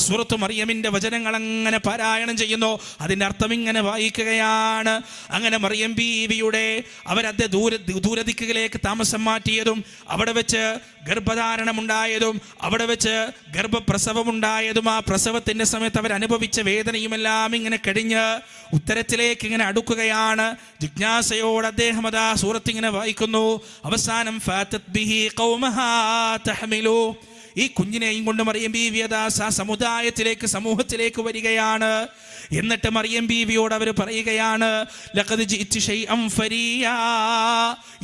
സൂറത്ത് മറിയമിന്റെ വചനങ്ങൾ അങ്ങനെ പാരായണം ചെയ്യുന്നു. അതിന്റെ അർത്ഥം ഇങ്ങനെ വായിക്കുകയാണ്. അങ്ങനെ മറിയം ബീവിയുടെ അവരത് ദൂരദിക്കുകളിലേക്ക് താമസം മാറ്റിയതും അവിടെ വെച്ച് ഗർഭധാരണമുണ്ടായതും അവിടെ വെച്ച് ഗർഭപ്രസവമുണ്ടായതും ആ പ്രസവത്തിന്റെ സമയത്ത് അവരനുഭവിച്ച വേദനയുമെല്ലാം ഇങ്ങനെ കഴിഞ്ഞ് ഉത്തരത്തിലേക്ക് ഇങ്ങനെ അടുക്കുകയാണ്. ജിജ്ഞാസയോട് അദ്ദേഹം അതാ സൂറത്ത് ഇങ്ങനെ വായിക്കുന്നു. അവസാനം ഫാതത് ബിഹി ഖൗമഹാ തഹ്മിലു, ഈ കുഞ്ഞിനെയും കൊണ്ട് മറിയം ബീവി അതാ സമുദായത്തിലേക്ക് സമൂഹത്തിലേക്ക് വരികയാണ്. എന്നിട്ട് മറിയം ബീവിയോട് അവർ പറയുകയാണ്, ലഖദ് ജിഇതി ശൈഅൻ ഫരിയാ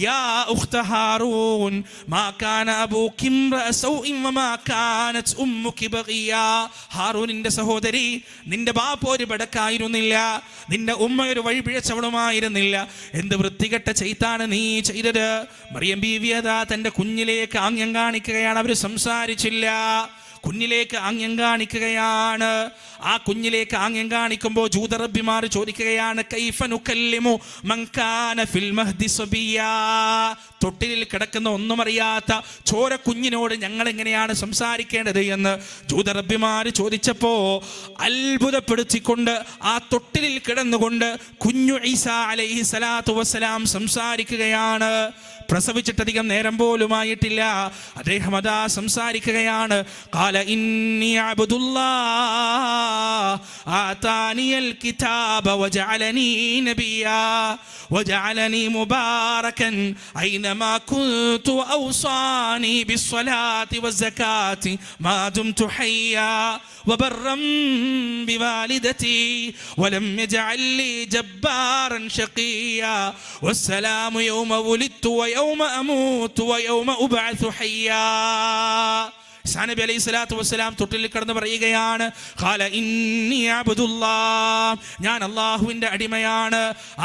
യാ ഉഖ്ത ഹാറൂൻ മാ കാന അബൂകി ഇംറഅ സൗഇൻ വമാ കാനത് ഉമ്മുകി ബഗിയാ. ഹാറൂനിന്റെ സഹോദരി, നിന്റെ ബാപ്പ ഒരു ബടക്കായിരുന്നില്ല, നിന്റെ ഉമ്മ ഒരു വഴിപിഴച്ചവളുമായിരുന്നില്ല. എന്ത് വൃത്തികെട്ട ചെയ്താണ് നീ ചെയ്തത്. മറിയം ബീവി അതാ തന്റെ കുഞ്ഞിലേക്ക് ആംഗ്യം കാണിക്കുകയാണ്. അവർ സംസാരിച്ചില്ല, കുഞ്ഞിലേക്ക് ആംഗ്യം കാണിക്കുകയാണ്. ആ കുഞ്ഞിലേക്ക് ആംഗ്യം കാണിക്കുമ്പോൾ ജൂതറബിമാർ ചോദിക്കുകയാണ്, കൈഫ നുകല്ലിമു മൻ കാന ഫിൽ മഹ്ദി സബിയാ. തൊട്ടിലിൽ കിടക്കുന്ന ഒന്നും അറിയാത്ത ചോര കുഞ്ഞിനോട് ഞങ്ങൾ എങ്ങനെയാണ് സംസാരിക്കേണ്ടത് എന്ന് ജൂതറബിമാർ ചോദിച്ചപ്പോ അത്ഭുതപ്പെടുത്തിക്കൊണ്ട് ആ തൊട്ടിലിൽ കിടന്നുകൊണ്ട് കുഞ്ഞു ഈസാ അലൈഹി സ്വലാത്തു വസ്സലാം സംസാരിക്കുകയാണ്. പ്രസവിച്ചിട്ടധികം നേരം പോലുമായിട്ടില്ല, അദ്ദേഹം അതാ സംസാരിക്കുകയാണ്. ഖാല ഇന്നി അബ്ദുല്ലാഹ് ആതാനിയൽ കിതാബ വജഅലനി നബിയാ വജഅലനി മുബാറകൻ ഐനമാ കുൻതു ഔസാനി ബിസ്സലാത്തി വസ്സകാത്തി മാ ദുംതു ഹയ്യാ വബർറൻ ബിവാലിദതി വലം യജഅൽനി ജബ്ബാറൻ ശഖിയാ വസ്സലാമു യൗമ വുലിദ്തു വയൗമ അമൂതു വയൗമ ഉബ്അസു ഹയ്യാ. ഈസാ നബി അലൈഹി സ്വലാത്തു വസ്സലാം തൊട്ടിലിൽ കിടന്ന് പറയുകയാണ്, ഖാല ഇന്നി അബ്ദുല്ലാഹ്, ഞാൻ അല്ലാഹുവിന്റെ അടിമയാണ്.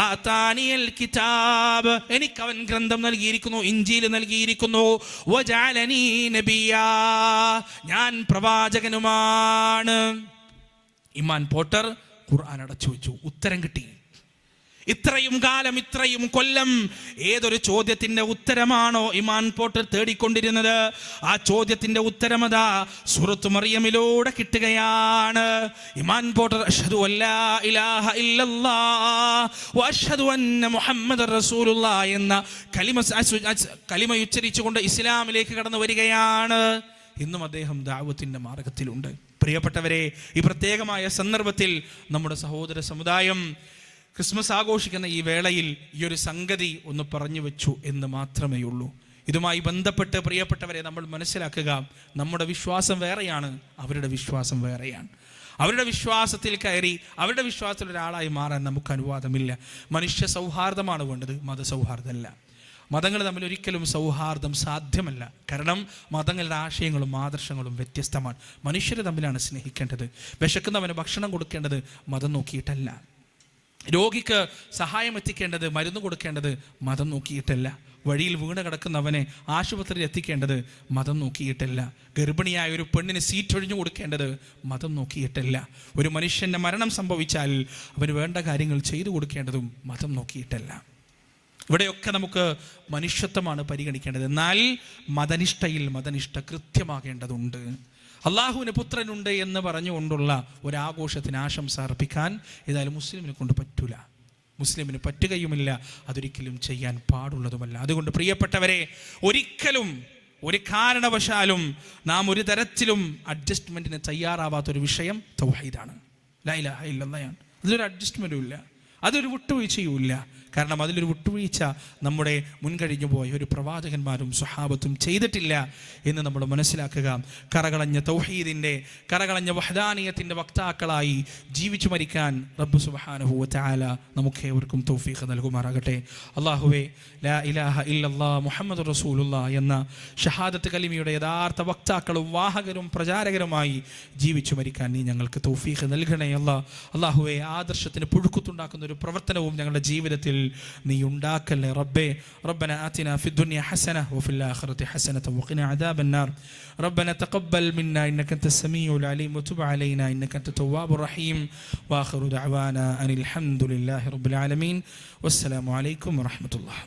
ആതാനിയൽ കിതാബ്, എനിക്ക് അവൻ ഗ്രന്ഥം നൽകിയിരിക്കുന്നു, ഇഞ്ചീൽ നൽകിയിരിക്കുന്നു. വജഅലനി നബിയാ, ഞാൻ പ്രവാചകനുമാണ്. ഇമാൻ പോട്ടർ ഖുർആൻ അടച്ചു വെച്ചു. ഉത്തരം കിട്ടി. ഇത്രയും കാലം, ഇത്രയും കൊല്ലം ഏതൊരു ചോദ്യത്തിന്റെ ഉത്തരമാണോ ഇമാൻ പോട്ടർ തേടിക്കൊണ്ടിരുന്നത്, ആ ചോദ്യത്തിന്റെ ഉത്തരമതാ സൂറത്തു മറിയമിലൂടെ കിട്ടുകയാണ്. ഇമാൻ പോട്ടർ അഷ്ഹദു അല്ലാ ഇലാഹ ഇല്ലല്ലാഹ് വഅഷ്ഹദു അന്ന മുഹമ്മദർ റസൂലുള്ളാഹ് എന്ന കലിമ ഉച്ചരിച്ചുകൊണ്ട് ഇസ്ലാമിലേക്ക് കടന്നു വരികയാണ്. ഇന്നും അദ്ദേഹം ദഅവത്തിന്റെ മാർഗത്തിലുണ്ട്. പ്രിയപ്പെട്ടവരെ, ഈ പ്രത്യേകമായ സന്ദർഭത്തിൽ നമ്മുടെ സഹോദര സമുദായം ക്രിസ്മസ് ആഘോഷിക്കുന്ന ഈ വേളയിൽ ഈ ഒരു സംഗതി ഒന്ന് പറഞ്ഞു വെച്ചു എന്ന് മാത്രമേ ഉള്ളൂ. ഇതുമായി ബന്ധപ്പെട്ട് പ്രിയപ്പെട്ടവരെ നമ്മൾ മനസ്സിലാക്കുക, നമ്മുടെ വിശ്വാസം വേറെയാണ്, അവരുടെ വിശ്വാസം വേറെയാണ്. അവരുടെ വിശ്വാസത്തിൽ കയറി അവരുടെ വിശ്വാസത്തിൽ ഒരാളായി മാറാൻ നമുക്ക് അനുവാദമില്ല. മനുഷ്യ സൗഹാർദ്ദമാണ് വേണ്ടത്, മതസൗഹാർദ്ദമല്ല. മതങ്ങൾ തമ്മിൽ ഒരിക്കലും സൗഹാർദ്ദം സാധ്യമല്ല. കാരണം മതങ്ങളുടെ ആശയങ്ങളും ആദർശങ്ങളും വ്യത്യസ്തമാണ്. മനുഷ്യർ തമ്മിലാണ് സ്നേഹിക്കേണ്ടത്. വിശക്കുന്നവന് ഭക്ഷണം കൊടുക്കേണ്ടത് മതം നോക്കിയിട്ടല്ല. രോഗിക്ക് സഹായം എത്തിക്കേണ്ടത്, മരുന്ന് കൊടുക്കേണ്ടത് മതം നോക്കിയിട്ടല്ല. വഴിയിൽ വീണ് കിടക്കുന്നവനെ ആശുപത്രിയിൽ എത്തിക്കേണ്ടത് മതം നോക്കിയിട്ടല്ല. ഗർഭിണിയായ ഒരു പെണ്ണിന് സീറ്റ് ഒഴിഞ്ഞു കൊടുക്കേണ്ടത് മതം നോക്കിയിട്ടല്ല. ഒരു മനുഷ്യൻ്റെ മരണം സംഭവിച്ചാൽ അവന് വേണ്ട കാര്യങ്ങൾ ചെയ്തു കൊടുക്കേണ്ടതും മതം നോക്കിയിട്ടല്ല. ഇവിടെയൊക്കെ നമുക്ക് മനുഷ്യത്വമാണ് പരിഗണിക്കേണ്ടത്. എന്നാൽ മതനിഷ്ഠയിൽ മതനിഷ്ഠ കൃത്യമാകേണ്ടതുണ്ട്. അള്ളാഹുവിന് പുത്രനുണ്ട് എന്ന് പറഞ്ഞുകൊണ്ടുള്ള ഒരാഘോഷത്തിന് ആശംസ അർപ്പിക്കാൻ ഏതായാലും മുസ്ലിമിനെ കൊണ്ട് പറ്റൂല, മുസ്ലിമിന് പറ്റുകയുമില്ല, അതൊരിക്കലും ചെയ്യാൻ പാടുള്ളതുമല്ല. അതുകൊണ്ട് പ്രിയപ്പെട്ടവരെ, ഒരിക്കലും ഒരു കാരണവശാലും നാം ഒരു തരത്തിലും അഡ്ജസ്റ്റ്മെൻറ്റിന് തയ്യാറാവാത്തൊരു വിഷയം തൗഹീദാണ്, ലാ ഇലാഹ ഇല്ലല്ലാഹ്. അതിലൊരു അഡ്ജസ്റ്റ്മെൻറ്റും ഇല്ല, അതൊരു വിട്ടുവീഴ്ചയും ഇല്ല. കാരണം അതിലൊരു വിട്ടുവീഴ്ച നമ്മുടെ മുൻകഴിഞ്ഞു പോയ ഒരു പ്രവാചകന്മാരും സ്വഹാബത്തും ചെയ്തിട്ടില്ല എന്ന് നമ്മൾ മനസ്സിലാക്കുക. കറകളഞ്ഞ തൗഹീദിൻ്റെ, കറകളഞ്ഞ വഹദാനിയത്തിൻ്റെ വക്താക്കളായി ജീവിച്ചു മരിക്കാൻ റബ്ബ് സുബ്ഹാനഹു വ തആല നമുക്കേവർക്കും തൗഫീഖ് നൽകുമാറാകട്ടെ. അല്ലാഹുവേ, ലാ ഇലാഹ ഇല്ലല്ലാഹ് മുഹമ്മദുർ റസൂലുള്ളാഹ് എന്ന ഷഹാദത്ത് കലിമയുടെ യഥാർത്ഥ വക്താക്കളും വാഹകരും പ്രചാരകരുമായി ജീവിച്ചു മരിക്കാൻ നീ ഞങ്ങൾക്ക് തൗഫീഖ് നൽകണേ അല്ലാഹ്. അല്ലാഹുവേ, ആദർശത്തിന് പുഴുക്കുത്തുണ്ടാക്കുന്ന ഒരു പ്രവർത്തനവും ഞങ്ങളുടെ ജീവിതത്തിൽ നീ ഉണ്ടാക്കല്ലേ റബ്ബേ. റബ്ബന ആതിനാ ഫിദ്ദുനിയ ഹസന വഫിൽ ആഖിറതി ഹസനത വഖിനാ അദാബന്നാർ. റബ്ബന തഖബ്ബൽ മിന്നാ ഇന്നക അൻതസ് സമീഉൽ അലീം വതുബ് അലൈനാ ഇന്നക അൻതത് തവ്വാബുർ റഹീം. വആഖിറു ദഅവാനാ അനിൽ ഹംദുലില്ലാഹി റബ്ബിൽ ആലമീൻ. വസ്സലാമു അലൈക്കും വറഹ്മത്തുള്ളാഹി.